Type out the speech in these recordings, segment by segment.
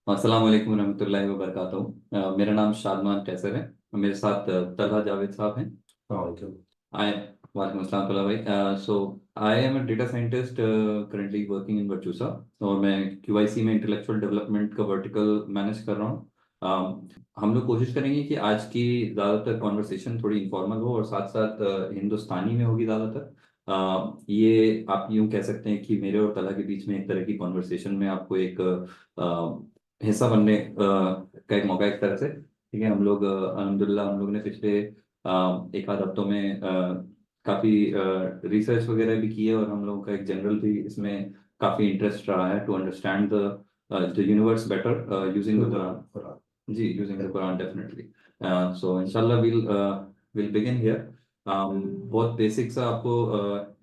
अस्सलाम वालेकुम रहमतुल्लाहि व बरकातहू। मेरा नाम शादमान कैसर है। मेरे साथ तलहा जावेद साहब हैं। Alaikum. आई वालेकुम अस्सलाम तलहा भाई। So I am a data scientist currently working in Virtusa. और मैं क्यूआईसी में इंटेलेक्चुअल डेवलपमेंट का वर्टिकल मैनेज कर रहा हूँ। हम लोग कोशिश करेंगे कि आज की ज़्यादातर कॉन्वर्सेशन थोड़ी इनफॉर्मल हो और साथ साथ हिंदुस्तानी में होगी ज़्यादातर। ये आप यूं कह सकते हैं कि मेरे और तलहा के बीच में एक तरह की कॉन्वर्सेशन में आपको एक हिस्सा बनने का एक मौका एक तरह से। ठीक है, हम लोग अल्हम्दुलिल्लाह हम लोग ने पिछले एक आध हफ्तों में काफ़ी रिसर्च वगैरह भी की है और हम लोगों का एक जनरल भी इसमें काफ़ी इंटरेस्ट रहा है to understand the universe better using the Through Quran. Quran. जी, using the Yeah. Quran definitely. So इंशाल्लाह विल बिगिन हियर। बहुत बेसिक सा आपको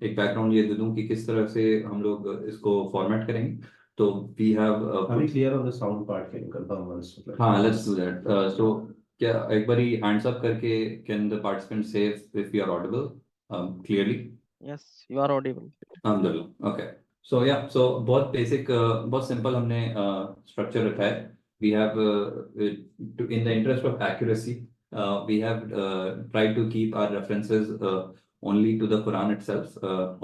एक बैकग्राउंड ये दे दूं कि किस तरह से हम लोग इसको फॉर्मेट करेंगे। तो we have Are we clear on the sound part? Can you confirm once? हाँ, लेट्स डू दैट। सो क्या एक बारी हैंड्स अप करके कैन द पार्टिसिपेंट से if you are audible clearly. Yes, you are audible. अल्हम्दुलिल्लाह, okay. So yeah so बहुत basic बहुत simple हमने स्ट्रक्चर रखा है। We have in the interest of accuracy we have try to keep our references only to the Quran itself,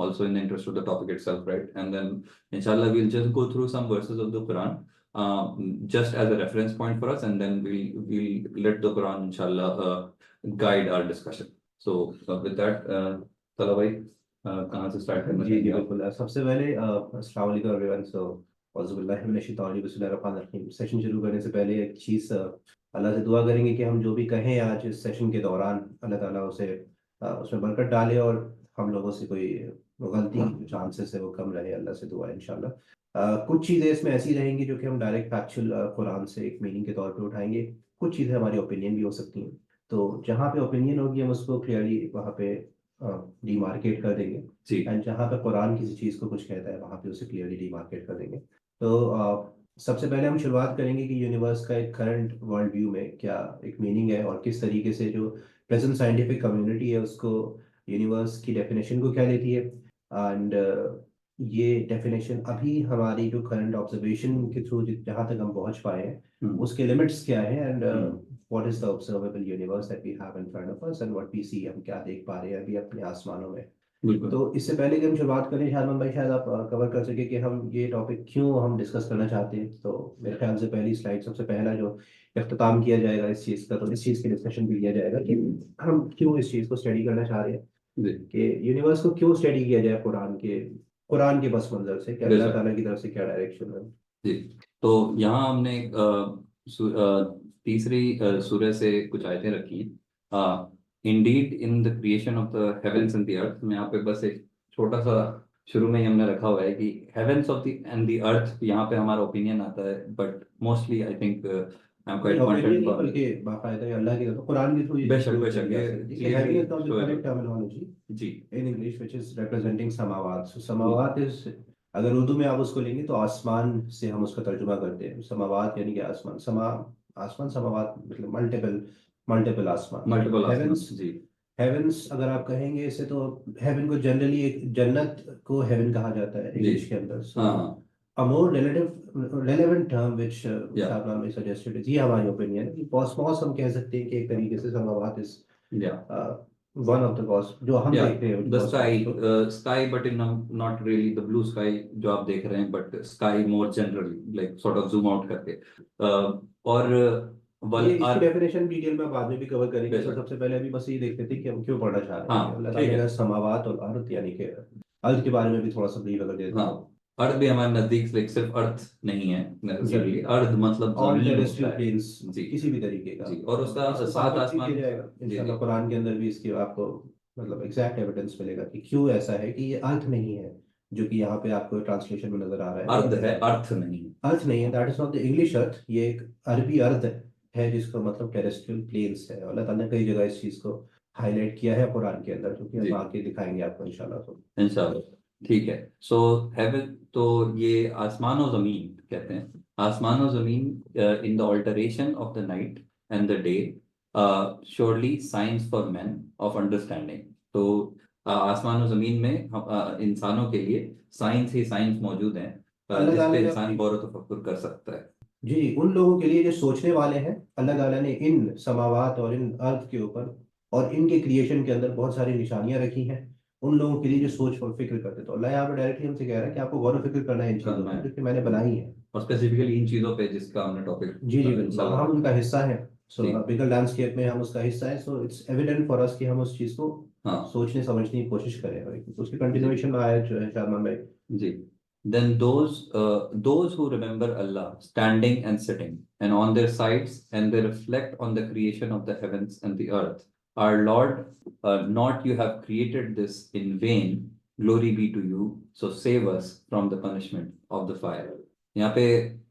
also in the interest of the topic itself, right? And then, inshallah, we'll just go through some verses of the Quran, just as a reference point for us, and then we'll let the Quran, inshallah, guide our discussion. So, with that, Tala bhai, कहाँ से start करना जी जी चाहेंगे आप? बिल्कुल सबसे पहले अस्सलाम वालेकुम एवरीवन। सो औज़ुबिल्लाहि मिनश शैतानिर बिस्मिल्लाहिर रहमानिर रहीम। सेशन शुरू करने से पहले एक चीज़ अल्लाह से दुआ करेंगे कि हम जो भी कहें आज इस सेशन के दौरान अल्लाह ताला उसे उसमें बरकत डाले और हम लोगों से कोई गलती जो चांसेस है वो कम रहे। अल्लाह से दुआ है इंशाल्लाह। कुछ चीज़ें इसमें ऐसी रहेंगी जो कि हम डायरेक्ट फैक्चुअल कुरान से एक मीनिंग के तौर पे उठाएंगे। कुछ चीज़ें हमारी ओपिनियन भी हो सकती हैं। तो जहाँ पे ओपिनियन होगी हम उसको क्लियरली वहाँ पे डिमार्केट कर देंगे। जी एंड जहाँ पे कुरान किसी चीज़ को कुछ कहता है वहाँ पे उसे क्लियरली डिमार्केट कर देंगे। तो सबसे पहले हम शुरुआत करेंगे कि यूनिवर्स का एक करंट वर्ल्ड व्यू में क्या एक मीनिंग है और किस तरीके से जो प्रेजेंट साइंटिफिक कम्युनिटी है उसको यूनिवर्स की डेफिनेशन को क्या देती है। एंड ये डेफिनेशन अभी हमारी जो करंट ऑब्जर्वेशन के थ्रू जहाँ तक हम पहुँच पाए हैं हम्म उसके लिमिट्स क्या है। And hmm, what is the observable universe that we have in front of us and what we see, हम क्या देख पा रहे हैं अभी अपने आसमानों में। बिल्कुल। तो इससे पहले कि हम शुरुआत करें शाहजमान भाई, शायद आप कवर कर सके कि हम ये टॉपिक क्यों हम डिस्कस करना चाहते हैं। तो मेरे ख्याल से पहली स्लाइड सबसे पहला जो इख्तिताम किया जाएगा इस चीज़ का, तो इस चीज़ की डिस्कशन भी किया जाएगा कि हम क्यों इस चीज़ को स्टडी करना चाह रहे हैं जी कि यूनिवर्स को क्यों स्टडी किया जाए कुरान के पस मंजर से, कि अल्लाह बेशक। ताला की तरफ से क्या डायरेक्शन है। जी, तो यहाँ हमने एक तीसरी सूरह से कुछ आयतें रखी हैं। Indeed in the creation of the heavens and the earth में यहाँ पे बस एक छोटा सा शुरू में ही हमने रखा हुआ है कि heavens of the end the earth, यहाँ पे हमारा ओपिनियन आता है but mostly I think I am नहीं क्वाइट ओपिनियन कॉन्फिडेंट नहीं, फॉर। बल्कि बाकायदा ये अल्लाह की तरफ कुरान के थ्रू ये चीज़ बेशक प्रूव बेशक करी जा ये सकती है कि clearly heaven is not the showable. Correct terminology जी in English which is representing समावात। सो जी समावात इज, अगर उर्दू में आप उसको लेंगे तो आसमान से हम उसका तर्जुमा करते हैं। समावात यानी कि आसमान, आसमान, समावात मतलब मल्टीपल मल्टीपल आसमान। तो मल्टीपल आसमान हेवेंस, जी। हेवेंस अगर आप कहेंगे इसे तो हेवन को जनरली एक जन्नत को हेवन कहा जाता है जी इंग्लिश के अंदर। सो हाँ हाँ a more relevant term which या Shabnam has suggested is, ये हमारी ओपिनियन है कि कॉस्मॉस हम कह सकते हैं कि एक तरीके से समावात इज या वन ऑफ द कॉस जो हम Yeah, देख रहे हैं the कॉस्मॉस sky, को। sky, but in not really the blue sky जो आप देख रहे हैं, but sky more generally, like sort of zoom out करके। और वल ये इसकी अर्थ। डेफिनेशन डिटेल में बाद में भी कवर करेंगे। तो बेशक। सबसे पहले अभी बस ये देखते थे कि हम क्यों पढ़ना चाह रहे हैं कि हाँ अल्लाह ठीक ताला है। ने समावात और अर्थ यानी कि अर्थ के बारे में भी थोड़ा सा ब्रीफ अगर दे दें हाँ, तो। अर्थ भी हमारे नजदीक like, सिर्फ अर्थ नहीं है जी, नेसेसरली। अर्थ मतलब ऑल जमीन होता टेरेस्ट्रियल है। प्लेन्स जी किसी भी तरीके का। जी, और और उसका इसको सात साबित भी किया आसमान। जाएगा जी जी इंशाल्लाह, कुरान के अंदर भी इसकी आपको मतलब एग्जैक्ट एविडेंस मिलेगा कि क्यों ऐसा है कि ये अर्थ नहीं है जो कि यहाँ पे आपको ट्रांसलेशन में नजर आ रहा है। अर्थ है, अर्थ नहीं। अर्थ नहीं है, that is not the English earth, ये एक अरबी अर्थ है जिसका मतलब टेरेस्ट्रियल प्लेन्स है। अल्लाह ताला ने कई जगह इस चीज को हाईलाइट किया है कुरान के अंदर, जो कि जी हम आगे दिखाएंगे आपको इंशाल्लाह। तो इंशाल्लाह ठीक है। सो हेवन, तो ये आसमान और जमीन कहते हैं। आसमान और जमीन in the alteration of the night and the day, surely science for man of understanding. तो आसमान और जमीन में इंसानों के लिए साइंस ही साइंस मौजूद है, अल्लाह जिस ताला पे ने इंसान अपनी गौर व तफक्कुर कर सकता है। जी, उन लोगों के लिए जो सोचने वाले हैं, अल्लाह ताला ने इन समावात और इन अर्थ के ऊपर और इनके क्रिएशन के अंदर बहुत सारी निशानियां रखी हैं। उन लोगों के लिए जो सोच और फिक्र करते, तो अल्लाह यहाँ पे डायरेक्टली हमसे कह रहा है कि आपको गौर व फिक्र करना है इन चीज़ों करना पर है। जो कि मैंने बनाई है। और स्पेसिफिकली इन चीजों पे जिसका हमने टॉपिक जी जी बिल्कुल, इंशाल्लाह हम उनका रखा है। हिस्सा हैं। सो जी बिगर लैंडस्केप में हम उसका हिस्सा है, so it's evident for us कि हम उस चीज़ को हाँ सोचने समझने की कोशिश करें। और उसकी जी कंटिन्यूएशन में आया जो है शाहमान भाई। जी। Then those who remember Allah standing and sitting and on their sides and they reflect on the creation of the heavens and the earth. Our Lord, not you have created this in vain. Glory be to you. So save us from the punishment of the fire. यहाँ पे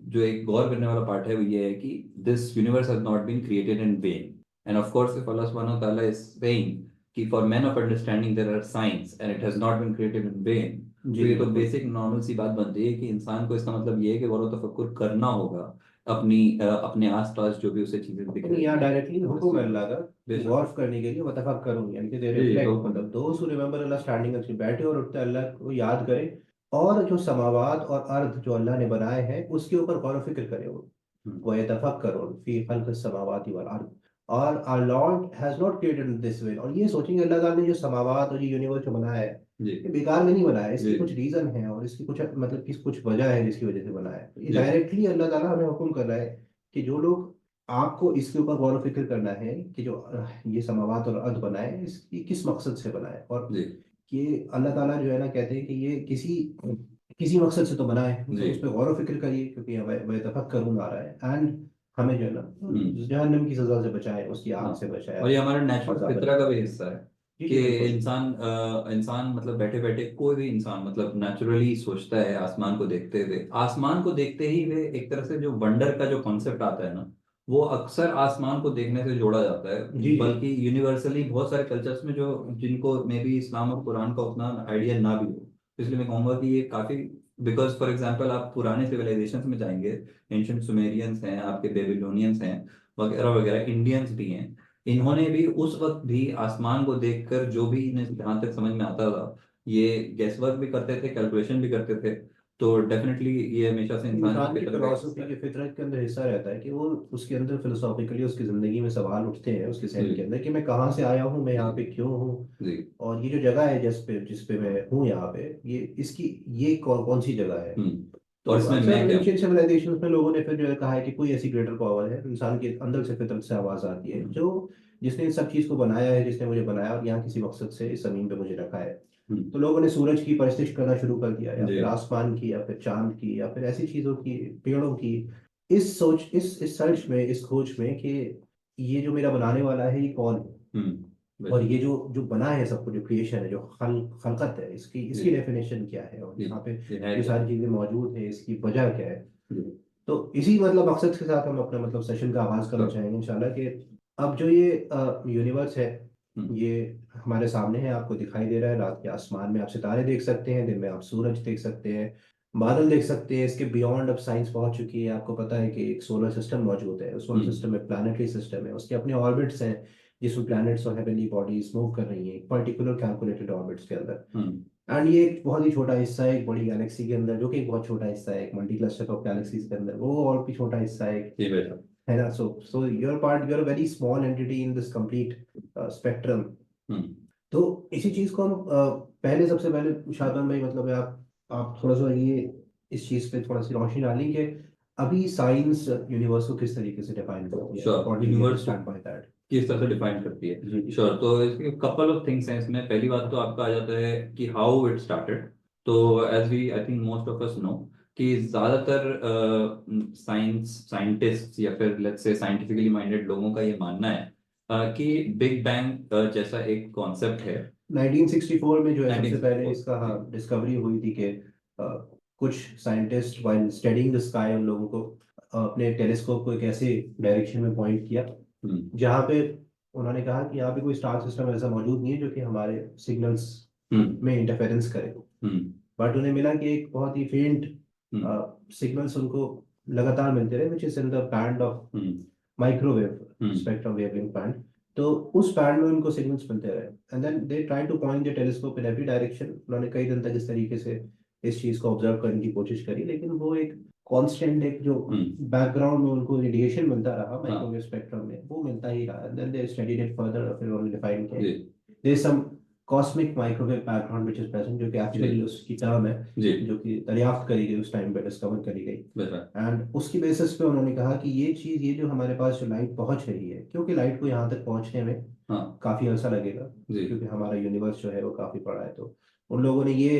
जो एक गौर करने वाला part है वो ये है कि this universe has not been created in vain. And of course, if Allah subhanahu wa ta'ala is saying कि for men of understanding there are signs and it has not been created in vain, जी तो जी ये तो बिल्कुल। Basic normal सी बात बनती है कि इंसान को इसका मतलब ये है कि गौर तफक्कुर करना होगा अपने आसपास जो भी उसे चीजें दिख नहीं, रही यहाँ हैं डायरेक्टली और हुक्म इसी है अल्लाह का बेशक गौर करने के लिए, वतफक्करुन यानी कि दे जी तो रिफ्लेक्ट, मतलब दोस्त हु रिमेंबर अल्लाह स्टैंडिंग, अच्छी बैठे और उठते अल्लाह को याद करें और जो समावात और अर्थ जो अल्लाह ने बनाए हैं उसके ऊपर गौर व फिक्र करें वो। हम्म, वयतफक्करुन फी खल्क़ि समावाति वल अर्द। और our Lord has not created this way, और ये सोचेंगे अल्लाह ताला ने जो समावात और ये यूनिवर्स जो बनाया है जी ये बेकार में नहीं बनाया है, इसकी जी कुछ रीजन है और इसकी कुछ मतलब कि कुछ वजह है जिसकी वजह से बनाया है। तो ये जी डायरेक्टली अल्लाह ताला हमें हुक्म कर रहा है कि जो लोग, आपको इसके ऊपर गौर व फिक्र करना है कि जो ये समावात और अर्थ बनाए इसकी किस मकसद से बनाए। और जी ये अल्लाह ताला जो है ना कहते हैं कि ये किसी किसी मकसद से तो बना है, तो जी उस पर गौर व फिक्र करिए क्योंकि वह तफक्कुर आ रहा है। एंड हमें जो है ना हम्म जहन्नम की सजा से बचाए, उसकी आग हाँ। से बचाए, और ये हमारा और नेचुरल ज़ालिम। फितरा का भी हिस्सा है जी कि जी बिल्कुल। इंसान मतलब बैठे बैठे कोई भी इंसान मतलब नेचुरली सोचता है आसमान को देखते ही वे एक तरह से जो वंडर का जो कॉन्सेप्ट आता है ना वो अक्सर आसमान को देखने से जोड़ा जाता है। जी जी बल्कि यूनिवर्सली बहुत सारे कल्चर्स में जो जिनको मे बी इस्लाम और कुरान का उतना आइडिया ना भी हो, इसलिए मैं कहूंगा कि ये काफी बिकॉज फॉर एग्जाम्पल आप पुराने सिविलाइजेशन में जाएंगे, एंशियंट सुमेरियंस हैं, आपके बेबीलोनियंस हैं, वगैरह वगैरह, इंडियंस भी हैं। इन्होंने भी उस वक्त भी आसमान को देखकर जो भी इन्हें जहां तक समझ में आता था ये गेस वर्क भी करते थे, कैलकुलेशन भी करते थे। तो डेफिनेटली ये हमेशा से इंसान की इंसान की फितरत का एक हिस्सा फिलोसफी है। की फितरत के अंदर हिस्सा रहता है कि वो उसके अंदर फिलोसॉफिकली उसकी जिंदगी में सवाल उठते हैं उसके सहन के जी अंदर कि मैं कहाँ से आया हूँ, मैं जी यहाँ पे क्यों हूँ, जी और ये जो जगह है जिस पे मैं हूँ यहाँ पे, ये इसकी ये कौन सी जगह है। और तो इसमें मैं अक्सर क्या एंशियंट सिविलाइजेशन में लोगों ने फिर जो है कहा है कि कोई ऐसी ग्रेटर पावर है, इंसान के अंदर से फितरत से आवाज आती है हूँ। जो जिसने इन सब चीज को बनाया है, जिसने मुझे बनाया और यहाँ किसी मकसद से इस जमीन पे मुझे रखा है। हम्म, तो लोगों ने सूरज की परस्तिश करना शुरू कर दिया, या जी फिर आसमान की, या फिर चांद की, या फिर ऐसी चीजों की, पेड़ों की। इस सर्च में, इस खोज में कि ये जो मेरा बनाने वाला है ये कौन है, और बेशक ये जो जो बना है सब कुछ, जो क्रिएशन है, जो खलकत है, इसकी जी इसकी डेफिनेशन क्या है, और जी यहाँ पे ये है जो क्या सारी चीजें मौजूद है इसकी वजह क्या है। जी तो इसी मतलब मकसद के साथ हम अपना मतलब सेशन का आगाज करना श्योर चाहेंगे इंशाल्लाह कि अब जो ये यूनिवर्स है हम्म ये हमारे सामने है, आपको दिखाई दे रहा है। रात के आसमान में आप सितारे देख सकते हैं, दिन में आप सूरज देख सकते हैं, बादल देख सकते हैं। इसके बियॉन्ड अब साइंस पहुंच चुकी है, आपको पता है कि एक सोलर सिस्टम मौजूद है, उस सोलर हम्म सिस्टम में प्लानिटरी सिस्टम है, उसके अपने ऑर्बिट्स हैं जिसमें प्लैनेट्स और हेवनली बॉडीज मूव कर रही हैं पर्टिकुलर कैलकुलेटेड ऑर्बिट्स के अंदर। हम्म एंड ये एक बहुत ही छोटा हिस्सा है एक बड़ी गैलेक्सी के अंदर, जो कि एक बहुत छोटा हिस्सा है एक मल्टी क्लस्टर ऑफ गैलेक्सीज के अंदर, वो और भी छोटा हिस्सा है जी बेशक है ना। So your very small entity in this complete spectrum. Hmm तो इसी चीज को हम पहले, सबसे पहले शादान भाई, मतलब है आप थोड़ा सा ये इस चीज पे थोड़ा सी रोशनी डालें कि अभी साइंस यूनिवर्स को किस तरीके से डिफाइन करती है, sure what do you universe understand by that. किस तरह से डिफाइन करती जी है। जी श्योर तो इसके कपल ऑफ थिंग्स हैं इसमें। पहली बात तो आपका आ जाता है कि हाउ इट स्टार्टेड। तो as we I think most of us know कि ज्यादातर साइंटिस्ट या फिर लेट्स से साइंटिफिकली माइंडेड लोगों का ये मानना है कि बिग बैंग जैसा एक कॉन्सेप्ट है। 1964 में जो है सबसे पहले 1964 इसका, जी हाँ, डिस्कवरी हुई थी कि कुछ scientist while studying the sky उन लोगों को अपने टेलीस्कोप को एक ऐसे डायरेक्शन में पॉइंट किया हम्म जहाँ पे उन्होंने कहा कि यहाँ पे कोई स्टार सिस्टम ऐसा मौजूद नहीं है जो कि हमारे सिग्नल्स हम्म में इंटरफेरेंस करे। हम्म बट उन्हें मिला कि एक बहुत ही फेंट हम्म सिग्नल्स उनको लगातार मिलते रहे, which is in the band of hmm microwave hmm spectrum wavelength band. तो उस बैंड में उनको सिग्नल्स मिलते रहे, and then they try to point the telescope in every direction. उन्होंने कई दिन तक इस तरीके से इस चीज को ऑब्जर्व करने की कोशिश करी, लेकिन वो एक कांस्टेंट एक जो बैकग्राउंड में उनको रेडिएशन मिलता रहा हाँ। माइक्रोवेव स्पेक्ट्रम में, वो मिलता ही रहा। Then they studied it further, फिर उन्होंने डिफाइन किया जी there is some cosmic microwave background which is present, जो कि एक्चुअली उसकी टर्म है, जी जो कि दरियाफ्त करी गई उस टाइम पे, डिस्कवर करी गई। बेटा एंड उसकी बेसिस पे उन्होंने कहा कि ये चीज, ये जो हमारे पास जो लाइट पहुंच रही है, क्योंकि लाइट को यहाँ तक पहुंचने में हाँ काफी अर्सा लगेगा, जी क्योंकि हमारा यूनिवर्स जो है वो काफी बड़ा है, तो उन लोगों ने ये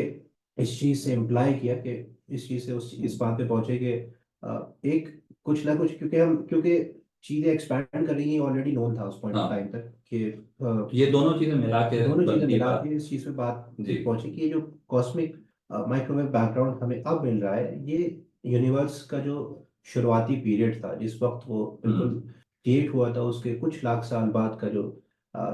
इस चीज से इम्प्लाई किया कि इस चीज से इस बात पे पहुंचे कि एक कुछ ना कुछ, क्योंकि चीजें एक्सपैंड कर रही हैं, ऑलरेडी नोन था उस पॉइंट ऑफ हाँ। टाइम तक कि ये दोनों चीजें मिला के दोनों चीजें बनती मिला बात। के इस चीज पे बात जी पहुंची कि ये जो कॉस्मिक माइक्रोवेव बैकग्राउंड हमें अब मिल रहा है, ये यूनिवर्स का जो शुरुआती पीरियड था, जिस वक्त वो बिल्कुल क्रिएट हुआ था, उसके कुछ लाख साल बाद का जो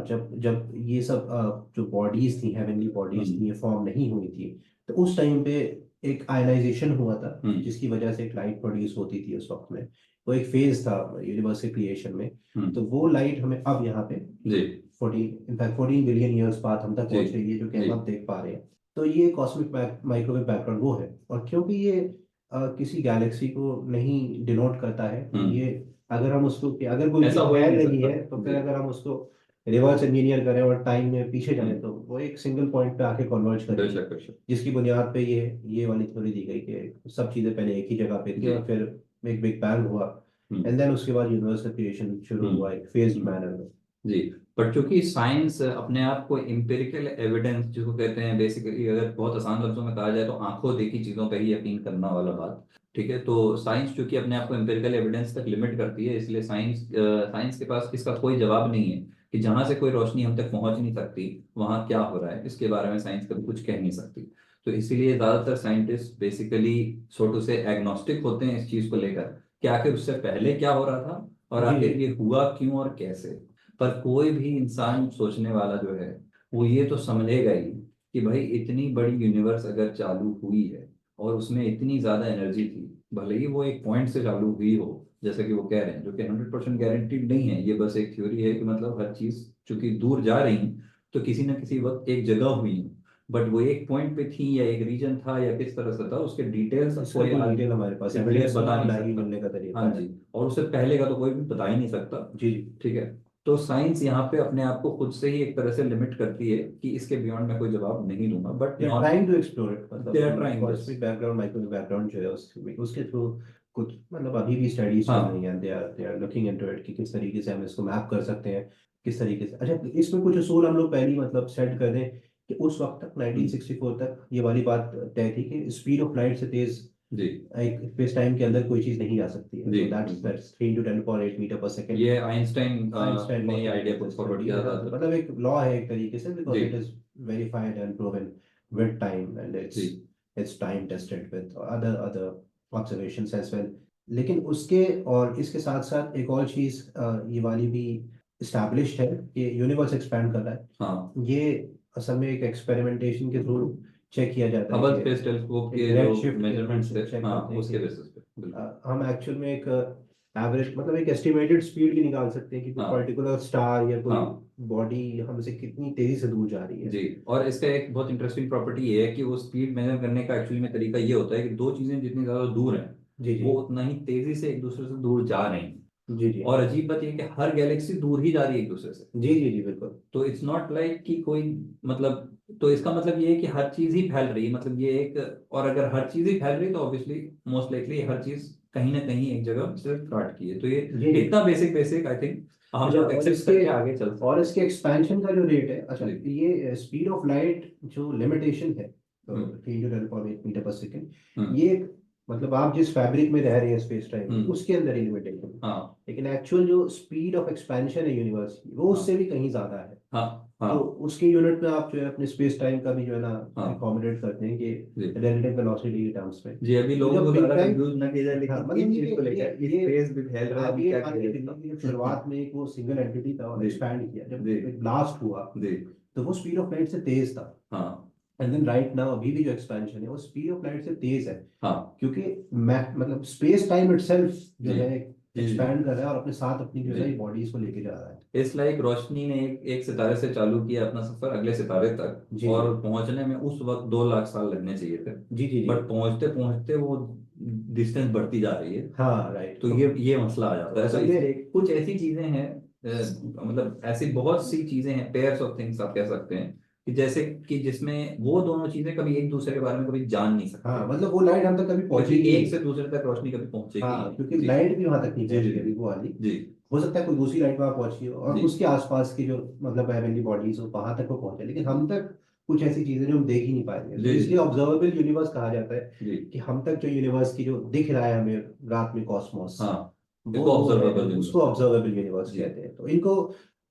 जब जब ये सब जो बॉडीज थी, हेवनली बॉडीज थी, ये फॉर्म नहीं हुई थी, तो उस टाइम पे एक आयनाइजेशन हुआ था, जिसकी वजह से एक लाइट प्रोड्यूस होती थी उस वक्त में। वो एक फेज था यूनिवर्स के क्रिएशन में। तो वो लाइट हमें अब यहाँ पे जी 14 बिलियन ईयर्स बाद हम तक जी पहुंच रही है, जो कि जी हम अब देख पा रहे हैं। तो ये कॉस्मिक माइक्रोवेव बैकग्राउंड वो है। और क्योंकि ये किसी गैलेक्सी को नहीं डिनोट करता है, ये अगर हम उसको, कि अगर कोई ऐसा चीज हो ही है नहीं नहीं सकता। है, तो फिर जी अगर हम उसको रिवर्स इंजीनियर करें और टाइम में पीछे जाएं, तो वो एक सिंगल पॉइंट पे आके कन्वर्ज करेगी, बेशक बेशक जिसकी बुनियाद पे ये वाली थ्योरी दी गई कि सब चीजें पहले एक ही जगह पे थी, जी और फिर एक बिग बैंग हुआ, एंड देन उसके बाद यूनिवर्स का क्रिएशन शुरू हुआ एक फेज्ड मैनर में। जी। पर चूंकि साइंस अपने आप को एम्पिरिकल एविडेंस जिसको कहते हैं, बेसिकली अगर बहुत आसान लफ्जों में कहा जाए तो आंखों देखी चीजों पर ही यकीन करना वाला बात, ठीक है। तो साइंस चूंकि अपने आप को एम्पिरिकल एविडेंस तक लिमिट करती है, इसलिए साइंस के पास इसका कोई जवाब नहीं है कि जहां से कोई रोशनी हम तक पहुंच नहीं सकती वहां क्या हो रहा है, इसके बारे में साइंस कभी कुछ कह नहीं सकती। तो इसीलिए ज्यादातर साइंटिस्ट बेसिकली सो टू से एग्नोस्टिक होते हैं इस चीज को लेकर कि आखिर उससे पहले क्या हो रहा था और जी आखिर ये हुआ क्यों और कैसे। पर कोई भी इंसान सोचने वाला जो है वो ये तो समझेगा ही कि भाई इतनी बड़ी यूनिवर्स अगर चालू हुई है और उसमें इतनी ज्यादा एनर्जी थी, भले ही वो एक पॉइंट से चालू हुई हो जैसे कि वो कह रहे हैं, जो कि 100% गारंटीड नहीं है, ये बस एक थ्योरी है कि मतलब हर चीज चूंकि दूर जा रही तो किसी न किसी वक्त एक जगह हुई, बट वो एक पॉइंट पे थी या एक रीजन था या किस तरह से था, उसके डिटेल्स इसका कोई कोई आज डिटेल हमारे पास से क्लियर एविडेंस बता नहीं ना ही सकता। मिलने का तरीका हाँ है। जी। और उससे पहले का तो कोई भी बता ही नहीं सकता। जी जी। ठीक है। तो साइंस यहाँ पे अपने आप को खुद से ही एक तरह से लिमिट करती है कि इसके बियॉन्ड मैं कोई जवाब नहीं दूंगा, but they are trying to explore it, मतलब they are trying this. Cosmic background, microwave background जो है उसके थ्रू कुछ, मतलब अभी भी स्टडीज चल हाँ रही हैं। They are looking into it कि किस तरीके से हम इसको मैप कर सकते हैं, किस तरीके से। अच्छा, इसमें कुछ असूल हम लोग पहले ही मतलब सेट कर दें कि उस वक्त तक 1964 तक ये वाली बात तय थी कि स्पीड ऑफ लाइट से तेज जी एक स्पेस टाइम के अंदर कोई चीज नहीं जा सकती है। जी तो दैट्स 3 into 10 power 8 मीटर पर सेकेंड। ये आइंस्टाइन आइंस्टाइन ने ये आइडिया पॉसिबिलिटी पुट से फॉरवर्ड स्टडी किया है, था। मतलब एक लॉ है एक तरीके से, बिकॉज जी it is verified and proven with time, and जी it's time tested with other observations as well. लेकिन उसके और इसके साथ साथ एक और चीज ये वाली भी इस्टेब्लिश्ड है कि यूनिवर्स एक्सपैंड कर रहा है। हाँ। ये असल में एक एक्सपेरिमेंटेशन के थ्रू चेक किया जाता है हबल कि स्पेस टेलीस्कोप एक के जो रेड शिफ्ट के थ्रू मेजरमेंट्स थे, चेक हाँ करते हैं उसके कि बेसिस पे बिल्कुल। हम एक्चुअल में एक एवरेज, मतलब एक एस्टिमेटेड स्पीड भी निकाल सकते हैं कि कोई हाँ पर्टिकुलर स्टार या कोई हाँ बॉडी हमसे कितनी तेजी से दूर जा रही है। जी। और इसका एक बहुत इंटरेस्टिंग प्रॉपर्टी ये है कि वो स्पीड मेजर करने का एक्चुअली में तरीका ये होता है कि दो चीजें जितनी ज्यादा दूर हैं जी जी वो उतना ही तेजी से एक दूसरे से दूर जा रही हैं। जी जी और अजीब बात ये है कि हर गैलेक्सी दूर ही जा रही है एक दूसरे से। जी जी जी बिल्कुल। तो इट्स नॉट लाइक कि कोई मतलब, तो इसका मतलब ये है कि हर चीज ही फैल रही है, मतलब ये एक, और अगर हर चीज ही फैल रही है तो ऑब्वियसली मोस्ट लाइकली हर चीज कहीं ना कहीं एक जगह से स्टार्ट की है। तो ये जी जी। इतना बेसिक बेसिक आई थिंक हम अच्छा, लोग एक्सेप्ट करके आगे चल और सकते इसके एक्सपेंशन का जो रेट है, अच्छा, हैं। जी। ये स्पीड ऑफ लाइट जो लिमिटेशन है, तो हम्म 3 मीटर पर सेकेंड, हम्म ये मतलब आप जिस फैब्रिक में रह रहे हैं स्पेस टाइम में, हम्म, उसके अंदर ही लिमिटेशन है। हाँ लेकिन एक्चुअल जो स्पीड ऑफ एक्सपेंशन है यूनिवर्स की, वो हाँ उससे भी कहीं ज्यादा है। हाँ हाँ तो उसके यूनिट में आप जो है अपने स्पेस टाइम का भी जो है ना हाँ अकोमोडेट करते हैं कि जी रिलेटिव वेलोसिटी के टर्म्स में। जी। अभी तो लोगों जब को बिग ज्यादा बैंग, कंफ्यूज ना किया जाए, हाँ लेकिन मतलब इन चीज को लेकर ये स्पेस भी फैल रहा है, आप अभी ये क्या मान के चलिए कि जब शुरुआत में एक वो सिंगल एंटिटी था और जी एक्सपैंड किया, जब जी एक ब्लास्ट हुआ, जी तो वो स्पीड ऑफ लाइट से तेज था। हाँ एंड देन राइट नाउ अभी भी जो एक्सपेंशन है वो स्पीड ऑफ लाइट से तेज है, हाँ क्योंकि मैं मतलब स्पेस टाइम इटसेल्फ जो जी है जी। एक्सपैंड कर रहा है और अपने साथ अपनी जो है जी। ये बॉडीज को लेके जा रहा है। इट्स लाइक रोशनी ने एक सितारे से चालू किया अपना सफर अगले सितारे तक, जी जी और पहुंचने में उस वक्त 2 लाख साल लगने चाहिए थे, जी जी जी। बट पहुंचते पहुंचते वो डिस्टेंस बढ़ती जा रही है। हाँ राइट। तो ये मसला आ जाता है। तो असल में इसलिए कुछ ऐसी चीजें हैं, मतलब ऐसी बहुत सी चीजें हैं, पेयर्स ऑफ थिंग्स आप कह सकते हैं, कि जैसे कि जिसमें वो दोनों चीजें कभी एक दूसरे के बारे में कभी जान नहीं सकते, हाँ मतलब वो लाइट हम तक कभी क्योंकि पहुंचेगी एक नहीं। से दूसरे तक रोशनी कभी पहुंचेगी ही हाँ नहीं। क्योंकि जी लाइट भी वहां तक नहीं जी जी पहुंची अभी वो वाली। जी हो सकता है कोई दूसरी लाइट वहां पहुंची हो और जी उसके आसपास की जो मतलब हेवनली बॉडीज हो वहां तक वो पहुंचे, लेकिन हम तक कुछ ऐसी चीजें जो हम देख ही नहीं पाएंगे। तो जी इसलिए जी ऑब्जर्वेबल यूनिवर्स कहा जाता है जी। कि हम तक जो यूनिवर्स की जो दिख रहा है हमें रात में कॉस्मोस, हाँ, वो इसको वो है, ऑब्जर्वेबल उसको यूनिवर्स। ऑब्जर्वेबल यूनिवर्स जी। कहते हैं। तो इनको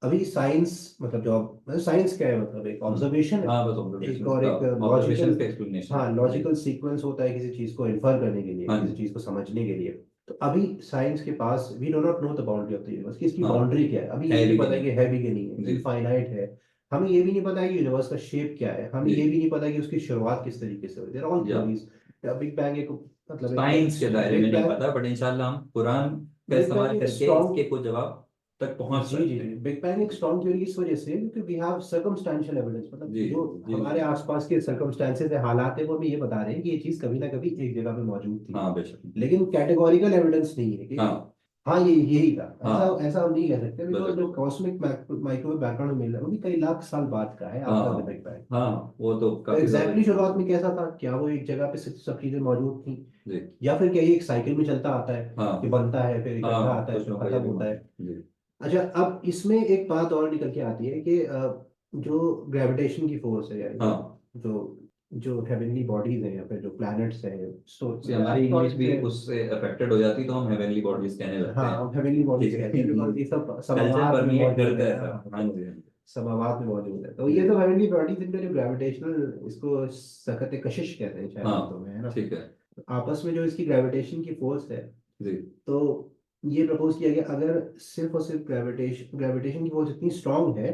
अभी साइंस मतलब जो मतलब साइंस क्या है, मतलब एक ऑब्जर्वेशन है, हाँ, बस एक ऑब्जर्वेशन और का, एक ऑब्जर्वेशन लॉजिकल, का एक्सप्लेनेशन हाँ है। जी। लॉजिकल सीक्वेंस होता है किसी चीज को इन्फर करने के लिए, हाँ किसी जी। चीज को समझने के लिए। तो अभी साइंस के पास we do not know the boundary of the universe, कि इसकी हाँ, बाउंड्री क्या है, अभी ये है नहीं भी कि पता कि नहीं। है भी कि नहीं है, जी इनफाइनाइट है। हमें ये भी नहीं पता कि यूनिवर्स का शेप क्या है, हमें जी। ये भी नहीं पता कि उसकी शुरुआत किस तरीके से हुई। देयर ऑल या थ्योरीज। बिग बैंग एक मतलब एक साइंस के दायरे में बिग नहीं बैंग, पता, बट इंशाल्लाह हम कुरान का बिग बैंग इस्तेमाल एक करके स्ट्रॉन्ग, इसके कुछ जवाब तक पहुंच जी जी सकते जी, हैं। बिग बैंग एक स्ट्रॉन्ग थ्योरी इस वजह से क्योंकि वी हैव सर्कमस्टेंशियल एविडेंस, मतलब जी जो जी हमारे जी। आसपास के सर्कमस्टेंसेस है, हालात है, वो हमें ये बता रहे हैं कि ये चीज कभी ना कभी एक जगह पे मौजूद थी। हाँ बेशक। लेकिन कैटेगोरिकल एविडेंस नहीं है कि हाँ हाँ ये यही था। ऐसा हाँ ऐसा हम नहीं कह सकते बिकॉज जो बेशक। कॉस्मिक माइक्रोवेव बैकग्राउंड मिल रहा है वो भी कई लाख साल बाद का है हाँ आफ्टर द बिग बैंग। हाँ, वो तो तो काफी ज्यादा। एग्जैक्टली शुरुआत में कैसा था, क्या वो एक जगह पे सब चीजें मौजूद थी, जी। या फिर क्या ये एक साइकिल में चलता आता है कि हाँ बनता है फिर इकट्ठा हाँ, आता है कुछ फिर लोगों का ये खत्म भी होता मानना है। है। जी अच्छा अब इसमें एक बात और निकल के आती है कि जो ग्रेविटेशन की फोर्स है, या हाँ। जो जो हेवनली बॉडीज हैं या फिर जो प्लैनेट्स हैं, सो से हमारी इंग्लिश भी एस्ट्रॉइड्स हैं, उससे अफेक्टेड हो जाती, तो हम हेवनली बॉडीज कहने लगते हाँ हैं। हम हेवनली बॉडीज ठीक कहते हैं बिकॉज है। ये सब कल्चर समावात में परमिएट मौजूद करता है है ना। सब। हाँ तो जी हाँ जी। समावात में मौजूद है, तो जी ये सब हेवनली बॉडीज, इनका जो ग्रेविटेशनल, इसको सकत कशिश कहते हैं शायद हाँ उर्दू में, है ना। ठीक है। तो आपस में जो इसकी ग्रेविटेशन की फोर्स है, जी। तो ये प्रपोज किया गया अगर सिर्फ और सिर्फ ग्रेविटेशन ग्रेविटेशन की फोर्स इतनी स्ट्रांग है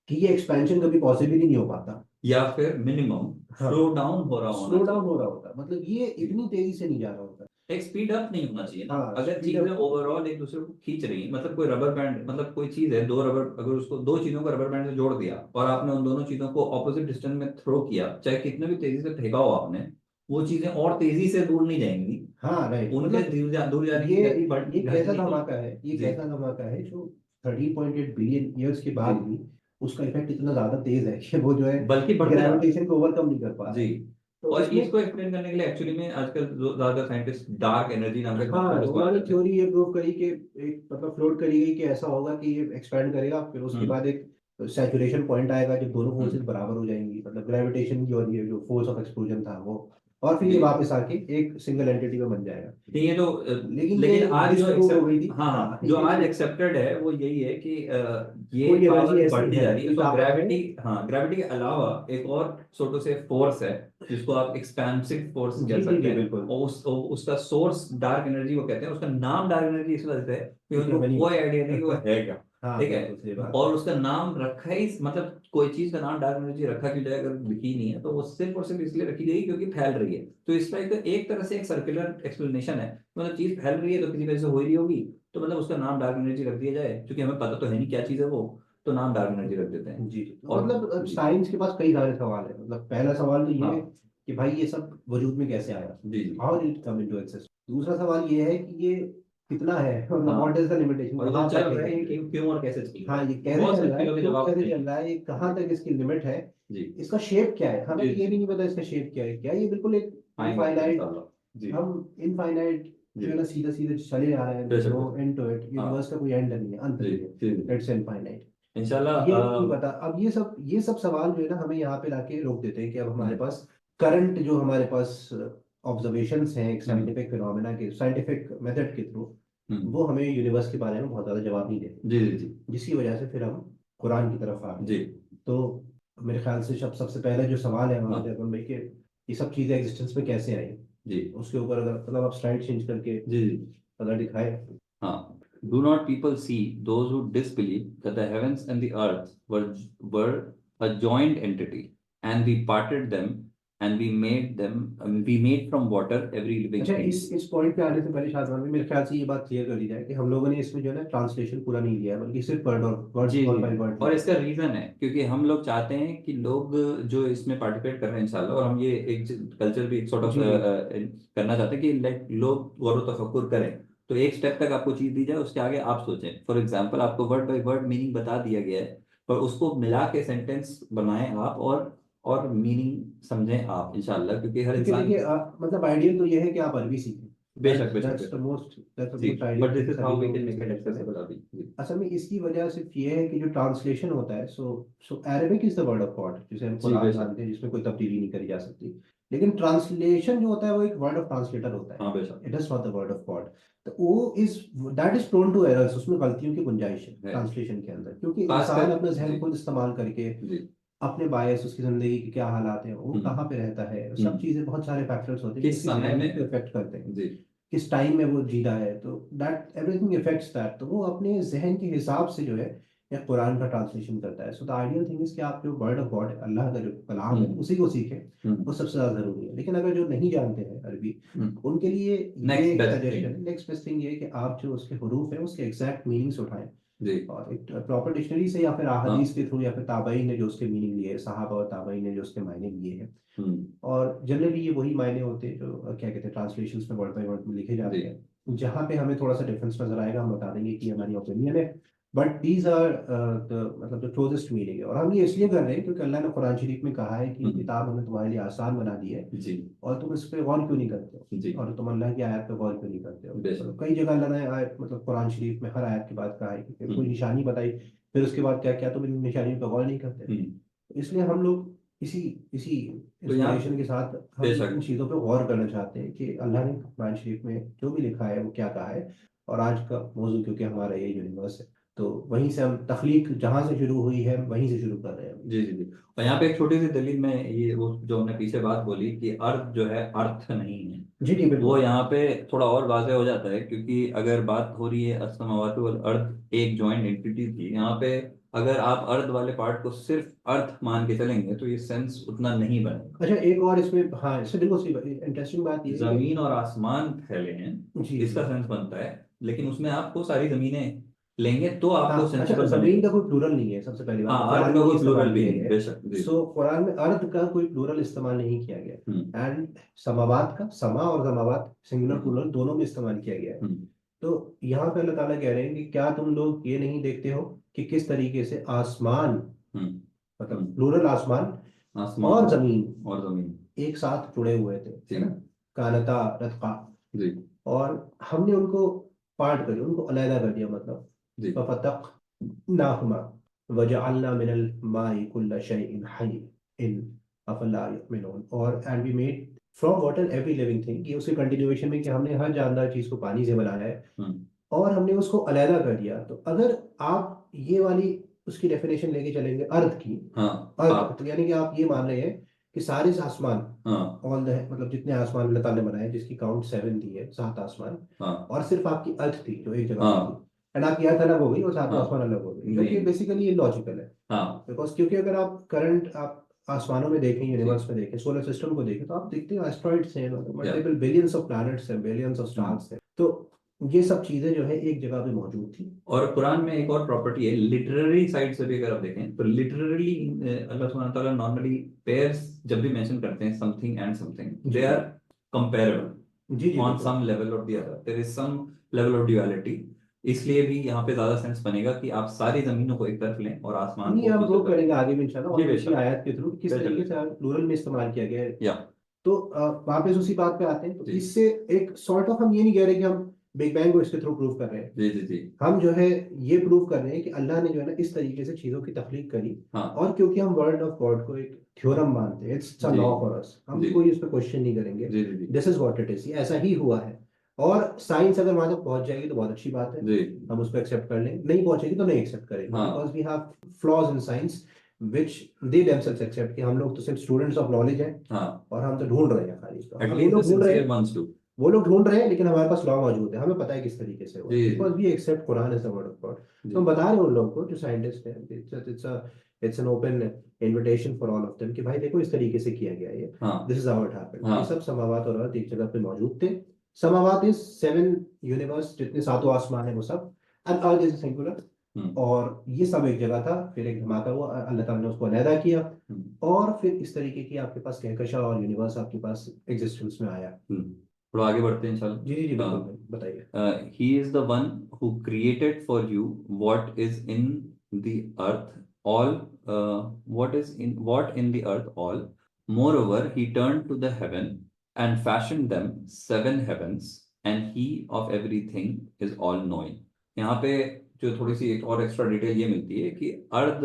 कि ये एक्सपेंशन कभी पॉसिबल ही नहीं हो पाता। या फिर मिनिमम हाँ स्लो डाउन हो रहा होना स्लो डाउन चाहिए। हो रहा होता, मतलब ये जी। इतनी तेजी से नहीं जा रहा होता। एक स्पीड अप नहीं होना चाहिए ना, हाँ अगर स्पीड चीजें अप, ओवरऑल एक दूसरे को खींच रही हैं, मतलब कोई रबर बैंड, मतलब कोई चीज है, दो रबर, अगर उसको दो चीजों को रबर बैंड से जोड़ दिया और आपने उन दोनों चीजों को ऑपोजिट डिस्टेंस में थ्रो किया, चाहे कितने भी तेजी से फेंका हो आपने, वो चीजें और तेजी से दूर नहीं जाएंगी, हाँ राइट, उनके मतलब दूर जाने ये की गति बढ़ ये कैसा घटनी तो। धमाका है, ये जी कैसा धमाका है जो 13.8 बिलियन ईयर्स के जी। बाद भी उसका इफेक्ट इतना ज्यादा तेज है कि वो जो है बल्कि बढ़ते जा रहा है। ग्रेविटेशन को ओवरकम नहीं कर पा रहा जी। है। तो और इसमें इसको एक्सप्लेन करने के लिए एक्चुअली में आजकल ज्यादा साइंटिस्ट डार्क एनर्जी नाम के हाँ कॉन्सेप्ट इस्तेमाल उन्होंने करते हैं। थ्योरी ये प्रूव करी कि एक मतलब फ्लोट करी गई कि ऐसा होगा कि ये एक्सपैंड करेगा, फिर उसके हम्म बाद एक सैचुरेशन पॉइंट आएगा जब दोनों फोर्सेस हम्म। बराबर हो जाएंगी, मतलब ग्रेविटेशन की और ये जो फोर्स ऑफ एक्सप्लोजन था वो, और फिर ये जी। वापस आके एक सिंगल एंटिटी में बन जाएगा। नहीं, ये तो लेकिन ये लेकिन आज जो डिस्प्रूव हो गई थी। एक्सेप्ट, हाँ, जो आज एक्सेप्टेड है वो यही है कि ये कोई एनर्जी पावर ऐसी बढ़ती है, जा रही है, कोई तो ताकत है। ग्रेविटी, हाँ, ग्रेविटी के अलावा एक और छोटो से फोर्स है जिसको आप एक्सपेंसिव फोर्स जी कह जी सकते जी हैं, बिल्कुल। और उसका सोर्स डार्क एनर्जी वो कहते हैं। उसका नाम डार्क एनर्जी इस वजह से है कि क्योंकि उनको हमें नहीं कोई आइडिया नहीं कि वो पता। है क्या। हाँ ठीक है। बिल्कुल सही बात है। और उसका नाम रखा ही, मतलब कोई चीज का नाम डार्क एनर्जी रखा क्यों जाए, अगर लिखी नहीं है तो वो सिर्फ और सिर्फ इसलिए रखी गई क्योंकि फैल रही है। तो इसका एक तरह से एक सर्कुलर एक्सप्लेनेशन है, मतलब चीज फैल रही है तो किसी वजह से हो रही होगी, तो मतलब उसका नाम डार्क एनर्जी रख दिया जाए, क्योंकि हमें पता तो है नहीं क्या चीज है वो, तो नाम डार्क एनर्जी रख देते हैं। जी जी, तो और मतलब अब जी साइंस के पास कई सारे सवाल है। मतलब पहला सवाल तो ये है हाँ कि भाई ये सब वजूद में कैसे आया, जी जी how did it come into exist. दूसरा सवाल ये है कि ये कितना है, मतलब हाँ, व्हाट इज द लिमिटेशन, और कहाँ ये चल तक रहा है है ये ये। क्यों क्यों और कैसे चल रहा हाँ है, ये तो कैसे बहुत चल सारी रहा है, चीजों के क्यों जवाब कैसे नहीं चल रहा है, ये कहाँ तक इसकी लिमिट है, जी इसका शेप क्या है, हमें जी तो ये जी। भी नहीं पता इसका शेप क्या है। क्या ये बिल्कुल एक आएंगे उस पे इनफाइनाइट, इंशाल्लाह। जी हम इनफाइनाइट जो जी है ना सीधा सीधा चले जा रहे हैं, बेशक नो बेशक। एंड टू इट, हाँ यूनिवर्स का कोई एंड नहीं है, अंत जी नहीं जी जी है, इट्स इनफाइनाइट। इंशाल्लाह। ये नहीं पता। अब ये सब सवाल जो है ना हमें यहाँ पे लाके रोक देते हैं कि अब हमारे पास करंट जो हमारे पास ऑब्जर्वेशंस हैं एक हम्म साइंटिफिक फिनोमेना के साइंटिफिक मेथड के थ्रू, हम्म। वो हमें यूनिवर्स के बारे में बहुत ज़्यादा जवाब नहीं देते, जी जी जी जिसकी वजह से फिर हम कुरान की तरफ आ गए। जी। तो मेरे ख्याल से सबसे पहले जो सवाल है हमारा हाँ जब भाई कि ये सब चीज़ें एग्जिस्टेंस में कैसे आई, जी उसके ऊपर अगर मतलब आप स्लाइड चेंज करके जी जी। कलर दिखाए। हाँ, do not people see those who disbelieve that the heavens and the earth were a joined entity, and we parted them and we made from water every living अच्छा, thing. इस point पे आने से पहले शाहजहां भाई, मेरे ख्याल से ये बात क्लियर कर दी जाए कि हम लोगों ने इसमें जो है ना ट्रांसलेशन पूरा नहीं लिया है, बल्कि सिर्फ वर्ड जी वर्ड बाय जी। वर्ड और इसका रीजन है क्योंकि हम लोग चाहते हैं कि लोग जो इसमें पार्टिसिपेट कर रहे हैं इंशाल्लाह, और हम ये एक कल्चर भी एक सॉर्ट ऑफ जी करना चाहते हैं कि लाइक लोग गौर व तफक्कुर करें। तो एक स्टेप तक आपको चीज दी जाए, उसके आगे आप सोचें। फॉर एग्जाम्पल, आपको वर्ड बाय वर्ड मीनिंग बता दिया गया है, पर उसको मिला के सेंटेंस बनाएं आप, और मीनिंग समझें आप इंशाल्लाह, क्योंकि हर क्योंकि इंसान। देखिए मतलब आइडियल तो ये है कि आप अरबी सीखें। बेशक बेशक दैट्स द बेशक। मोस्ट दैट्स द जी, most but ideal this thing is how सभी वी लोगों कैन के मेक लिए इट करते हैं। एक्सेसिबल अभी। जी असल में इसकी वजह सिर्फ ये है कि जो ट्रांसलेशन होता है, so Arabic is the word of God, जिसे हम जी कुरान बेशक। जानते हैं, जिसमें कोई तब्दीली नहीं करी जा सकती। लेकिन ट्रांसलेशन जो होता है वो एक वर्ड ऑफ ट्रांसलेटर होता है, हाँ बेशक it is not the word of God. तो वो is that is prone to errors, उसमें गलतियों की गुंजाइश है है। ट्रांसलेशन के अंदर, क्योंकि इंसान खासकर अपना जी जहन खुद इस्तेमाल करके जी। अपने बायस, उसकी जिंदगी के क्या हालात हैं, वो कहाँ हम्म पे रहता है, सब हम्म। चीजें, बहुत सारे फैक्टर्स होते हैं जो किस उसके समय जहन को में। इफेक्ट करते हैं, जी किस टाइम में वो जी रहा है, तो दैट एवरीथिंग इफेक्ट्स दैट। तो वो अपने जहन के हिसाब से जो है या कुरान का ट्रांसलेशन करता है। So the ideal thing is कि आप जो वर्ड ऑफ गॉड है, अल्लाह का जो कलाम है, उसी को सीखें, वो हम्म सबसे ज्यादा जरूरी है। लेकिन अगर जो नहीं जानते हैं अरबी, उनके लिए ये नेक्स्ट एक बेस्ट सजेशन थिंग। है, नेक्स्ट बेस्ट थिंग ये है कि आप जो उसके हरूफ है उसके एग्जैक्ट मीनिंग्स उठाएं, जी और एक प्रॉपर डिक्शनरी से या फिर हाँ। अहादीस के थ्रू, या फिर ताबईन ने जो उसके मीनिंग लिए, सहाबा और ताबईन ने जो उसके मायने लिए हैं। हम्म और जनरली ये वही मायने होते हैं जो क्या कहते हैं ट्रांसलेशंस में वर्ड बाय वर्ड में लिखे जी जाते हैं। जहाँ पे हमें थोड़ा सा डिफरेंस नजर आएगा, हम बता देंगे कि हमारी ओपिनियन है, बट दीज आर मतलब द क्लोजेस्ट मीनिंग है। और हम ये इसलिए कर रहे हैं क्योंकि अल्लाह ने कुरान शरीफ में कहा है कि ये हम्म। किताब हमने तुम्हारे लिए आसान बना दी है, जी और तुम इस पे गौर क्यों नहीं करते हो, जी और तुम अल्लाह की आयत पे गौर क्यों नहीं करते हो। बेशक। तो कई जगह अल्लाह ने आयत, मतलब कुरान शरीफ में हर आयत के बाद कहा है कि कोई हम्म निशानी बताई, फिर उसके बाद क्या क्या तुम इन निशानियों पर गौर नहीं करते। हम्म। तो इसलिए हम लोग इसी इसी तो यहाँ इंस्पिरेशन के साथ हम इन बेशक। चीज़ों पे गौर करना चाहते हैं कि अल्लाह ने कुरान शरीफ में जो भी लिखा है वो क्या कहा है। और आज का मौजू क्योंकि हमारा ये यूनिवर्स है, तो वहीं से हम तख्लीक जहाँ से शुरू हुई है वहीं से शुरू कर रहे हैं। जी जी जी। और यहाँ पे एक छोटी सी दलील में, ये वो जो हमने पीछे बात बोली कि अर्थ जो है अर्थ नहीं है, जी जी वो बिल्कुल। यहाँ पे थोड़ा और वाज़ेह हो जाता है। क्योंकि अगर बात हो रही है अस्समावातु वल अर्थ एक जॉइंट एंटिटी की, यहाँ पे अगर आप अर्थ वाले पार्ट को सिर्फ अर्थ मान के चलेंगे तो ये सेंस उतना नहीं बनेगा। अच्छा, एक और इसमें, हाँ, इससे बिल्कुल सही इंटरेस्टिंग बात ये है जमीन और आसमान फैले हैं, कि जी इसका जी, सेंस बनता है। लेकिन उसमें आपको सारी जमीनें लेंगे तो हाँ, आपको अच्छा, सेंसिबल जमीन बनेगा। का कोई प्लूरल नहीं है, सबसे पहली बात हाँ, तो अर्थ कुरान का में ये कोई प्लूरल इस्तेमाल भी किया नहीं, गया बेशक है। जी। सो कुरान में अर्थ का कोई प्लूरल इस्तेमाल नहीं किया गया हम्म है। एंड समावात का, समा और समावात, सिंगुलर हम्म प्लूरल दोनों में इस्तेमाल किया गया है। हम्म तो यहाँ पे अल्लाह ताला कह रहे हैं कि क्या तुम लोग ये नहीं देखते हो कि किस तरीके से आसमान, हम्म मतलब हम्म। प्लूरल आसमान आसमान और जमीन और जमीन। एक साथ जुड़े हुए थे, जी है ना, कानता रतका, जी और हमने उनको पार्ट कर दिया, उनको अलहदा कर दिया, मतलब जी फतक नाहुमा वजअलना मिनल माई कुल्ला शैइन हई इन अफला युमिनून। और and we made from water every living thing, ये उसके कंटिन्यूएशन में कि हमने हर जानदार चीज को पानी से बनाया है हम्म और हमने उसको अलहदा कर दिया। तो अगर आप ये वाली उसकी डेफिनेशन लेके चलेंगे अर्थ की, हाँ अर्थ आप तो यानी कि आप ये मान रहे हैं कि सारे आसमान, हाँ ऑल द, मतलब जितने आसमान अल्लाह ताला ने बनाए, जिसकी काउंट 7 दी है, 7 आसमान, हाँ और सिर्फ आपकी अर्थ थी जो एक जगह पे थी, हाँ एंड आपकी अर्थ अलग हो गई और सातों हाँ आसमान अलग हो गए, जो कि नहीं बेसिकली इलॉजिकल है। हाँ बिकॉज क्योंकि अगर आप करंट आप आसमानों में देखें, जी यूनिवर्स में देखें, सोलर सिस्टम को देखें, तो आप देखते हैं एस्ट्रॉइड्स हैं, या मल्टीपल बिलियंस ऑफ प्लैनेट्स हैं, बिलियंस ऑफ स्टार्स हैं। तो ये सब चीजें जो है एक जगह पे मौजूद थी। और कुरान में एक और प्रॉपर्टी है लिटरेरी साइड से भी, अगर आप देखें तो लिटरली अल्लाह सुब्हानहू व तआला नॉर्मली पेयर्स जब भी मेंशन करते हैं समथिंग एंड समथिंग, जी दे जी आर कंपेरेबल जी जी ऑन बिल्कुल। सम लेवल और the other, there is some level of duality. इसलिए भी यहाँ पे ज्यादा सेंस बनेगा कि आप सारी जमीनों को एक तरफ लें और आसमान नहीं, को हम दूसरी वो करेंगे तरफ आगे भी इंशाल्लाह, लें। जी और दूसरी बेशक आयत के थ्रू किस बेशक तरीके से बेशक। प्लूरल में इस्तेमाल किया गया है। या तो वापस उसी बात पे आते हैं, तो जी इससे एक सॉर्ट ऑफ, हम ये नहीं कह रहे कि हम बिग बैंग को इसके थ्रू प्रूव कर रहे हैं, जी जी जी। हम जो है ये प्रूव कर रहे हैं कि अल्लाह ने जो है ना इस तरीके से चीजों की तख्लीक करी। हाँ और क्योंकि हम वर्ड ऑफ गॉड को एक थ्योरम मानते हैं, इट्स अ जी लॉ फॉर अस, हम जी कोई इस पे क्वेश्चन नहीं करेंगे, जी जी जी this is what it is, ऐसा ही हुआ है। और साइंस अगर वहां तक पहुंच जाएगी तो बहुत अच्छी बात है, जी हम उसको एक्सेप्ट कर लेंगे, नहीं पहुंचेगी तो नहीं एक्सेप्ट करेंगे, हाँ because we have flaws in science which they themselves accept, कि हम लोग तो सिर्फ स्टूडेंट्स ऑफ नॉलेज हैं हाँ। और हम तो ढूंढ रहे हैं खाली, तो हम वो एटलीस्ट द लोग ढूंढ रहे सिंसियर हैं, वंस टू। वो लोग ढूंढ रहे हैं, लेकिन हमारे पास लॉ मौजूद है, हमें पता है किस तरीके से हुआ है, जी because we accept Quran as the word of God. तो जी हम बता रहे हैं उन लोगों को जो साइंटिस्ट हैं, it's an open invitation for all of them कि भाई देखो इस तरीके से किया गया है ये, हाँ this is how it happened. हाँ ये सब समावात और अर्थ एक जगह पे मौजूद थे। समावात इज 7 यूनिवर्स, जितने सातों आसमान है वो सब, एंड अर्थ इज सिंगुलर। हम्म, और ये सब एक जगह था, फिर एक धमाका हुआ, अल्लाह ताला ने उसको अलहदा किया, हम्म, और फिर इस तरीके की आपके पास कहकशा और यूनिवर्स आपके पास एग्जिस्टेंस में आया। थोड़ा आगे बढ़ते हैं इंशाल्लाह। जी जी जी बिल्कुल भाई, बताइए। He is the one who created for you what is in the earth all, what in the earth all. Moreover, he turned to the heaven and fashioned them 7 heavens, and he of everything is all knowing. यहाँ पे जो थोड़ी सी एक और extra detail ये मिलती है कि अर्थ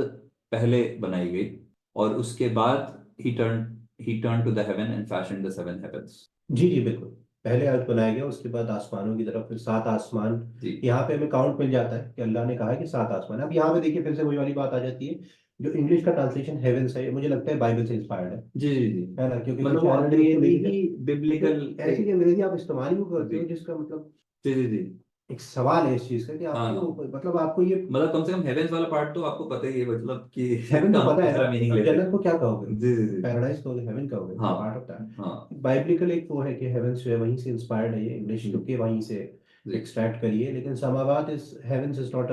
पहले बनाई गई और उसके बाद he turned to the heaven and fashioned the 7 heavens. जी जी बिल्कुल, पहले अर्थ बनाया गया, उसके बाद आसमानों की तरफ फिर 7 आसमान। जी यहाँ पे हमें काउंट मिल जाता है कि अल्लाह ने कहा है कि 7 आसमान। अब यहाँ पे देखिए फिर से वही वाली बात आ जाती है, जो इंग्लिश का ट्रांसलेशन हेवेंस है, ये मुझे लगता है बाइबल से इंस्पायर्ड जी जी जी है ना, क्योंकि मतलब कुछ वो अंग्रेजी उसको अंग्रेजी लेके ही चल- बिब्लिकल क्योंकि ऐसी अंग्रेजी आप इस्तेमाल ही क्यों करते हो जी जिसका मतलब जी जी जी एक सवाल है इस चीज का कि आप हाँ क्यों, मतलब आपको ये मतलब कम से कम हेवेंस वाला पार्ट तो आपको पता ही है मतलब कि हेवन तो कहाँ पता है दूसरा मीनिंग ना, अब लेते जन्नत हैं। को क्या कहोगे, जी जी जी पैराडाइज कहोगे, हेवन कहोगे, हाँ पार्ट ऑफ दैट। हाँ बाइबलिकल एक वो है कि हेवेंस जो है वहीं से इंस्पायर्ड है, ये इंग्लिश हम्म, के वहीं से जी एक्सट्रैक्ट करी है, लेकिन समावात is heavens is not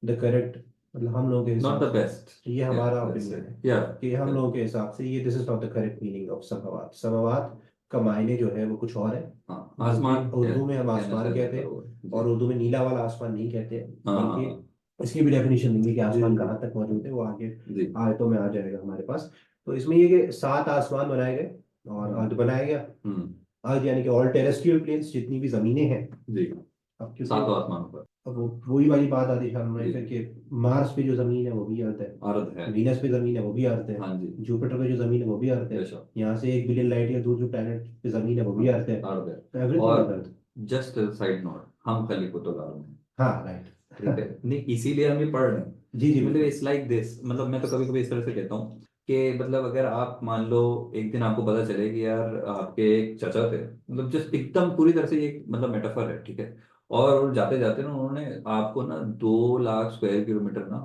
the correct, मतलब हम लोगों के नॉट हिसाब द से बेस्ट ये या हमारा लेट्स से ओपिनियन है या कि हम लोगों के हिसाब से ये this is not the correct meaning of समावात। समावात का मायने जो है वो कुछ और है, हाँ जो कि आसमान उर्दू में हम कहना आसमान शायद कहते बेहतर हैं, होगा और जी उर्दू में नीला वाला आसमान नहीं कहते, हाँ हाँ बल्कि हाँ इसकी भी डेफिनेशन देंगे कि जी आसमान जी कहाँ तक मौजूद है, वो आगे जी आयतों में आ जाएगा हमारे पास। तो इसमें ये कि 7 आसमान बनाए गए और अर्थ बनाया गया। हम्म अर्थ यानी कि ऑल टेरेस्ट्रियल प्लेन्स, जितनी भी जमीनें हैं। जी अब क्योंकि सातों आसमानों पर अब वो वही वाली बात आती है सामने जी फिर कि मार्स पे जो जमीन है वो भी अर्थ है, अर्थ है वीनस पे जमीन है वो भी अर्थ है, हाँ जी जुपिटर पे जो जमीन है वो भी अर्थ है, बेशक यहाँ से 1 बिलियन लाइट ईयर दूर जो प्लेनेट पे जमीन है वो भी हाँ अर्थ है। अर्थ है तो एवरीथिंग इज और अर्थ। जस्ट साइड नोट हम खलीफुतुल अर्थ हैं हाँ राइट। ठीक है नहीं इसीलिए हम ये पढ़ रहे हैं जी जी मतलब बिल्कुल। इट्स लाइक दिस मतलब मैं तो कभी कभी इस तरह से कहता हूँ कि मतलब अगर आप मान लो एक दिन आपको पता चले कि यार आपके एक चाचा थे मतलब जस्ट एकदम पूरी तरह से ये एक मतलब मेटाफर है ठीक है और जाते जाते ना उन्होंने आपको ना 2 लाख स्क्वायर किलोमीटर ना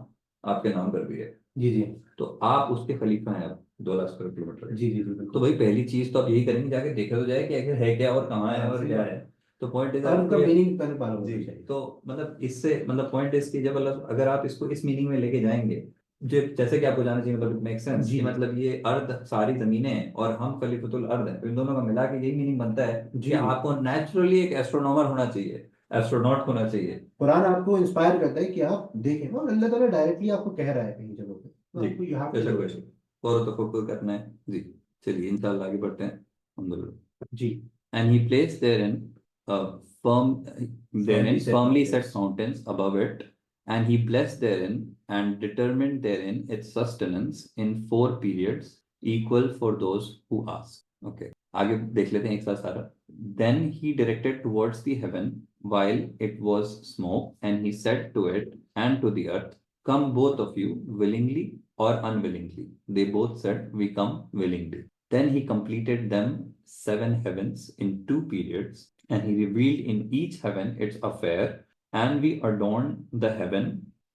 आपके नाम कर दिए जी जी तो आप उसके खलीफा हैं अब 2 लाख स्क्वायर किलोमीटर जी जी जी तो बिल्कुल। भाई पहली चीज तो आप यही करेंगे जाके देखा तो जाए कि आखिर है क्या और कहाँ है हाँ और सही क्या बात है है, तो पॉइंट इज और उनका आपको ये मीनिंग पहले मालूम जी होना चाहिए। तो मतलब इससे मतलब पॉइंट इसकी जब मतलब अगर आप इसको इस मीनिंग में लेके जाएंगे जो जैसे कि आपको जाना चाहिए मतलब मेक सेंस जी कि मतलब ये अर्ध सारी जमीनें हैं और हम खलीफतुल अर्द हैं तो इन दोनों का मिला के यही मीनिंग बनता है कि जी जी। आपको नेचुरली एक एस्ट्रोनॉमर होना चाहिए एस्ट्रोनॉट होना चाहिए कुरान आपको इंस्पायर करता है कि आप देखें, और अल्लाह ताला डायरेक्टली आपको कह रहा है कहीं जगहों पे, तो जी आपको यहाँ पे बेशक देखना बेशक चाहिए। और तो फुक करना है जी चलिए इंशाल्लाह आगे बढ़ते हैं अल्हम्दुलिल्लाह जी। and he placed firm firmly therein set firmly set mountains. mountains above it, and he blessed therein and determined therein its sustenance in 4 periods equal for those who ask. Okay, आगे देख लेते हैं एक साथ सारा. Then he directed towards the heaven while it was smoke, and he said to it and to the earth, "Come both of you willingly or unwillingly." They both said, "We come willingly." Then he completed them 7 heavens in 2 periods, and he revealed in each heaven its affair, and we adorned the heaven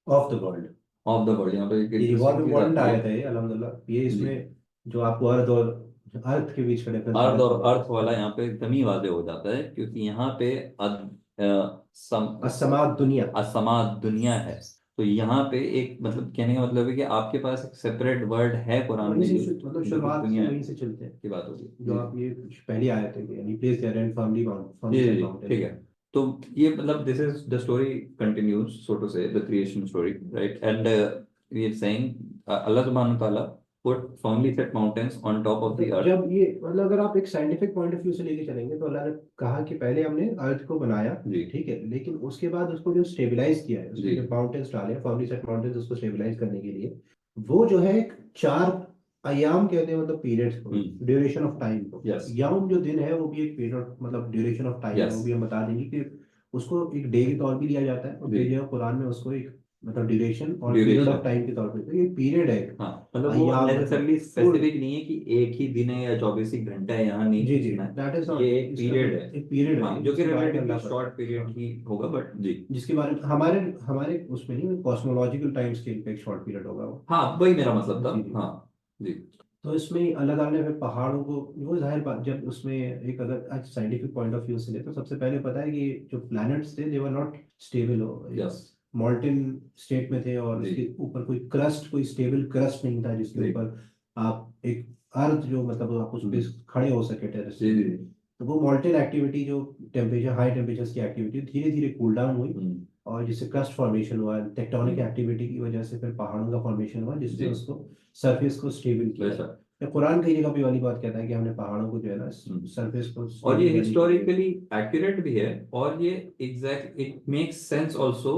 of the world. of the world. यहाँ पे एक ये बहुत interesting चीज important आती है आयत है ये, अल्हम्दुलिल्लाह। ये जी इसमें जो आपको अर्थ और अर्थ के बीच का डिफरेंस अर्थ मालूम और होगा। अर्थ वाला यहाँ पे एकदम ही वाजे हो जाता है क्योंकि यहाँ पे असमा दुनिया। असमा दुनिया है तो यहाँ पे एक मतलब कहने का मतलब है कि आपके पास एक सेपरेट वर्ड है कुरान वहीं में से मतलब जो कि शुरुआत दुनिया से है वहीं से चलते हैं, की बात होगी जो जी आप ये पहली आयत है कि प्लेस देयर एंड फर्मली जी फर्मली सेट जी ठीक माउंटेन्स। है तो ये मतलब this is the story continues so to say the creation story right and we are saying अल्लाह सुब्हानहू व तआला put firmly set mountains on top of the मतलब अर्थ जब ये मतलब अगर आप एक साइंटिफिक पॉइंट ऑफ व्यू से लेके चलेंगे तो अल्लाह ने कहा कि पहले हमने अर्थ को बनाया, जी ठीक है, लेकिन उसके बाद उसको जो स्टेबलाइज किया है, उसमें जी जो माउंटेन्स डाले, फर्मली सेट माउंटेन्स, उसको स्टेबलाइज करने के लिए वो जो है एक 4 अयाम कहते हैं, मतलब पीरियड्स को, ड्यूरेशन ऑफ टाइम को। यस यौम जो दिन है वो भी एक पीरियड, मतलब ड्यूरेशन ऑफ टाइम है, यस वो भी हम बता देंगे कि उसको एक डे के तौर भी लिया जाता है, और जी कई जगह कुरान में उसको एक मतलब ड्यूरेशन और Duration. पीरियड ऑफ टाइम के तौर पे, तो ये पीरियड है। हाँ मतलब वो अय्याम नेसेसरली मतलब स्पेसिफिक नहीं है कि एक ही दिन है या 24 ही घंटा है, यहाँ नहीं जी जी, खींचना है। दैट इज ये एक पीरियड है, एक पीरियड हाँ, है जो कि जिसके बारे में रिलेटिवली अल्लाह शॉर्ट पीरियड हाँ, ही होगा, बट जी जिसके बारे में हमारे हमारे उसमें नहीं, कॉस्मोलॉजिकल टाइम स्केल पे एक शॉर्ट पीरियड होगा वो। हाँ वही मेरा मतलब था। जी जी। हाँ जी तो इसमें अल्लाह ताला ने फिर पहाड़ों को, वो जाहिर बात, जब उसमें एक अगर आज साइंटिफिक पॉइंट ऑफ व्यू से ले तो सबसे पहले पता है कि जो प्लैनेट्स थे they were not stable, yes molten state में थे, और जी उसके ऊपर कोई क्रस्ट, कोई स्टेबल क्रस्ट नहीं था जिसके जी ऊपर आप एक अर्थ जो मतलब आप उस पर खड़े हो सके टेरेस जी पे। जी तो वो मॉल्टन एक्टिविटी, जो टेम्परेचर हाई टेम्परेचर्स की एक्टिविटी धीरे धीरे कूल डाउन हुई, हम्म, और जिससे क्रस्ट फॉर्मेशन हुआ, टेक्टोनिक हम्म, एक्टिविटी की वजह से फिर पहाड़ों का फॉर्मेशन हुआ, जिसने जी उसको सरफेस को स्टेबल किया। वैसा। या कुरान कई जगह पे वाली बात कहता है कि हमने पहाड़ों को जो है ना सरफेस को और ये स्टेबल करने के लिए। हिस्टोरिकली एक्यूरेट भी है, और ये exact it makes sense also,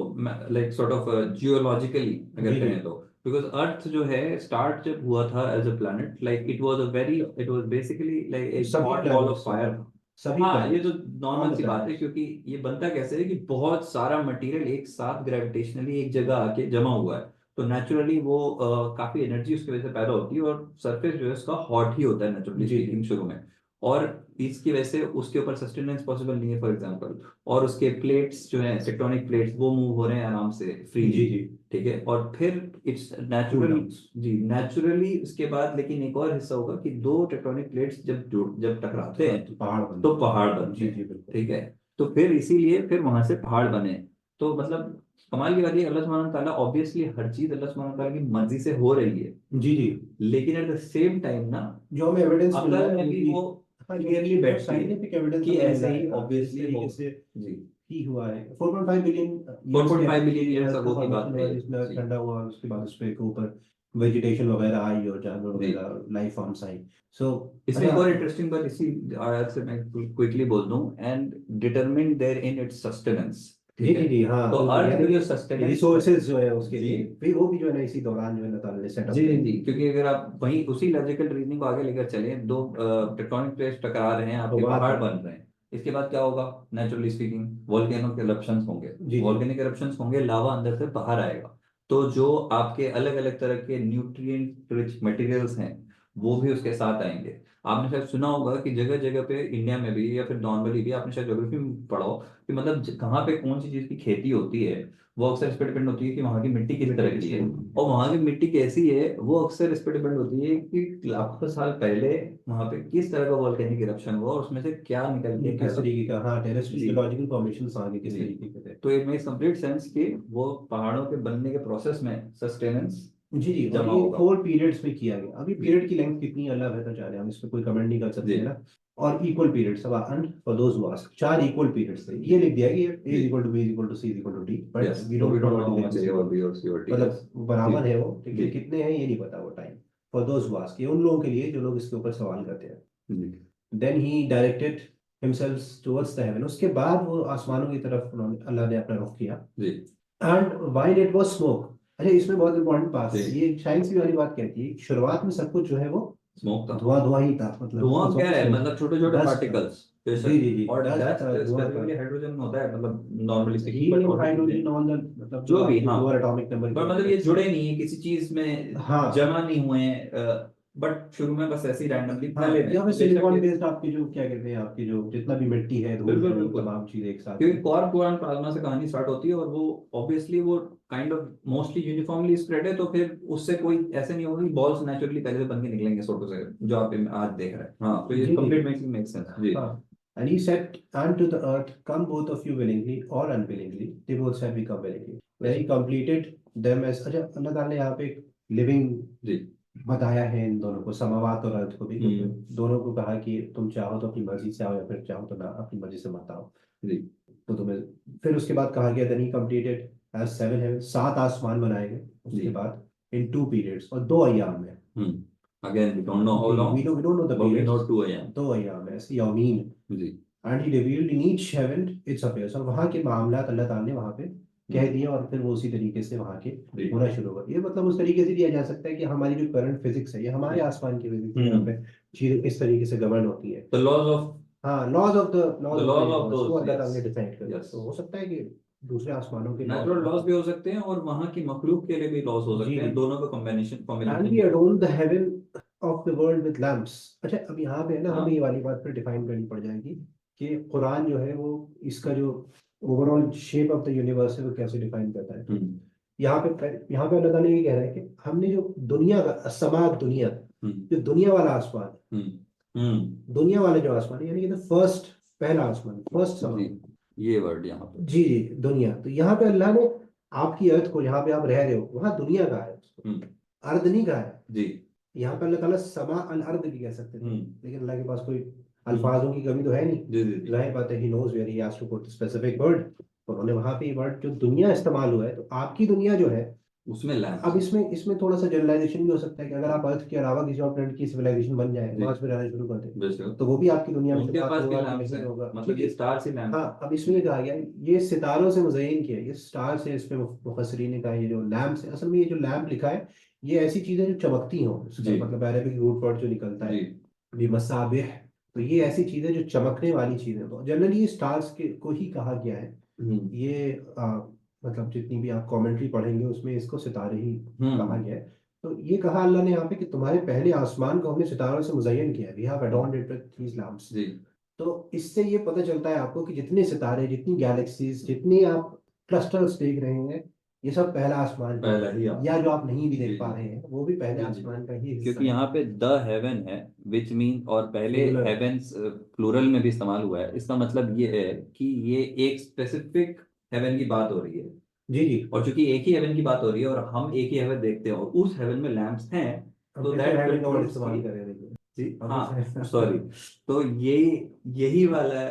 like sort of geologically अगर जी जी, कहें तो, बिकॉज अर्थ जो है स्टार्ट जब हुआ था as a planet, like it was basically like a सभी hot ball of planets, fire. सभी हाँ ये प्लैनेट्स, तो ऑल नॉर्मल द सी बात है, प्लैनेट्स। क्योंकि ये बनता कैसे है कि बहुत सारा मटेरियल एक साथ ग्रेविटेशनली एक जगह आके जमा हुआ है, तो नेचुरली वो काफी एनर्जी उसकी वजह से पैदा होती है, और सरफेस जो है उसका हॉट ही होता है नेचुरली जी जी स्पीकिंग शुरू में, और इसकी वजह से उसके ऊपर सस्टेनेंस पॉसिबल नहीं है फॉर एग्जांपल, और उसके प्लेट्स जो है टेक्टोनिक प्लेट्स वो मूव हो रहे हैं आराम से फ्रीली, जी जी, ठीक है, और फिर इट्स कूल नेचुरल, डाउन। जी नेचुरली उसके बाद लेकिन एक और हिस्सा होगा कि दो टेक्टोनिक प्लेट्स जब टकराते हाँ, हैं तो पहाड़ तो बनते पहाड़ हैं। बनते जी हैं, जी बिल्कुल। ठीक है, तो फिर इसीलिए फिर वहां से पहाड़ बने। तो मतलब कमाल की बात है, अल्लाह सुब्हानहू व तआला ऑब्वियसली हर चीज अल्लाह सुब्हानहू व तआला की मर्जी से हो रही है, जी जी, लेकिन एट द सेम टाइम ना जो हमें एविडेंस मिल रहा अकल है में वो भी भी, वो हाँ क्लियरली जो बैठती है साइंटिफिक एविडेंस कि हमें मिल ऐसे रहा ही है, हाँ, कि इस ऑब्वियसली हो। तरीके से जी ही हुआ है। 4.5 बिलियन ईयर्स 4.5 के बिलियन ईयर्स अर्थ का अगो की बात फॉर्मेशन है हुआ, ये। जिसमें जी ठंडा हुआ, उसके बाद उस पे के ऊपर वेजिटेशन वगैरह आई और जानवर जी वगैरह लाइफ फॉर्म्स आई। सो इसमें अच्छा, एक और इंटरेस्टिंग बात इसी आयत से मैं क्विकली बोल दूं, and determine there in its sustenance, जी ठीक है, जी जी, हाँ, तो बिल्कुल, अर्थ यानी में जो कि सस्टेनेंस है, रिसोर्सेज जो है उसके जी लिए भी, वो भी जो है ना इसी दौरान जो है अल्लाह ताला ने सेटअप जी जी किए। जी, क्योंकि अगर आप वही उसी लॉजिकल रीजनिंग को आगे लेकर चले, दो टेक्टोनिक प्लेट्स टकरा रहे हैं, तो आपके बात पहाड़ है, बन रहे हैं, इसके बाद क्या होगा, नेचुरली स्पीकिंग वोल्केनो के eruptions होंगे, जी जी वोल्केनिक eruptions होंगे, लावा अंदर से बाहर आएगा, तो जो आपके अलग अलग तरह के न्यूट्रिएंट रिच मटेरियल्स हैं वो भी उसके साथ आएंगे। आपने शायद सुना होगा कि जगह जगह पे इंडिया में भी या फिर नॉर्मली भी, आपने शायद ज्योग्राफी में पढ़ा हो कि मतलब कहाँ पे कौन सी चीज की खेती होती है, वो अक्सर इस पर डिपेंड होती है कि वहाँ की मिट्टी किस तरह की है, और वहां की मिट्टी कैसी है वो अक्सर इस पर डिपेंड होती है कि लाखों साल पहले वहां पे किस तरह का वोल्केनिक इरप्शन हुआ और उसमें से क्या निकल के किस आया। तरीके का, हाँ, टेरेस्ट्रियल जी जियोलॉजिकल फॉर्मेशंस आगे किस जी, तरीके के थे। तो इट मेक्स कंप्लीट सेंस कि वो पहाड़ों के बनने के प्रोसेस में सस्टेनेंस जी जी, और जमा ये होगा। 4 पीरियड्स में किया गया। अभी जी पीरियड की लेंथ कितनी अलग है तो जाने, हम इस पे कोई कमेंट नहीं कर जी सकते है ना। और इक्वल पीरियड्स, अब an for those who ask, 4 equal periods थे। ये लिख दिया कि ए जी is equal to B is equal to C is equal to D, but yes, we तो we don't know don't know what how is much A और actually, B और सी और टी, यस मतलब जी बराबर है वो, लेकिन जी कितने हैं ये नहीं पता वो time. For those who ask, ये उन लोगों के लिए जो लोग इसके ऊपर सवाल करते हैं। जी then he directed himself towards the heaven, उसके बाद वो आसमानों की तरफ उन्होंने, अल्लाह ने अपना रुख किया। जी and while it was smoke, अच्छा इसमें बहुत इंपॉर्टेंट बात है, जी ये साइंस की वाली बात कहती है कि शुरुआत में सब कुछ जो है वो स्मोक था। धुआं धुआं ही था, मतलब धुआं इट्स क्या ऑल है, स्मोक, मतलब छोटे छोटे डस्ट था। पार्टिकल्स, जी बेशक, जी जी, और डस्ट डस्ट था, धुआं था, स्पेसिफिकली हाइड्रोजन में होता है, मतलब नॉर्मली स्पीकिंग, बट हीलियम और भी चीजें हाइड्रोजन ऑन द, मतलब जो जो भी, आपके हाँ, लोअर एटॉमिक नंबर पर के मतलब ये एलिमेंट्स जुड़े हैं। नहीं है किसी चीज में, हाँ जमा नहीं हुए हैं, बट शुरू में बस ऐसे ही रैंडमली फैले हाँ, हुए या हैं, फिर तो बेशक सिलिकॉन ये, बेस्ड आपकी जो क्या कहते हैं, आपकी जो जितना भी मिट्टी है, धूल बिल्कुल है, वो बिल्कुल, तमाम चीजें एक साथ क्योंकि में। कॉर्क पुराण प्लाज्मा से कहानी स्टार्ट होती है, और वो ऑब्वियसली वो kind of mostly uniformly spread है, तो फिर उससे कोई ऐसे नहीं होगा कि बॉल्स नेचुरली पहले से बन के निकलेंगे सोटो से, जो आप आज देख रहे हैं, हाँ, तो ये जी जी, कंप्लीट मेक सेंस जी हाँ। And he said unto the earth, come both of you willingly or unwillingly. They both said we come willingly. When he completed them as, अच्छा अल्लाह ताला ने यहाँ पे लिविंग जी बताया है इन दोनों को, समावात और अर्थ को भी, क्योंकि हम्म दोनों को कहा कि तुम चाहो तो अपनी मर्जी से आओ, या फिर चाहो तो ना अपनी मर्जी से मत आओ। जी तो तुम्हें, फिर उसके बाद कहा गया, then he completed as 7 heaven, 7 आसमान बनाए गए उसके जी बाद in 2 periods, और 2 अय्याम में। Again we don't know how जी, long, we don't know the but we know periods, 2 AM। 2 अय्याम में, ऐसे यौमीन। जी and he revealed in each heaven its affairs, और वहाँ के मामलात अल्लाह ताला ने वहाँ पे कह दिया, और फिर वो उसी तरीके से वहाँ के जी होना शुरू हुआ। ये मतलब उस तरीके से लिया जा सकता है कि हमारी जो करंट फिजिक्स है, ये हमारे आसमान की फिजिक्स है, यहाँ पे चीजें इस तरीके से गवर्न होती है। द लॉज ऑफ हाँ, laws of the the laws of universe, वो दोस, अल्लाह ताला यस ने डिसाइड कर दिया। यस तो हो सकता है कि दूसरे आसमानों के नेचुरल लॉस भी हो सकते हैं और वहां की मखलूक के लिए भी लॉस हो जी सकते हैं, जी। दोनों का combination and combination we adorn the heaven of the world with lamps. अच्छा, अब यहाँ पे है ना, हमें हाँ। ये वाली बात फिर डिफाइन करनी पड़ जाएगी कि कुरान जो है वो इसका जो overall shape of the universe है वो कैसे डिफाइन करता है। तो हम्म यहाँ पे अल्लाह ताला ये कह रहा है कि हमने जो दुनिया का समात दुनिया, हम्म जो दुनिया वाला आसमान है, हम्म हम्म दुनिया वाला जो आसमान है, यानी कि फर्स्ट, पहला आसमान, फर्स्ट समा। जी, ये वर्ड यहाँ पे। जी जी, दुनिया। तो यहाँ पे अल्लाह ने आपकी अर्थ को, जहाँ पे आप रह रहे हो वहां दुनिया कहा है उसको, हम्म अर्ध नहीं कहा है। जी। यहाँ पे अल्लाह ताला समा अल अर्द भी कह सकते थे, हम्म लेकिन अल्लाह के पास कोई अल्फाजों की कमी तो है नहीं। जी जी जी। जाहिर बात है, he knows where he has to put specific word. तो उन्होंने वहां पे ये वर्ड जो दुनिया इस्तेमाल हुआ है, तो आपकी दुनिया जो है, उसमें लैम्प्स अब है। इसमें इसमें थोड़ा सा जनरलाइजेशन भी हो सकता है कि अगर आप अर्थ के अलावा किसी और प्लेनेट की सिविलाइजेशन बन जाए, जी वहां पे रहना शुरू कर दे, बिल्कुल। तो वो भी आपकी दुनिया में उनके शुमार पास भी होगा कि लैम्प्स नहीं हैं, होगा। मतलब ठीक ये है। स्टार्स ही लैम्प। हाँ, अब इसमें कहा गया ये सितारों से मुज़य्यन किया है, ये स्टार से, इसमें मुफस्सिरीन ने कहा ये जो लैम्प है, असल में ये जो लैम्प लिखा है, ये ऐसी चीजें जो चमकती हों, इसका जी मतलब अरबिक रूट वर्ड जो निकलता जी। है भी मसाबिह। तो ये ऐसी चीजें जो चमकने वाली चीजें, तो जनरली ये स्टार्स के को ही कहा गया है। ये मतलब जितनी भी आप कमेंट्री पढ़ेंगे उसमें इसको सितारे ही कहा हम्म गया है। तो ये कहा अल्लाह ने यहाँ पे कि तुम्हारे पहले आसमान को हमने सितारों से मुज़य्यन किया है, we have adorned it with these lamps. जी। तो इससे ये पता चलता है आपको कि जितने सितारे, जितनी गैलेक्सीज, जितने आप क्लस्टर्स देख रहे हैं, ये सब पहला आसमान ही पहला है। ही या आसमान। जो आप नहीं भी जी देख पा जी रहे हैं वो भी पहले जी जी। आसमान का ही हिस्सा क्योंकि है। यहाँ पे द हेवन है, विच मीन, और पहले सिंगुलर है। हेवेंस प्लूरल में भी इस्तेमाल हुआ है, इसका मतलब ये है कि ये एक स्पेसिफिक हेवन की बात हो रही है। जी जी। और चूंकि एक ही हेवन की बात हो रही है और हम एक ही हेवन देखते हैं और उस हेवन में लैंप्स हैं, हम तो फिर से दैट हेवन का वर्ड कंक्लूड्स इस्तेमाल की। कर रहे हैं, देखिए। जी हम हाँ, फिर सॉरी। से तो ये यही वाला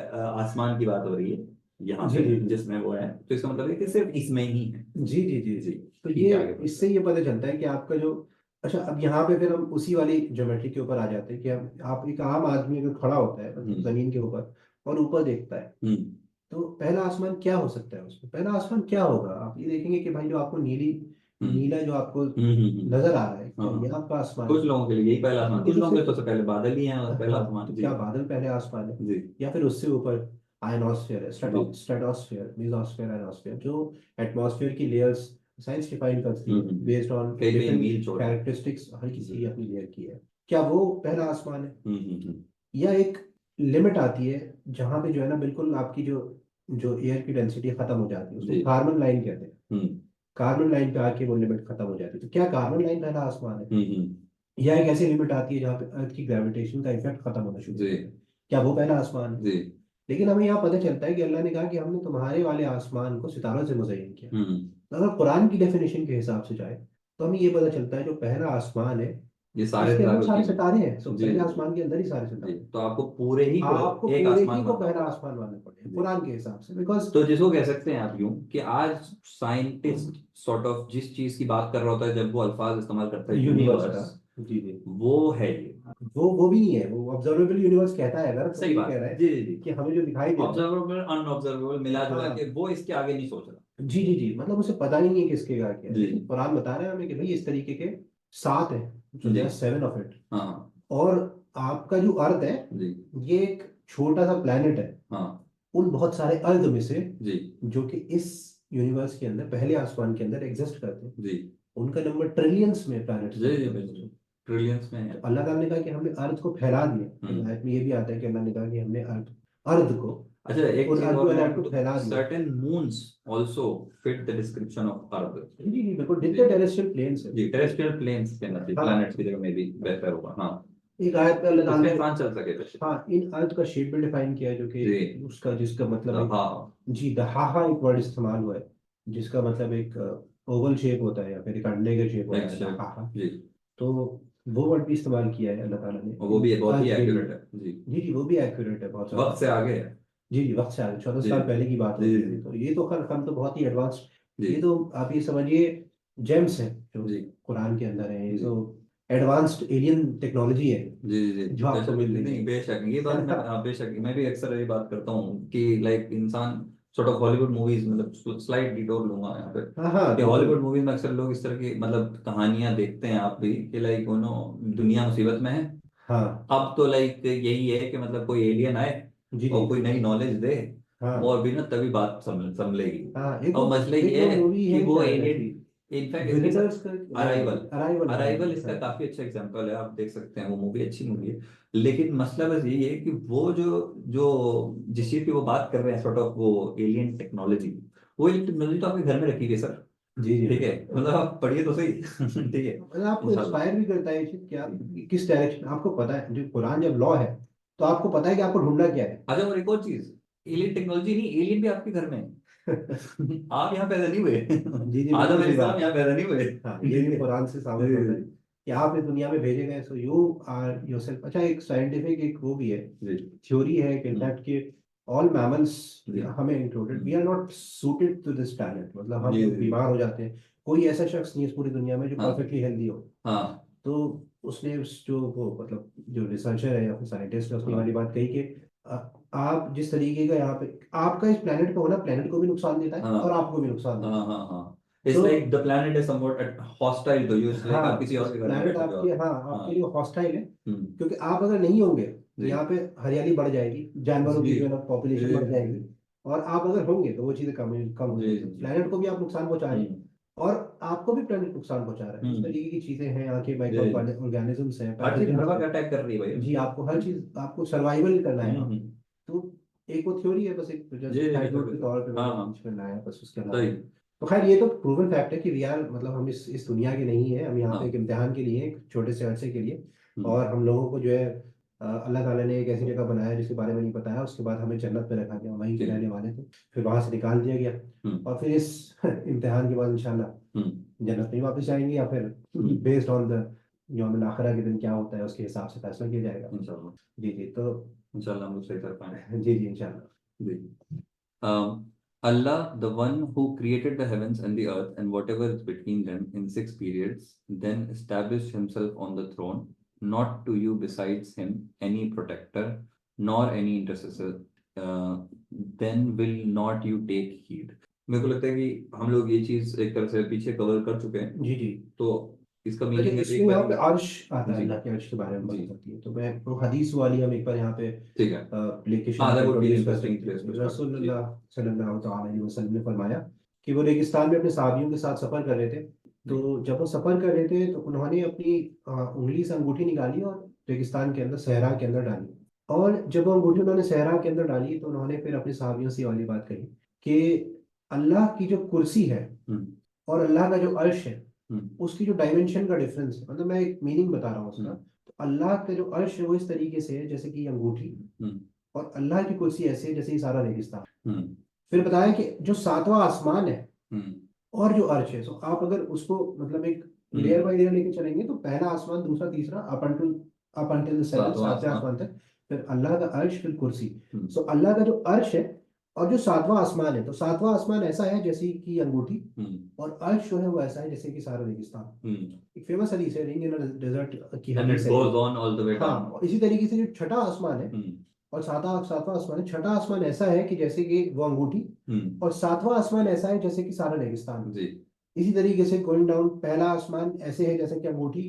आसमान की बात हो रही है यहाँ जी पे, जी जी जिसमें वो है, तो इसका मतलब है कि सिर्फ इसमें ही है। जी जी जी। जी। तो ठीक ये है, आगे बढ़ते इससे हैं। ये पता चलता है कि आपका जो, अच्छा अब यहाँ पे फिर हम उसी वाली ज्योमेट्री के ऊपर आ जाते हैं कि आप एक आम आदमी अगर खड़ा होता है मतलब हम्म जमीन के ऊपर और ऊपर देखता है, हम्म तो पहला आसमान क्या हो सकता है, उसमें पहला आसमान क्या होगा। आप ये देखेंगे कि भाई जो आपको हम्म नीला जो आपको हम्म। नजर आ रहा है, क्या ये हाँ, आपका आसमान कुछ है। लोगों के लिए यही पहला आसमान, ये कुछ तो लोगों के लिए सिर्फ, तो सबसे पहले बादल ही है और पहला हाँ, आसमान। तो जी क्या बादल पहले आसमान है, जी या फिर उससे ऊपर आयनोस्फेयर है, जी। स्ट्रेटोस्फेयर, मेसोस्फेयर, आयनोस्फेयर, जो एटमॉस्फेयर की लेयर्स साइंस डिफाइन करती है बेस्ड ऑन कई कई डिफरेंट मील चौड़ा। कैरेक्टरिस्टिक्स, हर किसी की जी। अपनी लेयर की है। क्या वो पहला आसमान है, हम्म। या एक लिमिट आती है जहां पे जो है ना बिल्कुल आपकी जो जो एयर की डेंसिटी खत्म हो जाती है, उसको जी। कार्बन लाइन कहते हैं। हम्म कार्बन लाइन पे आके वो लिमिट खत्म हो जाती है, तो क्या कार्बन लाइन पहला आसमान है, हम्म। या एक ऐसी लिमिट आती है जहाँ पे अर्थ की ग्रेविटेशन का इफेक्ट खत्म होना शुरू हो जी जाता है, क्या वो पहला आसमान है। जी। लेकिन हमें यहाँ पता चलता है कि अल्लाह ने कहा कि हमने तुम्हारे वाले आसमान को सितारों से मुज़य्यन किया। हम्म। तो अगर कुरान की डेफिनेशन के हिसाब से जाए, तो हमें ये पता चलता है जो पहला आसमान है, ये सारे इसके अंदर सितारों सारे की। सितारे हैं, तो जी पहले जी आसमान के अंदर ही सारे जी। सितारे हैं। तो आपको पूरे ही को आपको एक पूरे आसमान ही को मानना पहला पड़ेगा। आसमान मानना पड़ेगा जी। कुरान के हिसाब से, बिकॉज तो जिसको कह सकते हैं आप यूं कि आज साइंटिस्ट सॉर्ट ऑफ जिस चीज की बात कर रहा होता है जब वो अल्फाज इस्तेमाल करता है, यूनिवर्स का, यूनिवर्स, जी जी, वो है ये। वो भी नहीं है, वो ऑब्जर्वेबल यूनिवर्स कहता है, अगर तो सही ये बात कह रहा है। है जी जी जी। कि हमें जो दिखाई दे रहा है। ऑब्जर्वेबल अनऑब्जर्वेबल मिला जुला के हाँ, वो इसके आगे नहीं सोच रहा। जी जी जी, मतलब उसे पता ही नहीं है किसके क्या क्या है, जी लेकिन कुरान बता रहे हैं हमें कि भाई इस तरीके के सात है, सो जी। There are seven of it. हाँ और आपका जो अर्थ है, जी। ये एक छोटा सा प्लेनेट है हाँ उन बहुत सारे अर्थ में से, जी जो कि इस यूनिवर्स के अंदर, पहले आसमान के अंदर एग्जिस्ट करते हैं। जी उनका नंबर ट्रिलियंस में प्लैनेट्स का जी जी नंबर है बिल्कुल। उसमें। ट्रिलियंस में तो है। अल्लाह ताला ने कहा कि हमने अर्थ को फैला दिया, हम्म। रिवायत में ये भी आता है कि अल्लाह ने कहा कि हमने अर्थ अर्थ को, अच्छा, एक उन चीज अर्थ और मैं प्लैनेट ऐड को कर दूं, फैला दिया। Certain moons also fit the description of earth. जी जी जी, बिल्कुल, जी जितने टेरेस्ट्रियल प्लेन्स है। जी। टेरेस्ट्रियल प्लेन्स कहना चाहिए, हाँ, प्लैनेट्स की जगह में भी बेहतर होगा। हाँ, एक आयत में अल्लाह ताला जिसमें ने, इंसान चल सके वैसे। हाँ, इन अर्थ का शेप भी डिफाइन किया है, जो कि जी। उसका, जिसका मतलब एक, हाँ जी, दहाहा एक वर्ड इस्तेमाल हुआ है, जिसका मतलब एक ओवल शेप होता है या फिर एक अंडे का शेप होता है, एग्जैक्ट। दहाहा। जी। तो वो वर्ड भी इस्तेमाल किया है अल्लाह ताला ने और वो इन भी बहुत ही अर्थ के लिए। एक्यूरेट है। जी। जी जी, वो भी एक्यूरेट है बहुत वक्त ज़्यादा। से आगे है। जी जी, वक्त से आगे 14 जी साल पहले की बात जी होगी जी अभी, तो ये तो खैर हम तो बहुत ही एडवांस्ड, जी ये तो आप ये समझिए जेम्स हैं जो जी कुरान के अंदर है, ये जी तो एडवांस्ड एलियन टेक्नोलॉजी है जी जी। जो आपको मिल रही नहीं, है। बेशक ये है बात मैं, ना। बेशक मैं भी अक्सर ये बात करता हूँ कि लाइक इंसान सॉर्ट ऑफ हॉलीवुड मूवीज, मतलब स्लाइड डिटोर लूंगा यहाँ पे, हाँ हाँ, कि बिल्कुल। हॉलीवुड मूवीज में अक्सर लोग इस तरह की मतलब कहानियां देखते हैं, आप भी, कि लाइक दुनिया मुसीबत में है। हाँ अब तो लाइक यही है कि मतलब कोई एलियन आए जी जी और कोई नई नॉलेज दे हाँ और भी ना तभी बात संभलेगी। हाँ, एक और वो मसला एक ये वो है मूवी कि है वो शायद एलियन, ऐसी, इनफैक्ट विजिटर्स का, अराइवल, अराइवल, अराइवल इसका हाँ काफी अच्छा एग्जांपल है, आप देख सकते हैं, वो मूवी अच्छी मूवी है। लेकिन मसला बस यही है कि वो जो जो जिस चीज की वो बात कर रहे हैं, सॉर्ट ऑफ वो एलियन टेक्नोलॉजी, वो एलियन टेक्नोलॉजी तो आपके घर में रखी हुई है सर। जी जी ठीक है, बिल्कुल। मतलब आप पढ़िए तो सही। ठीक है, मतलब आपको इंशाल्लाह। इंस्पायर भी करता है ये चीज कि आप किस डायरेक्शन, आपको पता है जो कुरान जब लॉ है तो आपको पता है कि आपको ढूंढना क्या है। अच्छा, और एक और चीज, एलियन टेक्नोलॉजी नहीं, एलियन भी आपके घर में है। आप यहाँ पैदा नहीं हुए। जी जी आदम बिल्कुल सही अलैहिस्सलाम बात। यहाँ पैदा नहीं हुए। हाँ, ये ठीक भी है। कुरान से साबित होता है जी कि आप इस दुनिया में भेजे गए, सो यू आर योरसेल्फ। अच्छा, एक साइंटिफिक एक वो भी है, जी थ्योरी है कि हम्म, इनफैक्ट कि ऑल मैमल्स, जी हमें included, we are not suited to this planet. मतलब हम जी लोग जी। बीमार हो जाते हैं, कोई ऐसा शख्स नहीं है इस पूरी दुनिया में जो हाँ परफेक्टली हेल्दी हो। हाँ तो उसने जो वो मतलब जो रिसर्चर है या फिर साइंटिस्ट है, उसने हाँ वाली बात कही कि आप जिस तरीके का यहाँ पे आपका इस प्लेनेट पे होना, प्लेनेट को भी नुकसान देता है और हाँ आपको भी नुकसान देता हाँ है। हाँ हाँ। इट्स तो like the planet is somewhat hostile to you, it's like आप हाँ, किसी इस और के घर में प्लेनेट बैठे हुए आपके, हो। हाँ आपके हाँ। लिए हॉस्टाइल है, हम्म। क्योंकि आप अगर नहीं होंगे जी यहाँ पे, हरियाली बढ़ जाएगी, जानवरों की जी जो है ना पॉपुलेशन जी बढ़ जाएगी, जी और आप अगर होंगे तो वो चीज़ें कम कम हो जी जाएगी। जी। प्लेनेट को भी आप नुकसान पहुंचा रहे हैं हम्म और आपको भी प्लेनेट नुकसान पहुंचा रहा है। इस हम्म। तरीके की चीज़ें हैं, यहाँ के माइक्रो जी, ऑर्गेनिजम्स हैं, हर चीज हर पैथोजेंस वक्त हैं। अटैक कर रही है भाई। जी, आपको हर चीज़, आपको सर्वाइवल करना है यहाँ पे। हम्म। तो एक वो थ्योरी है, बस एक जी जस्ट जी साइड बिल्कुल नोट के बिल्कुल। तौर पे हाँ मैंने हाँ बीच में लाया, बस उसके अलावा। सही। तो खैर, ये तो प्रूवन फैक्ट है कि वी आर, मतलब हम इस दुनिया के नहीं है, हम यहाँ पे एक हाँ। इम्तिहान के लिए हैं, एक छोटे से अरसे के लिए। हम्म और हम लोगों को जो है अल्लाह ताला ने एक ऐसी जगह बनाया जिसके बारे में नहीं बताया, उसके बाद हमें जन्नत में रखा गया, वहीं के जी रहने वाले थे, फिर वहां से निकाल दिया गया, हम्म और फिर इस इम्तिहान के बाद इंशाल्लाह हम्म जन्नत में ही वापस जाएंगे, या फिर हम्म। बेस्ड ऑन द यौम आखिरा के दिन क्या होता है उसके हिसाब से फैसला किया जाएगा। इंशाल्लाह, जी जी, तो इंशाल्लाह हम लोग सही कर पाए। जी जी इंशाल्लाह। जी। Allah, the one who created the heavens and the earth and whatever is between them in 6 periods, then established himself on the throne, not to you besides him any protector, nor any intercessor. Uh, then will not you take heed. मेरे को लगता है कि हम लोग ये चीज एक तरह से पीछे कवर कर चुके हैं, जी जी। तो इसका अच्छा, मीनिंग है तो इसमें एक यहाँ बार पे अर्श आता है, जी अल्लाह के अर्श के बारे में जी बात होती है, तो मैं वो हदीस वाली हम एक बार यहाँ पे ठीक है। लेके हाँ, शायद दैट वुड बी इंट्रोड्यूस कर इंटरेस्टिंग सकते प्लेस टू हैं। स्टार्ट। जी रसूलुल्लाह सल्लल्लाहु अलैहि वसल्लम ने फरमाया कि वो रेगिस्तान में अपने साथियों के साथ सफर कर रहे थे। जी तो जब वो सफर कर रहे थे तो उन्होंने अपनी उंगली से अंगूठी निकाली और रेगिस्तान के अंदर, सहरा के अंदर डाली। और जब वो अंगूठी उन्होंने सहरा के अंदर डाली तो उन्होंने फिर अपने साथियों से ये वाली बात कही कि अल्लाह की जो कुर्सी है हम्म और अल्लाह का जो अर्श है, हम्म उसकी जो डायमेंशन का डिफरेंस है, मतलब मैं एक मीनिंग बता रहा हूँ उसका। हम्म तो अल्लाह का जो अर्श है वो इस तरीके से है जैसे कि अंगूठी, हम्म और अल्लाह की कुर्सी ऐसे है जैसे ये सारा रेगिस्तान। हम्म फिर बताया कि जो सातवां आसमान है हम्म और जो अर्श है, तो आप अगर उसको मतलब एक लेयर हम्म। बाय लेयर लेके चलेंगे तो पहला आसमान, दूसरा, तीसरा, अप अंटिल द सेवन, सातवां सातवें आसमान। आसमान तक, फिर अल्लाह का अर्श, फिर कुर्सी। हम्म सो अल्लाह का जो अर्श है और जो सातवां आसमान है, तो सातवां आसमान ऐसा है जैसे कि अंगूठी, हम्म और अर्श जो है वो ऐसा है जैसे कि सारा रेगिस्तान। हम्म। एक फेमस हदीस है, रिंग इन डेजर्ट की एंड इट हदीस है ये। Goes on all the way हाँ, डाउन। और इसी तरीके से जो छठा आसमान है हम्म और सातवां आसमान है, छठा आसमान ऐसा है कि जैसे कि वो अंगूठी, हम्म। और सातवां आसमान ऐसा है जैसे कि सारा रेगिस्तान। जी इसी तरीके से गोइंग डाउन, पहला आसमान ऐसे है जैसे कि अंगूठी,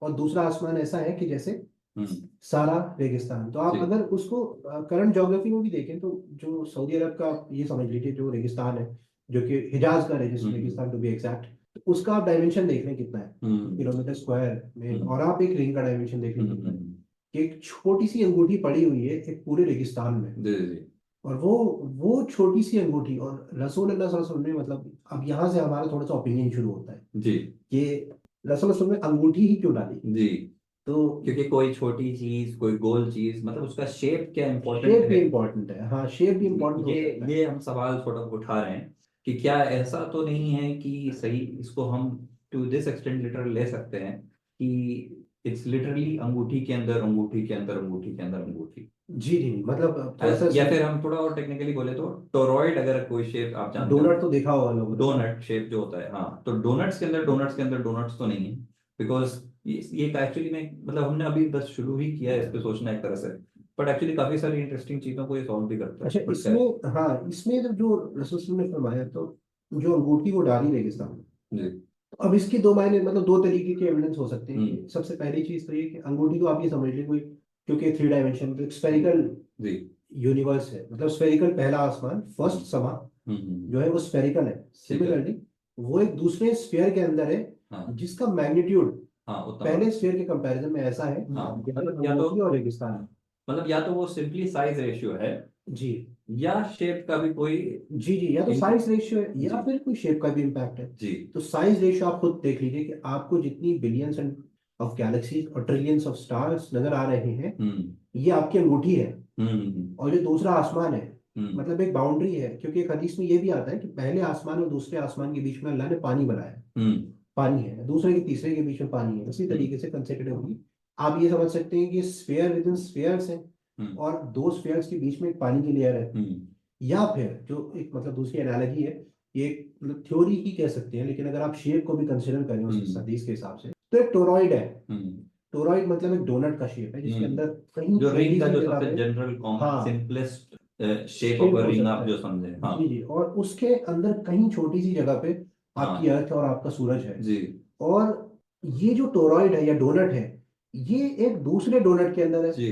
और दूसरा आसमान ऐसा है कि जैसे हम्म सारा रेगिस्तान। तो आप जी अगर उसको करंट ज्योग्राफी में भी देखें तो जो सऊदी अरब का, ये समझ लीजिए जो रेगिस्तान है, जो कि हिजाज का हम्म रेगिस्तान टू बी एग्जैक्ट, तो उसका आप डायमेंशन देख लें कितना है हम्म किलोमीटर स्क्वायर में, हम्म और आप एक रिंग का डायमेंशन देख लें हम्म कितना है, हम्म, कि एक छोटी सी अंगूठी पड़ी हुई है एक पूरे रेगिस्तान में। जी जी और वो छोटी सी अंगूठी, और रसूल अल्लाह सल्लल्लाहु अलैहि वसल्लम ने, मतलब अब यहाँ से हमारा थोड़ा सा ओपिनियन शुरू होता है जी कि रसूल सल्लल्लाहु अलैहि वसल्लम ने अंगूठी ही क्यों डाली। जी। तो क्योंकि कोई छोटी चीज, कोई गोल चीज, मतलब उसका शेप क्या इम्पोर्टेंट शेप भी है। इम्पोर्टेंट है, हाँ शेप भी इम्पोर्टेंट हो ये सकता है। ये हम सवाल थोड़ा उठा रहे हैं कि क्या ऐसा तो नहीं है कि सही, इसको हम टू दिस एक्सटेंट लिटरल ले सकते हैं कि इट्स लिटरली अंगूठी के अंदर अंगूठी के अंदर अंगूठी के अंदर अंगूठी। जी जी, मतलब थोड़ा सा या फिर हम थोड़ा और टेक्निकली बोले तो टोरॉइड, अगर कोई शेप आप जानते हो, डोनट तो देखा होगा लोगों ने ना। डोनट शेप जो होता है, हाँ, तो डोनट्स के अंदर, डोनट्स के अंदर डोनट्स तो नहीं है, बिकॉज ये एक्चुअली में, मतलब हमने अभी बस शुरू ही किया है इस पे सोचना एक तरह से, बट एक्चुअली काफी सारी इंटरेस्टिंग चीजों को ये सॉल्व भी करता है, अच्छा, बट क्या इसमें, हाँ इसमें जो रसूल सल्लल्लाहु अलैहि वसल्लम ने फरमाया, तो जो अंगूठी वो डाली रेगिस्तान में। जी अब इसके दो मायने, मतलब दो तरीके के एविडेंस हो सकते हैं। हम्म कि सबसे पहली चीज तो ये कि अंगूठी को आप ये समझ लें कोई, क्योंकि 3 डायमेंशन तो स्फेरिकल जी यूनिवर्स है, मतलब स्फेरिकल पहला आसमान, फर्स्ट समा जो है वो स्फेरिकल है। सिमिलरली वो एक दूसरे स्फीयर के अंदर है हाँ जिसका मैग्नीट्यूड उतना पहले स्फीयर के कंपैरिजन में ऐसा है हाँ, कि मतलब या तो अंगूठी और रेगिस्तान है। मतलब या तो वो सिंपली साइज रेशियो है जी या शेप का भी कोई जी जी, या तो साइज रेशियो है या जी फिर कोई शेप का भी इम्पैक्ट है। जी तो साइज रेशियो आप खुद देख लीजिए कि आपको जितनी बिलियंस एंड ऑफ गैलेक्सीज और ट्रिलियंस ऑफ स्टार्स नजर आ रहे हैं, हम्म ये आपकी अंगूठी है। हम्म और जो दूसरा आसमान है, हम्म मतलब एक बाउंड्री है, क्योंकि एक हदीस में ये भी आता है कि पहले आसमान और दूसरे आसमान के बीच में अल्लाह ने पानी बनाया, हम्म पानी है, दूसरे के तीसरे के बीच में पानी है। इसी तरीके से कंसेक्यूटिवली आप ये समझ सकते हैं कि स्फीयर विद इन स्फीयर्स है हम्म और दो स्फीयर्स के बीच में एक पानी की लेयर है। हम्म या फिर जो एक मतलब दूसरी एनालॉजी है, ये एक मतलब थ्योरी ही कह सकते हैं, लेकिन अगर आप शेप को भी कंसिडर करें उस हदीस के हिसाब से, तो एक टोरॉइड है। हम्म टोरॉइड मतलब एक डोनट का शेप है जिसके अंदर कहीं जो छोटी रिंग का सी जो जगह सबसे पे, जनरल कॉमन हाँ, सिंपलेस्ट शेप ऑफ शेप अ हो रिंग सकता आप है। जो समझे हाँ जी जी, और उसके अंदर कहीं छोटी सी जगह पे आपकी हाँ अर्थ और आपका सूरज है। जी और ये जो टोरॉइड है या डोनट है, ये एक दूसरे डोनट के अंदर है। जी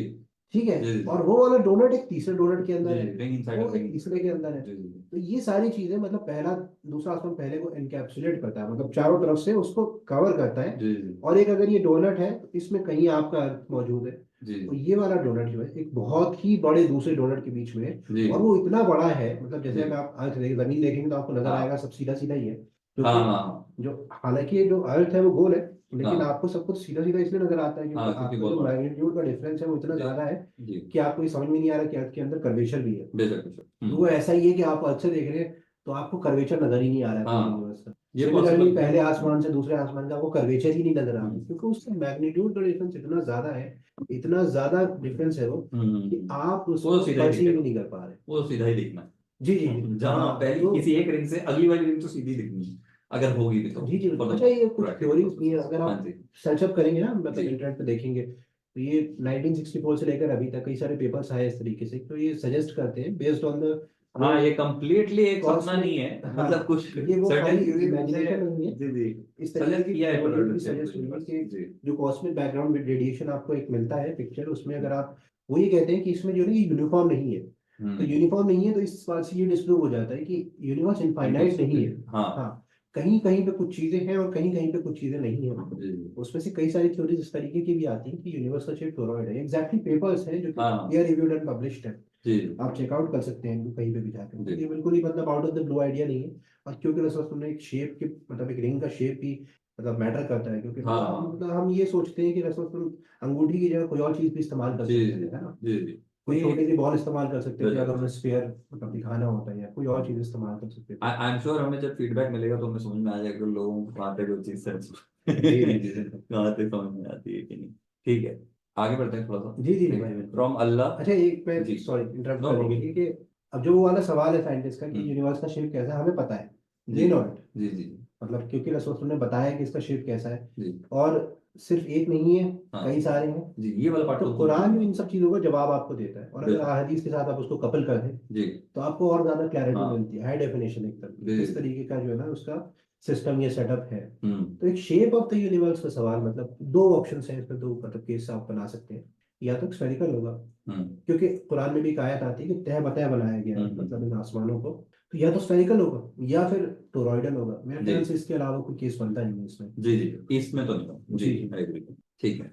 ठीक है, जी जी और वो वाला डोनट एक तीसरे डोनट के अंदर जी है, रिंग इनसाइड वो ऑफ एक रिंग तीसरे के अंदर है। जी जी तो ये सारी चीजें मतलब पहला दूसरा आसमान पहले को एनकैप्सुलेट करता है, मतलब चारों तरफ से उसको कवर करता है। जी जी और एक अगर ये डोनट है तो इसमें कहीं आपका अर्थ मौजूद है। जी तो ये वाला डोनट जो है एक बहुत ही बड़े दूसरे डोनट के बीच में है। जी और वो इतना बड़ा है, मतलब जैसे जी अगर आप अर्थ जमीन देखेंगे तो आपको नजर हाँ आएगा सब सीधा सीधा ही है, हाँ क्योंकि हाँ जो हालांकि जो अर्थ है वो गोल है, लेकिन हाँ आपको सब कुछ सीधा सीधा इसलिए नजर आता है क्योंकि हाँ क्योंकि आपका बहुत जो बड़ा मैग्नीट्यूड का डिफरेंस है वो इतना जी ज्यादा है जी कि आपको ये समझ में नहीं आ रहा कि अर्थ के अंदर कर्वेचर भी है। बेशक बेशक तो वो ऐसा ही है कि आप अर्थ से देख रहे हैं तो आपको कर्वेचर नजर ही नहीं आ रहा है पूरे हाँ यूनिवर्स का। ये सिमिलरली पॉसिबल है पहले आसमान से दूसरे आसमान का वो कर्वेचर ही नहीं नजर आ रहा, हम्म क्योंकि उसका मैग्नीट्यूड का डिफरेंस इतना ज्यादा है, इतना ज्यादा डिफरेंस है वो, कि आप वो तो उसको सीधा ही परसीव ही दिखेगा नहीं कर पा रहे। वो तो सीधा ही दिखना है जी जी जी, जहां हाँ पहली तो किसी एक रिंग से अगली वाली रिंग तो सीधी दिखनी है अगर होगी भी तो जी जी, फॉर द अच्छा ये कुछ प्रैक्टिकल थ्योरीज भी पर्पस है, अगर हाँ आप जी सर्चअप करेंगे ना, मतलब जी इंटरनेट पे देखेंगे तो ये 1964 से लेकर अभी तक कई सारे पेपर्स आए इस तरीके से, तो ये सजेस्ट करते हैं बेस्ड ऑन द वो हाँ ये कंप्लीटली एक सपना नहीं कॉस्मिक, है हाँ, मतलब कुछ ये वो सर्टेन खाली थ्योरीज ने इमेजिनेशन नहीं है, जी जी इस तरीके सजेस्ट की किया है थ्योरीज भी प्रोडक्ट सजेस्ट हुई है यूनिवर्स कि जी जो कॉस्मिक बैकग्राउंड विद रेडिएशन आपको एक मिलता है पिक्चर, उसमें अगर आप वो ये कहते हैं कि इसमें जो है यूनिफॉर्म नहीं है। तो हम्म यूनिफॉर्म नहीं है तो इस बात से ये डिस्प्रूव हो जाता है कि यूनिवर्स इनफाइनाइट नहीं है। हाँ हाँ, कहीं कहीं पे कुछ चीजें हैं और कहीं कहीं पे कुछ चीजें नहीं है। जी जी उसमें से कई सारी थ्योरीज इस तरीके की भी आती हैं कि यूनिवर्स का शेप टोरॉइड है। एग्जैक्टली पेपर्स हैं जो कि हाँ पीयर रिव्यूड एंड पब्लिश्ड है, जी आप चेकआउट कर सकते हैं इनको कहीं पे भी जाकर। जी तो ये बिल्कुल ही मतलब out of the blue idea नहीं है। और क्योंकि रसोल ने एक शेप के मतलब एक रिंग का शेप भी मतलब मैटर करता है, क्योंकि हाँ मतलब हम ये सोचते हैं कि रसोल अंगूठी की जगह कोई और चीज भी इस्तेमाल कर जी सकते जी हैं, है ना। जी जी कोई नहीं छोटी सी बॉल इस्तेमाल कर सकते थे बेशक अगर उन्हें बेशक स्फीयर मतलब दिखाना होता है, या कोई और चीज इस्तेमाल कर सकते थे। आई एम श्योर हमें जब फीडबैक मिलेगा तो हमें समझ में आ जाएगा कि लोगों को कहाँ पे कोई चीज सर्च जी जी जी बिल्कुल। कहाँ से समझ में आती है कि नहीं ठीक है आगे बढ़ते हैं थोड़ा सा जी जी भाई बिल्कुल। फ्रॉम अल्लाह अच्छा एक मैं जी सॉरी इंटरप्ट नो करने के प्रॉब्लम लिए, कि अब जो वो वाला सवाल है साइंटिस्ट का कि हम्म यूनिवर्स का शेप कैसा है हमें पता है, जी वी नो इट, जी जी मतलब क्योंकि रसूल ने बताया कि इसका शेप कैसा है। जी और सिर्फ एक नहीं है, हाँ कई सारे हैं। जी ये वाला पार्ट तो तो भूल कुरान जो जाऊंगा इन सब चीजों का जवाब आपको देता है, और अगर बेशक अहादीस के साथ आप उसको कपल कर दें जी तो आपको और ज्यादा क्लैरिटी हाँ मिलती है, हाई डेफिनेशन एक तरह की, जी किस तरीके का जो है ना उसका सिस्टम या सेटअप है। हम्म तो एक शेप ऑफ द यूनिवर्स का सवाल, मतलब दो ऑप्शन है इसमें, दो मतलब केस आप बना सकते हैं। या तो स्फेरिकल होगा, हम्म क्योंकि कुरान में भी एक आयत आती है कि तह बतह बनाया गया है मतलब हम्म इन आसमानों को। तो या तो स्फेरिकल होगा या फिर टोरॉइडल होगा, मेरे जी ख्याल से इसके अलावा कोई केस बनता नहीं है इसमें। जी जी इसमें तो नहीं जी जी जी आई एग्री ठीक है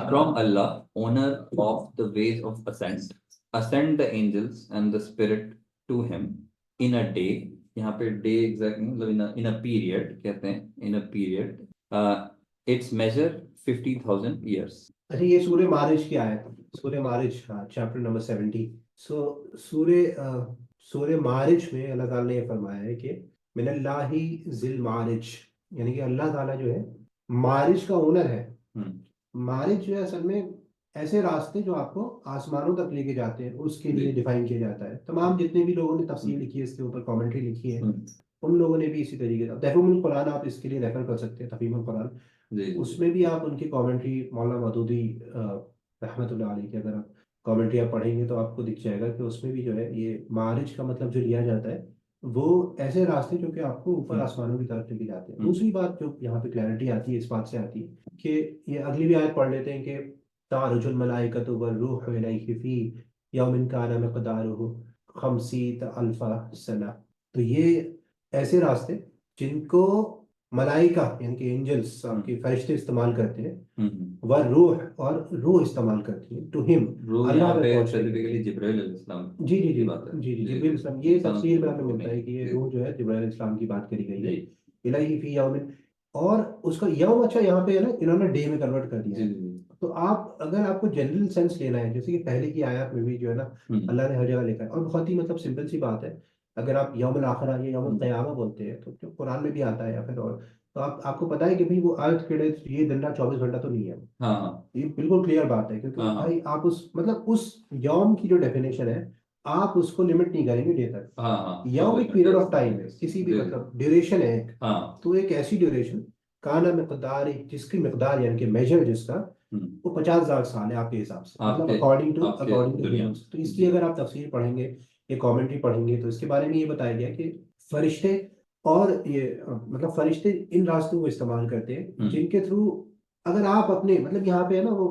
from Allah owner of the ways of ascent ascend the angels and the spirit to him in a day यहाँ पे डे एग्जैक्ट नहीं मतलब इन अ पीरियड कहते हैं in a period its measure 50,000 years अच्छा, ये सूर्य मारिज की आयत है, सूर्य मारिज, हाँ, चैप्टर नंबर 70। सो सूर्य मारिज में अल्लाह ताला ने ये फरमाया है कि मिनल्लाहि जिल मारिज, यानी कि अल्लाह ताला जो है मारिज का ओनर है। हम्म मारिज जो है असल में ऐसे रास्ते जो आपको आसमानों तक लेके जाते हैं उसके जी लिए डिफाइन किया जाता है। तमाम जितने भी लोगों ने तफसीर हम्म लिखी है इसके ऊपर, कमेंट्री लिखी है, हम्म, उन लोगों ने भी इसी तरीके से, तफहीमुल कुरान आप इसके लिए रेफर कर सकते हैं, तफहीमुल कुरान, जी जी उसमें भी आप उनकी कमेंट्री मौलाना मदूदी रहमतुल्लाह अलैह की अगर आप कमेंट्री आप पढ़ेंगे तो आपको दिख जाएगा कि उसमें भी जो है ये मारिज का मतलब जो लिया जाता है वो ऐसे रास्ते जो कि आपको ऊपर हम्म आसमानों की तरफ लेके जाते हैं। हम्म दूसरी बात जो यहाँ पे क्लैरिटी आती है इस बात से आती है कि ये अगली भी आयत पढ़ लेते हैं कि तारुजुल मलाइकतु वर्रूहु इलैहि फी यौमिन कान मिक़दारुहु 50 अल्फ़ सना। तो ये ऐसे रास्ते जिनको मलाइका यानी कि एंजल्स, आपके फरिश्ते इस्तेमाल करते हैं, वह रूह इस्तेमाल करती है टू हिम, रूह अल्लाह यहाँ में पे पहुंचने के स्पेसिफिकली लिए। जिब्राइल अलैहिस्सलाम जी जी की जी बात है। जी जी जी जिब्रील जी, इस्लाम, ये इंसानों तफसीर की में हमें रूह मिलता है नहीं। कि ये जी रूह जो है जिब्राइल इस्लाम की बात करी गई है, जी इलाही फी यौमिन। और उसका यौम, अच्छा यहाँ पे है ना, इन्होंने डे में कन्वर्ट कर दिया जी है। जी। तो आप अगर आपको जनरल सेंस लेना है, जैसे कि पहले की आयत में भी जो है ना, अल्लाह ने हर जगह लिखा है, और बहुत ही मतलब सिंपल सी बात है। अगर आप यौमुल आखिरा या यौमुल क़यामा बोलते हैं, तो जो कुरान में भी आता है या फिर और, तो आपको पता है कि भाई वो अर्थ के ये दिन रात 24 घंटा तो नहीं है। हाँ हाँ ये बिल्कुल क्लियर बात है, क्योंकि हाँ हाँ भाई आप उस मतलब उस यौम की जो डेफिनेशन है, आप उसको लिमिट नहीं करेंगे डे तक। हाँ हाँ, यौम एक 24 घंटे। पीरियड ऑफ टाइम है, किसी भी जी जी। मतलब ड्यूरेशन है एक। हाँ। तो एक ऐसी ड्यूरेशन, काना मिकदार, जिसकी मिकदार यानी कि मेजर जिसका, वो 50,000 साल है आपके हिसाब से, मतलब आपके आपके अकॉर्डिंग टू दुनिया में। ह्यूमंस। तो इसकी जी अगर आप तफसीर पढ़ेंगे या कमेंट्री पढ़ेंगे, तो इसके बारे में ये बताया गया कि फरिश्ते और ये मतलब फरिश्ते इन रास्तों को इस्तेमाल करते हैं जिनके थ्रू, अगर आप अपने मतलब यहाँ पे है ना वो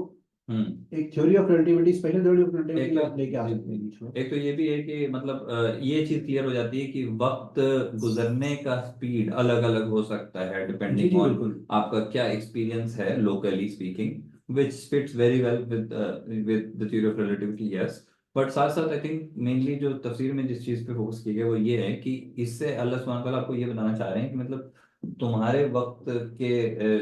एक theory of relativity, special theory of relativity एक तो आप लेके आ जी सकते हैं जी, बीच में। एक तो ये भी है कि मतलब ये चीज क्लियर हो जाती है कि वक्त गुजरने का स्पीड अलग अलग हो सकता है जी डिपेंडिंग जी ऑन बिल्कुल। आपका क्या एक्सपीरियंस है locally speaking, which fits very well with the theory of relativity, yes. But साथ साथ आई थिंक मेनली जो तफसीर में जिस चीज पे फोकस किया गया वो ये है कि इससे अल्लाह सुब्हानहू व तआला आपको ये बताना चाह रहे हैं कि मतलब तुम्हारे वक्त के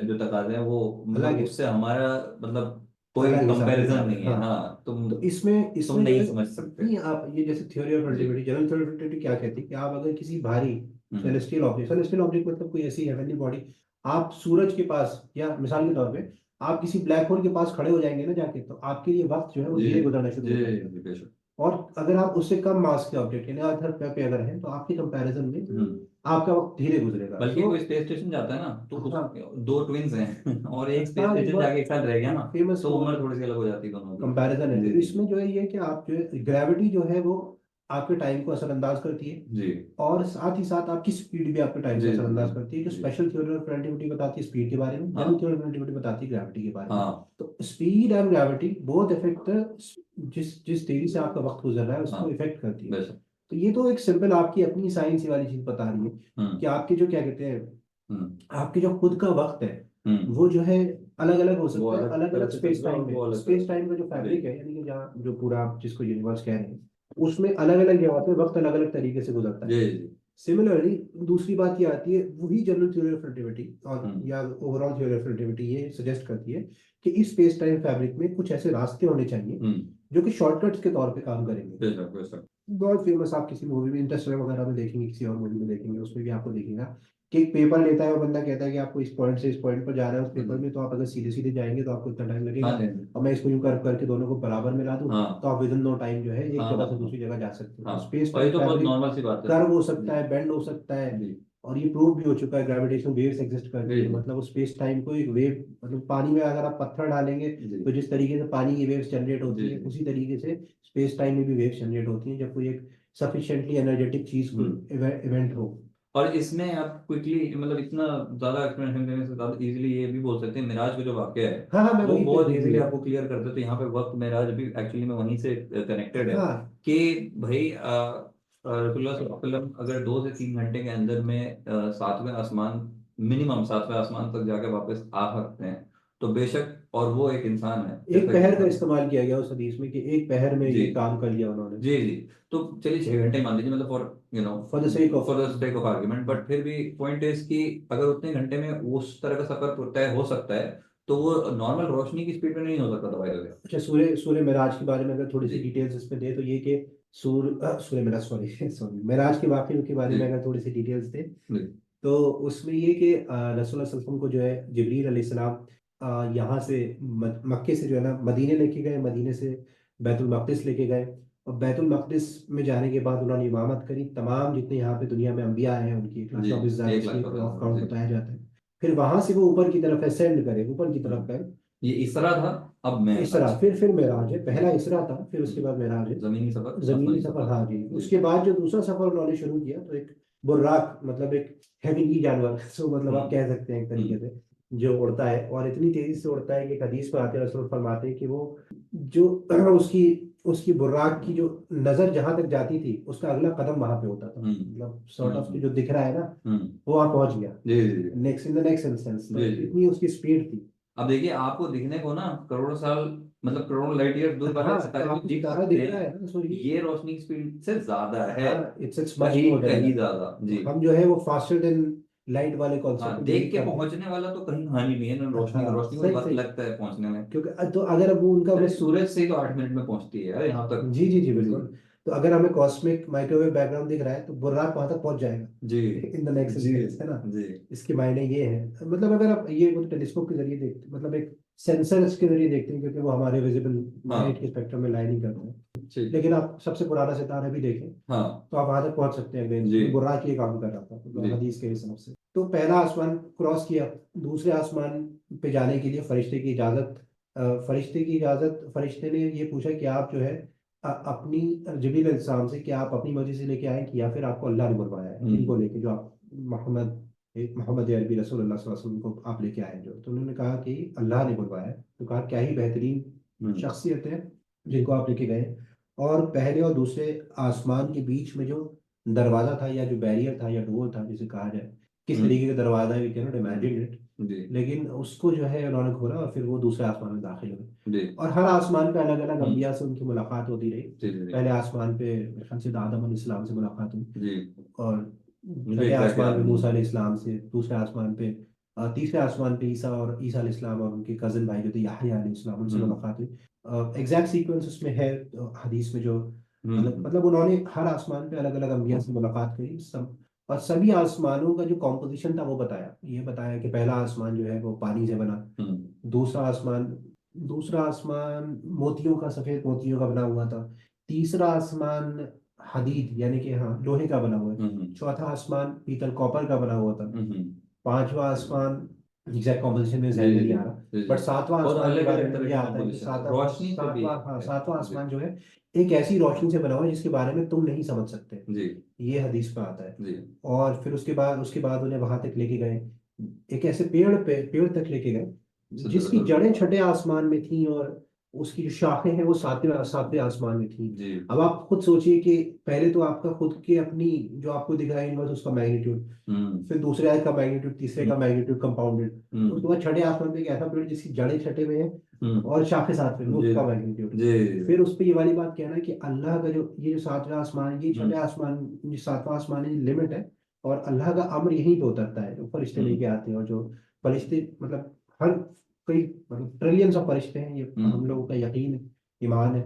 जो तकाजे हैं वो अलग मतलब है, उससे हमारा मतलब कोई अलग हिसाब कंपैरिजन किताब है, नहीं है। हाँ। हाँ, तो इसमें तुम इसमें जो नहीं है, समझ सकते। नहीं आप ये जैसे थ्योरी ऑफ जी। Relativity, general theory of relativity क्या कहती है कि आप अगर किसी भारी हम्म सेलेस्टियल ऑब्जेक्ट मतलब कोई ऐसी हेवनली बॉडी, आप सूरज के पास या मिसाल के तौर पे आप किसी ब्लैक होल के पास खड़े हो जाएंगे ना जाके, तो आपके लिए वक्त जो है वो जी धीरे गुजरना शुरू जी हो जाएगा। जी बेशक। और अगर आप उससे कम मास के ऑब्जेक्ट यानी अर्थ पे अगर हैं, तो आपके कंपैरिजन में आपका वक्त धीरे गुजरेगा। बल्कि सो कोई स्पेस स्टेशन जाता है ना तो उस हाँ दो ट्विंस हैं और एक स्पेस हाँ, स्टेशन जाके एक साथ रह गया ना, फेमस तो वो उम्र थोड़ी सी अलग हो जाती है दोनों की। कंपैरिजन है। तो जी जी इसमें जो है ये कि आप जो है ग्रेविटी जो है वो आपके टाइम को असरअंदाज करती है, जी और साथ ही साथ आपकी स्पीड भी आपके टाइम को जी असरअंदाज जी करती है। जो जी। स्पेशल थ्योरी ऑफ रिलेटिविटी बताती है स्पीड के बारे में, जनरल हाँ थ्योरी ऑफ रिलेटिविटी बताती है ग्रेविटी के बारे में। हाँ तो speed and gravity both effect, जिस जिस तेजी से आपका वक्त गुजर रहा है हाँ उसको इफेक्ट करती है। बेशक। तो ये तो एक सिंपल आपकी अपनी साइंस वाली चीज बता रही है कि आपके जो क्या कहते हैं, हम्म आपके जो खुद का वक्त है हम्म। वो जो है अलग अलग हो वो सकता है, अलग अलग तरह अलग से स्पेस चलता है और टाइम वो में। अलग तरह स्पेस टाइम का जो से। जी फैब्रिक है यानी कि जहाँ जो पूरा आप जिसको यूनिवर्स कह रहे हैं, उसमें अलग अलग जगह पे वक्त अलग अलग तरीके से गुजरता जी है। जी। सिमिलरली दूसरी बात ये आती है, वही जनरल थ्योरी ऑफ रिलेटिविटी और हम्म या ओवरऑल थ्योरी ऑफ रिलेटिविटी ये सजेस्ट करती है कि इस स्पेस टाइम फैब्रिक में कुछ ऐसे रास्ते होने चाहिए हम्म। जो कि शॉर्टकट्स के तौर पे काम करेंगे। बेशक बेशक। बहुत फेमस, आप किसी मूवी में इंटरस्टेलर वगैरह में देखेंगे, किसी और मूवी में देखेंगे, उसमें भी आपको देखेगा कि एक पेपर लेता है और बंदा कहता है कि आपको इस पॉइंट से इस पॉइंट पर जाना है। उस पेपर जी। में तो आप अगर सीधे सीधे जाएंगे तो आपको इतना टाइम लगेगा, हाँ जी हाँ जी। और मैं इसको यूं कर करके दोनों को बराबर मिला दूं, हाँ तो आप विद इन नो टाइम जो है एक हाँ जगह हाँ से हाँ दूसरी जगह जा सकते हो। तो हाँ। स्पेस और ये टाइम तो बहुत फैब्रिक नॉर्मल सी बात है। कर्व हो सकता जी है, बेंड हो सकता है, जी और ये प्रूव भी हो चुका है, ग्रेविटेशनल वेव्स एग्जिस्ट करती जी है। मतलब वो स्पेस टाइम को एक वेव, मतलब पानी में अगर आप पत्थर डालेंगे जी तो जिस तरीके से पानी की वेव्स जनरेट जी होती है, जी। उसी तरीके से स्पेस टाइम में भी वेव्स जनरेट होती हैं जब कोई एक सफिशिएंटली एनर्जेटिक चीज को हम्म। इवेंट हो। और इसमें आप क्विकली मतलब इतना ज्यादा एक्सप्लेनेशन देने से ज्यादा इजीली ये भी बोल सकते हैं मिराज का जो वाक्य है हाँ हाँ, मैं वो वही पे बहुत जी इजीली जी आपको क्लियर कर देते। तो यहाँ पे वक्त मिराज भी एक्चुअली में वहीं से कनेक्टेड है हाँ कि भाई रसूलुल्लाह सल्लल्लाहु अलैहि वसल्लम अगर 2 से 3 घंटे के अंदर में सातवें आसमान, मिनिमम सातवें आसमान तक जाके वापस आ सकते हैं, तो बेशक और वो एक इंसान है एक जैसा कि पहर का इस्तेमाल किया गया उस हदीस में कि एक पहर में जी ये काम कर लिया उन्होंने, जी जी। तो चलिए 6 घंटे मान लीजिए मतलब for you know for the sake of. For the sake of argument, but फिर भी पॉइंट इज कि अगर उतने घंटे में उस तरह का सफर तय हो सकता है तो वो नॉर्मल रोशनी की स्पीड में नहीं हो सकता था, बाय द वे। अच्छा, सूर्य सूर्य मिराज के बारे में अगर थोड़ी सी जी डिटेल्स इसमें दे, तो ये कि सूर्य मिराज, सॉरी सॉरी, मिराज के वाक़े के बारे जी में अगर थोड़ी सी डिटेल्स दे, जी तो उसमें ये कि रसूलुल्लाह सल्लल्लाहु अलैहि वसल्लम को जो है जिब्रील अलैहिस्सलाम यहाँ से मक्के से जो है ना मदीने लेके गए, मदीने से बैतुल मक़दिस लेके गए, और बैतुल मक़दिस में जाने के बाद उन्होंने इमामत करी। तमाम जितने यहाँ पे दुनिया में अंबिया आए हैं उनकी 1,24,000 1 लाख इसलिए पचास हजार, काउंट जी। बताया जाता है। फिर वहां से वो ऊपर की तरफ असेंड करे, ऊपर की तरफ गए। ये इसरा था, अब इसरा, मेराज। फिर मेराज है, जी। पहला इसरा था, फिर उसके बाद मेराज है, जमीनी सफर, जमीनी आसमानी सफर। सफर। हाँ जी, जी। उसके बाद जो दूसरा सफर उन्होंने शुरू किया, तो एक बुर्राक मतलब एक हेविंगी जानवर सो मतलब आप हम्म कह सकते हैं एक तरीके से, जो उड़ता है और इतनी तेजी से उड़ता है कि एक हदीस में आते हैं, रसूल फरमाते हैं कि वो जो उसकी उसकी बुर्राक की जो नजर जहां तक जाती थी उसका अगला कदम वहां पे होता था, हम्म मतलब सॉर्ट ऑफ हम्म जो दिख रहा है ना हम्म वो वहां पहुंच गया जी जी जी next in the next instance, जी लाइक जी। इतनी उसकी स्पीड थी। अब देखिए आपको दिखने को ना करोड़ों साल, मतलब करोड़ों लाइट ईयर दूर वाले हाँ, तो सितारे भी आपको दिख सितारा सकते दिख रहा हैं। है ना, सो ये रोशनी की स्पीड से ज्यादा है, हाँ, इट्स मच कहीं मोर देन कहीं दैट। ज्यादा तो जी। हम जो है वो फास्टर देन लाइट वाले कॉन्सेप्ट हाँ, को देख बिलीव के करते हैं। पहुंचने वाला तो कहीं हानि नहीं है ना, रोशनी हाँ, रोशनी को सही वक्त सही। लगता है पहुंचने में। क्योंकि तो अगर अब वो उनका अरे वो सूरज से ही तो 8 मिनट में पहुंचती है यार यहाँ तक। जी जी जी जी बिल्कुल। तो अगर हमें कॉस्मिक माइक्रोवेव बैकग्राउंड दिख रहा है तो बुर्राक वहां तक पहुंच जाएगा जी इन द नेक्स्ट जी इंस्टेंस, है ना। जी। इसके मायने ये हैं, मतलब अगर आप ये वो टेलीस्कोप के जरिए देखते, मतलब एक सेंसर्स के जरिए देखते हैं क्योंकि वो हमारे विजिबल लाइट हाँ के स्पेक्ट्रम में लाई नहीं करते हैं। ठीक। लेकिन आप सबसे पुराना सितारा भी देखें हाँ तो आप वहां तक पहुंच सकते हैं अगेंस्ट जी जो बुर्राक ये काम कर रहा था, मतलब जी हदीस के हिसाब से। तो पहला आसमान क्रॉस किया, दूसरे आसमान पे जाने के लिए फरिश्ते ने ये पूछा कि आप जो है अपनी जबरील अलैहिस्सलाम से, कि आप अपनी मर्जी से लेके आए कि या फिर आपको अल्लाह ने बुलवाया है इनको लेके, जो आप मोहम्मद अरबी रसूलुल्लाह सल्लल्लाहु अलैहि वसल्लम को आप लेके आए हैं जो। तो उन्होंने कहा कि अल्लाह ने बुलवाया है। तो कहा क्या ही बेहतरीन हम्म शख्सियत है जिनको आप लेके गए। और पहले और दूसरे आसमान के बीच में जो दरवाजा था या जो बैरियर था या डोर था जिसे कहा जाए, किस हम्म तरीके का दरवाजा, we can not imagine it. जी लेकिन उसको जो है उन्होंने खोला और फिर वो दूसरे आसमान में दाखिल हुए। जी और हर आसमान पे अलग अलग हम्म अम्बिया से उनकी मुलाकात होती रही। जी जी जी पहले आसमान पे मेरे ख्याल से आदम अलैहिस्सलाम से मुलाकात हुई, जी। और मुझे छठे एग्जैक्ट याद आसमान पे नहीं मूसा है। अलैहिस्सलाम से, दूसरे आसमान पे तीसरे आसमान पे ईसा अलैहिस्सलाम और उनके कजन भाई जो थे याह्या अलैहिस्सलाम, उनसे हम्म मुलाकात हुई। एग्जैक्ट सीक्वेंस उसमें है हदीस में जो हम्म मतलब उन्होंने हर आसमान पे अलग अलग अम्बिया से मुलाकात करी सब। और सभी आसमानों का जो कॉम्पोजिशन था वो बताया, ये बताया कि पहला आसमान जो है वो पानी से बना, हम्म दूसरा आसमान दूसरा आसमान मोतियों का, सफेद मोतियों का बना हुआ था। तीसरा आसमान हदीद यानी कि हाँ लोहे का बना हुआ है। हम्म चौथा आसमान पीतल कॉपर का बना हुआ था। हम्म पांचवा आसमान एग्जैक्ट कॉम्पोजिशन में जी जहन में जी नहीं जी आ रहा, जी जी। बट सातवां बहुत आसमान के अलग बारे अलग में तरह ये के आता है कि कॉम्पोजिशन है, रोशनी पे भी है। सातवां जी आसमान जो है एक ऐसी रोशनी से बना हुआ है जिसके बारे में तुम नहीं समझ सकते, जी ये हदीस में आता है। जी और फिर उसके बाद उन्हें वहां तक लेके गए, एक ऐसे पेड़ तक लेके गए जिसकी सिद्दरतुल जड़ें मुंतहा। छठे आसमान में थी और उसकी जो शाखें हैं वो सातवें सातवें आसमान में थी। जी अब आप खुद सोचिए कि पहले तो आपका खुद के अपनी जो आपको दिख रहा है यूनिवर्स उसका मैग्नीट्यूड, हम्म फिर दूसरे आय का मैग्नीट्यूड, तीसरे हम्म का मैग्नीट्यूड कंपाउंडेड, उसके बाद छठे आसमान पे एक ऐसा पेड़ जिसकी जड़ें छठे में है और शाखें सातवें में, जी उसका मैग्नीट्यूड। जी फिर उस पे ये वाली बात कहना कि अल्लाह का जो ये जो सातवां आसमान, ये छठे हम्म आसमान, ये सातवां आसमान है लिमिट है, और अल्लाह का अम्र यहीं पे उतरता है, जो फरिश्ते लेके हम्म आते हैं। और जो फरिश्ते मतलब हर कई मतलब ट्रिलियंस ऑफ फरिश्ते हैं, ये हम लोगों का यकीन है, ईमान है।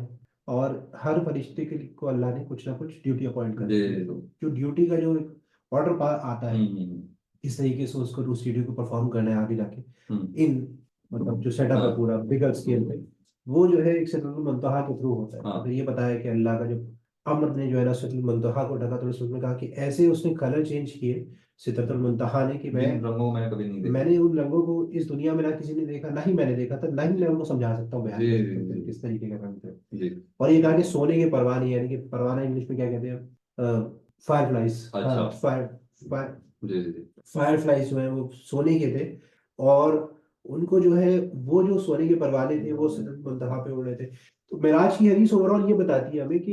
और हर फरिश्ते के लिए को अल्लाह ने कुछ ना कुछ ड्यूटी अपॉइंट कर जी रखी है। तो जो ड्यूटी का जो एक ऑर्डर आता है हम्म इस तरीके से उसको उस ड्यूटी को परफॉर्म करना है आगे जाके हम्म इन मतलब जो सेटअप है हाँ पूरा बिगर स्केल पे, वो जो है एक सिदरतुल मुंतहा के थ्रू होता है। तो फिर हाँ ये बताया कि अल्लाह का जो अम्र ने जो है ना सिदरतुल मुंतहा को ढका, तो उसमें कहा कि ऐसे उसने कलर चेंज किए सिदरतुल मुंतहा ने कि जिन रंगों में कभी नहीं देखे। मैंने उन रंगों को इस दुनिया में ना किसी ने देखा, ना ही मैंने देखा था, ना ही मैं उनको समझा सकता हूँ, जी बयान कर जी सकता हूँ कि जी किस तरीके के रंग थे। जी और ये कहा कि सोने के परवाने, यानी कि परवाना इंग्लिश में क्या कहते हैं, फायर फ्लाइज, अच्छा फायर जी जी जी फायर फ्लाइज जो है वो सोने के थे। और उनको जो है वो जो सोने के परवाने थे वो सिदरत मुंतहा पे उड़ रहे थे। तो मेराज की हदीस ओवरऑल ये बताती है हमें कि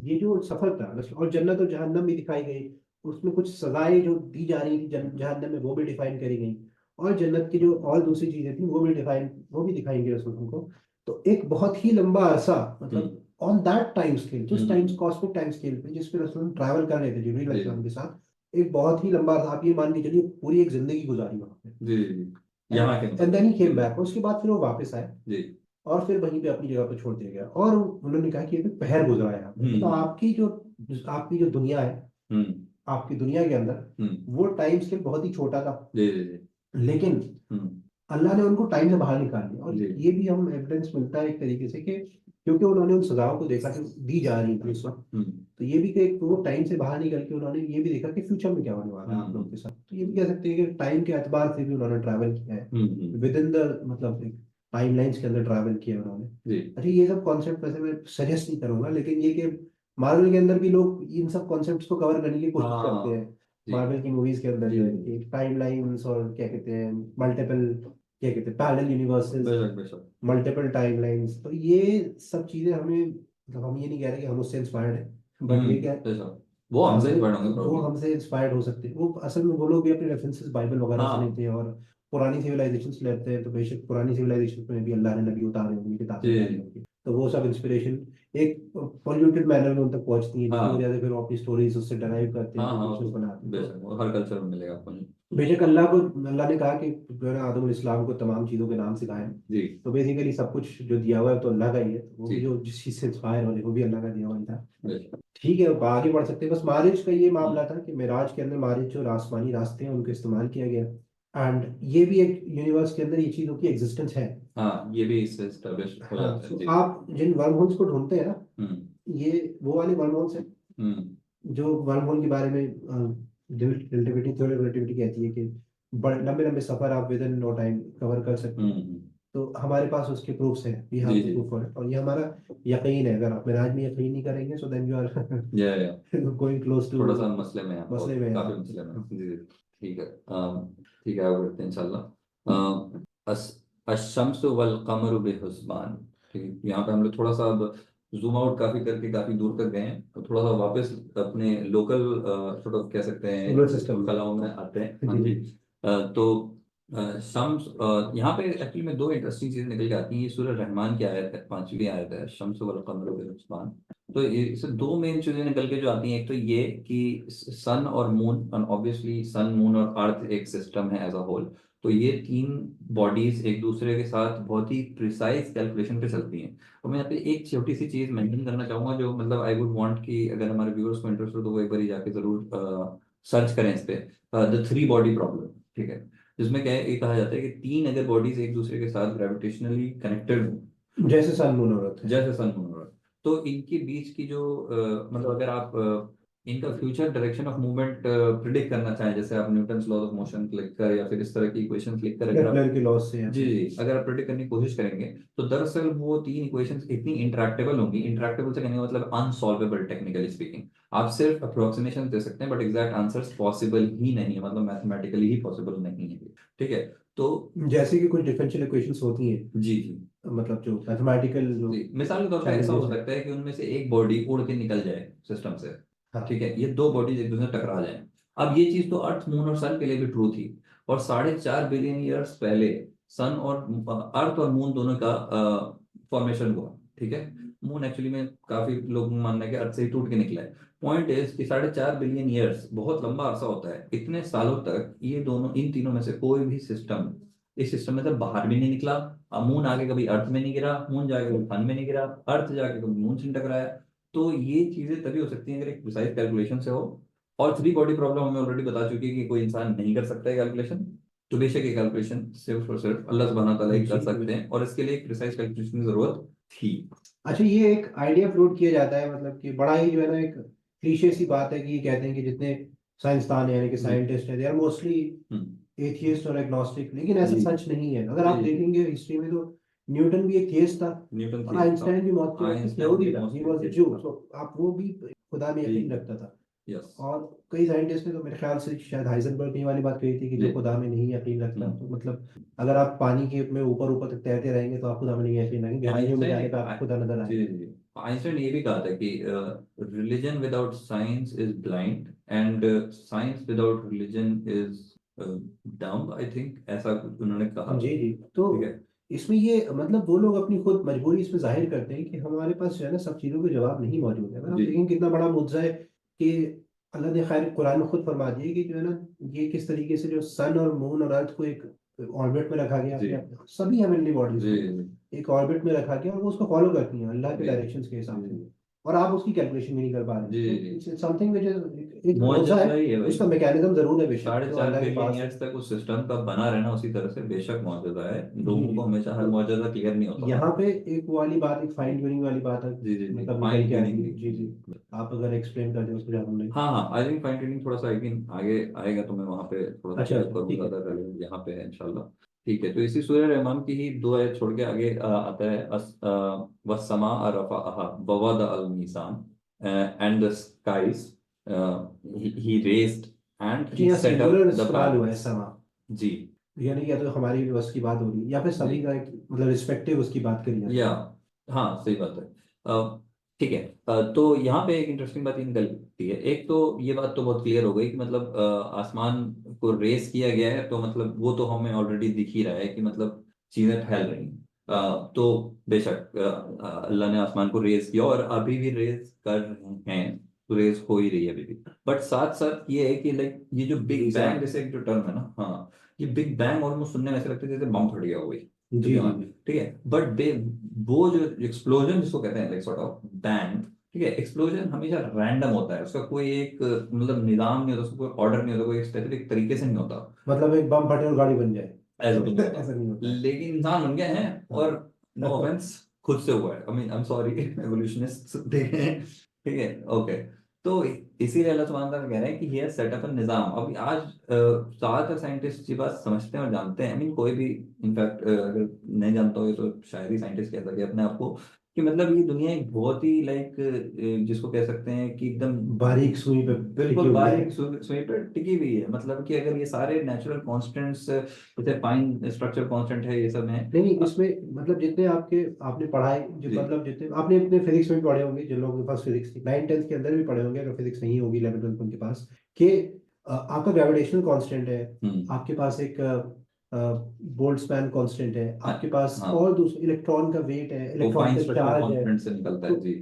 ये जो सफर था, और जन्नत और जहन्नम भी दिखाई गई, उसमें कुछ सजाएं जो दी जा रही थी जहन्नम में वो भी डिफाइन करी गई, और जन्नत की जो और दूसरी चीजें थी वो भी दिखाई गई रसूल को। तो एक बहुत ही लंबा अरसा, हम्म मतलब ऑन दैट टाइम स्केल, जिस टाइम हम्म कॉस्मिक टाइम स्केल पे जिस पे रसूल ट्रैवल कर रहे थे जिब्रील जी अलैहिस्सलाम के साथ, एक बहुत ही लंबा था। आप ये मान के चलिए पूरी एक जिंदगी गुजारी वहां पे। जी जी यहाँ के एंड देन ही मुताबिक जी केम बैक, उसके बाद फिर वो वापस आए जी और फिर वहीं पे अपनी जगह पे छोड़ दिया गया। और उन्होंने कहा कि ये तो पहर गुजरा है यहाँ पे, मतलब हम्म आपकी जो दुनिया है, हम्म आपकी दुनिया के अंदर हम्म वो टाइम स्केल बहुत ही छोटा था, जी जी जी लेकिन हम्म अल्लाह ने उनको टाइम से बाहर निकाल दिया। और जी ये भी हम एविडेंस मिलता है एक तरीके से कि क्योंकि उन्होंने उन सजाओं को देखा जो दी जा रही थी उस वक्त, हम्म तो ये भी कि एक वो टाइम से बाहर निकल के उन्होंने ये भी देखा कि फ्यूचर में क्या होने वाला है आप लोगों हम्म के साथ। तो ये भी कह सकते हैं कि टाइम के एतबार से भी उन्होंने ट्रैवल किया है, हम्म विद इन द मतलब एक टाइमलाइंस के अंदर ट्रैवल किया है उन्होंने। जी अच्छा, ये सब कॉन्सेप्ट वैसे मैं सजेस्ट नहीं करूंगा, लेकिन ये कि मार्वल के अंदर भी लोग इन सब कॉन्सेप्ट्स को कवर करने की कोशिश करते हाँ हैं। जी मार्वल की मूवीज के अंदर जी जो है जी कि टाइम लाइन्स और क्या कहते हैं मल्टीपल, क्या कहते हैं पैरेलल यूनिवर्सेस, बेशक बेशक मल्टीपल टाइमलाइंस, तो ये सब चीजें हमें मतलब हम ये नहीं कह रहे कि हम उससे इंस्पायर्ड हैं, बट ये क्या है, जैसा वो हमसे ही पढ़ होंगे वो probably। हमसे इंस्पायर्ड हो सकते हैं। वो असल में वो लोग भी अपने रेफरेंसेस बाइबल वगैरह से हाँ लेते हैं और पुरानी सिविलाइजेशन से लेते हैं। तो बेशक पुरानी सिविलाइजेशन में भी अल्लाह ने नबी उतारे होंगे, किताबें उतारी जी। होंगी, तो वो सब इंस्पिरेशन एक पोल्यूटेड मैनर में उन तक पहुंचती है, जिसकी हाँ वजह से फिर वो अपनी स्टोरीज उससे डराइव करते हैं, हाँ हाँ, वो कंक्लूजन तो बनाते हैं। तो बेशक वो हर कल्चर में मिलेगा आपको। बेशक अल्लाह ने कहा कि जो है ना, आदम इस्लाम को तमाम चीज़ों के नाम सिखाए हैं। जी तो बेसिकली सब कुछ जो दिया हुआ है तो अल्लाह का ही है, तो वो भी जी जो जिस चीज़ से इंस्पायर हो वो भी अल्लाह का दिया हुआ ही था। बेशक। ठीक है, अब आगे बढ़ सकते हैं। बस मारिज का ये मामला हम्म, था कि मिराज के अंदर मारिज जो आसमानी रास्ते हैं उनको इस्तेमाल किया गया, एंड ये भी एक यूनिवर्स के अंदर ये चीज़ों की एग्जिस्टेंस है। हाँ ये भी इससे स्टैब्लिश हो हाँ, जाता है तो जी। आप जिन वर्म होल्स को ढूंढते हैं ना, हम्म ये वो वाले वर्म होल्स हैं हम्म जो वर्म होल के बारे में रिलेटिविटी थ्योरी रिलेटिविटी कहती है कि बड़े लंबे लंबे सफर आप within no time cover कर सकते हैं। हम्म। तो हमारे पास उसके प्रूफ्स हैं, वी हैव जी द जी। प्रूफ फॉर इट, और ये हमारा यकीन है। अगर आप मिराज में यकीन नहीं करेंगे सो देन यू आर या गोइंग क्लोज टू थोड़ा सा मसले में है, मसले बहुत में है काफी आप। मसले में है। हाँ। जी जी। ठीक है। ठीक है, आगे बढ़ते हैं इंशाल्लाह। अश-शम्स वल कमर बिहुस्बान। ठीक है, यहाँ पे हम लोग थोड़ा सा अब जूम आउट काफी करके काफी दूर तक गए हैं, तो थोड़ा सा वापस अपने लोकल सॉर्ट ऑफ कह सकते सोलर हैं सिस्टम कलाओं में आते हैं। हाँ जी जी। जी। तो शम्स, यहाँ पे एक्चुअली में दो इंटरेस्टिंग चीजें निकल के आती हैं। ये सूरह रहमान की आयत है, 5वीं आयत है, शम्स वल कमर बिहुस्बान। तो इससे दो मेन चीजें निकल के जो आती हैं, एक तो ये कि सन और मून, ऑब्वियसली सन मून और अर्थ एक सिस्टम है एज अ होल। तो ये तीन बॉडीज एक दूसरे के साथ बहुत ही प्रिसाइज कैलकुलेशन पे चलती हैं। और मैं यहाँ पे एक छोटी सी चीज मेंशन करना चाहूंगा, जो मतलब आई वुड वांट कि अगर हमारे व्यूअर्स को इंटरेस्ट हो तो वो एक बार जाके जरूर सर्च करें इस पे, द थ्री बॉडी प्रॉब्लम। ठीक है, जिसमें क्या है, ये कहा जाता है कि तीन अगर बॉडीज एक दूसरे के साथ ग्रेविटेशनली कनेक्टेड हो, जैसे सन मून और अर्थ है। जैसे सन मून और अर्थ, तो इनके बीच की जो मतलब अगर आप इनका future direction of movement predict करना चाहें, जैसे आप न्यूटन्स लॉ ऑफ मोशन लिख कर या फिर इस तरह की इक्वेशंस लिख कर अगर आप, केप्लर के लॉस से या जी फिर जी, अगर आप प्रिडिक्ट करने की कोशिश करेंगे, तो दरअसल वो तीन इक्वेशंस इतनी इंटरैक्टेबल होंगी। इंटरैक्टेबल से कहने का मतलब अनसॉल्वेबल टेक्निकली स्पीकिंग। आप सिर्फ अप्रोक्सीमेशन दे सकते हैं बट एग्जैक्ट आंसर्स पॉसिबल ही नहीं है, मतलब मैथमेटिकली ही पॉसिबल नहीं है। ठीक है। तो जैसे कि कुछ डिफरेंशियल इक्वेशंस होती हैं, जी जी मतलब जो मैथमेटिकल जो जी, मिसाल के तौर पे ऐसा हो चैलेंजेस है। सकता है कि उनमें से एक बॉडी उड़ के निकल जाए सिस्टम से। हाँ ठीक है, ये दो बॉडीज एक दूसरे से टकरा जाएं। अब ये चीज तो अर्थ मून और सन के लिए भी ट्रू थी। और 4.5 बिलियन ईयर्स पहले सन और अर्थ और मून दोनों का फॉर्मेशन हुआ। ठीक है, मून एक्चुअली में काफी लोग मानना है कि अर्थ से ही टूट के निकला है। पॉइंट इज कि 4.5 बिलियन ईयर्स बहुत लंबा अरसा होता है। इतने सालों तक ये दोनों, इन तीनों में से कोई भी सिस्टम इस सिस्टम में से बाहर भी नहीं निकला। अब मून आके कभी अर्थ में नहीं गिरा, मून जाके कभी सन में नहीं गिरा, अर्थ जाके कभी मून से नहीं टकराया। तो ये चीजें तभी हो सकती हैं अगर एक प्रिसाइज कैलकुलेशन से हो। और थ्री बॉडी प्रॉब्लम हमें ऑलरेडी बता चुकी है कि कोई इंसान नहीं कर सकता है कैलकुलेशन। तो बेशक ये कैलकुलेशन सिर्फ और सिर्फ अल्लाह सुब्हानहू व तआला ही कर जी सकते हैं, और इसके लिए एक प्रिसाइज कैलकुलेशन की जरूरत थी। अच्छा, ये एक आइडिया फ्लोट किया जाता है, मतलब कि बड़ा ही जो है ना एक क्लीशे सी बात है कि ये कहते हैं कि जितने साइंसदान हैं यानी कि जी। साइंटिस्ट हैं, they are mostly hmm. Atheist और एग्नोस्टिक, लेकिन ऐसा जी सच नहीं है। अगर जी आप जी। देखेंगे हिस्ट्री में तो न्यूटन भी एक थियस्ट था, न्यूटन और थी था। आइंस्टाइन भी मौत के वक्त एक आइंस्टाइन यहूदी भी था, ही मोस्टली वाज अ थी ज्यू। था। तो आप वो भी खुदा में जी। यकीन रखता था। यस। और कई साइंटिस्ट ने तो मेरे ख्याल से शायद हाइजेनबर्ग ने ये वाली बात कही थी कि जी। जो खुदा में नहीं यकीन रखता, हम्म। तो मतलब अगर आप पानी के में ऊपर ऊपर तक तैरते रहेंगे तो आप खुदा में नहीं यकीन रखेंगे, गहराइयों में आइंस्टाइन जाने पर आपको खुदा नजर जी आएगा। जी, आइंस्टाइन ने ये भी कहा था कि religion without science is blind and science without religion is dumb, I think ऐसा कुछ उन्होंने कहा। जी जी। तो ठीक है। इसमें ये मतलब वो लोग अपनी खुद मजबूरी इसमें जाहिर करते हैं कि हमारे पास जो है ना सब चीज़ों के जवाब नहीं मौजूद है। अगर आप जी देखें कितना बड़ा मुद्दा है कि अल्लाह ने खैर कुरान में खुद फरमा दिया कि जो है ना, ये किस तरीके से जो सन और मून और अर्थ को एक ऑर्बिट में रखा गया, जी अपने सभी हेवनली बॉडीज जी को जी एक ऑर्बिट में रखा गया, और वो उसको फॉलो करती हैं अल्लाह के जी डायरेक्शंस के हिसाब से, जी और आप उसकी कैलकुलेशन भी नहीं कर पा रहे हैं। जी तो जी। इट्स समथिंग विच इज एक मोजा है, मुआजिजा ही है भाई। उसका मैकेनिज्म जरूर है बेशक साढ़े जो चार अल्लाह के बिलियन पास है। ईयर्स तक उस सिस्टम का बना रहना उसी तरह से बेशक मौजूदा है। जी लोगों जी। को हमेशा हर तो मौजूदा क्लियर नहीं होता था। यहाँ पे एक वो वाली बात, एक फाइन ट्यूनिंग वाली बात है, जी जी जी, मतलब निकल फाइन के आती ट्यूनिंग है। जी जी। भी। आप अगर एक्सप्लेन कर दें उसको ज़्यादा नहीं। हाँ हाँ, आई थिंक फाइन ट्यूनिंग थोड़ा सा एक दिन आगे आएगा तो मैं वहाँ पे थोड़ा सा अच्छा डिस्कस अच्छा, ठीक करूंगा, है। अगर यहाँ पे है इंशाल्लाह। ठीक है, तो इसी सूरह रहमान की ही दो आयत छोड़ के आगे आता है, वस्समा रफअहा ववद अल मीज़ान and the skies he raised and अच्छा, ही यहाँ सेट अप सिंगुलर द इस्तेमाल हुआ है प्लैनेट्स। समा, जी यानी कि या तो हमारी बस की बात हो रही है या फिर जी। सभी का एक मतलब रिस्पेक्टिव उसकी बात करी जा रही या है। हाँ, सही बात है। ठीक है। तो यहाँ पे एक इंटरेस्टिंग बात ये निकलती है। एक तो ये बात तो बहुत क्लियर हो गई कि मतलब आसमान को रेस किया गया है, तो मतलब वो तो हमें ऑलरेडी दिख ही रहा है कि मतलब चीजें फैल रही हैं। तो बेशक अल्लाह ने आसमान को रेस किया और अभी भी रेस कर रहे हैं, तो रेस हो ही रही है अभी भी। बट साथ साथ ये है कि लाइक ये जो बिग बैंग जैसे एक जो टर्म है ना, हाँ, ये बिग बैंग ऑलमोस्ट सुनने में ऐसा लगता है जैसे बम फट गया हो गई। जी जी जी। ठीक है, बट दे वो जो एक्सप्लोजन जिसको कहते हैं, लाइक सॉर्ट ऑफ बैंग, ठीक है, एक्सप्लोजन हमेशा रैंडम होता है, उसका कोई एक मतलब निजाम नहीं होता, उसका कोई ऑर्डर नहीं होता, कोई स्पेसिफिक तरीके से नहीं होता। मतलब एक बम फटे और गाड़ी बन जाए, ऐसा कुछ नहीं ऐसा होता, नहीं होता है। लेकिन इंसान बन गए हैं। और नो ऑफेंस, खुद से हुआ है, I mean I am sorry evolutionist हैं, ठीक है, ओके। तो इसीलिए अल्लाह सुब्हान तआला कह रहे हैं कि ये सेटअप निजाम। अभी आज ज्यादातर साइंटिस्ट ये बात समझते हैं और जानते हैं, आई मीन कोई भी इनफैक्ट अगर नहीं जानता हो तो शायद ही साइंटिस्ट कह सके अपने आप को कि मतलब ये दुनिया एक बहुत ही लाइक जिसको कह सकते हैं कि एकदम बारीक सुई पे टिकी बिल्कुल हुई है। बारीक सुई पर टिकी हुई है। मतलब कि अगर ये सारे नेचुरल कांस्टेंट्स, जैसे फाइन स्ट्रक्चर कांस्टेंट है, ये सब है। नहीं नहीं, इसमें मतलब जितने आपके आपने पढ़ाई जो जी मतलब जितने आपने अपने फिजिक्स में भी पढ़े होंगे, जिन लोगों के पास फिजिक्स थी 9th 10th के अंदर भी पढ़े होंगे, अगर फिजिक्स नहीं होगी 11th 12th उनके पास, कि आपका ग्रेविटेशनल कांस्टेंट है, हम्म। आपके पास एक बोल्ट्जमैन कांस्टेंट है, हाँ आपके पास हाँ, और दूसरे इलेक्ट्रॉन का वेट है, वो इलेक्ट्रॉन फाइन का स्ट्रक्चर चार्ज है। कांस्टेंट से निकलता तो है। जी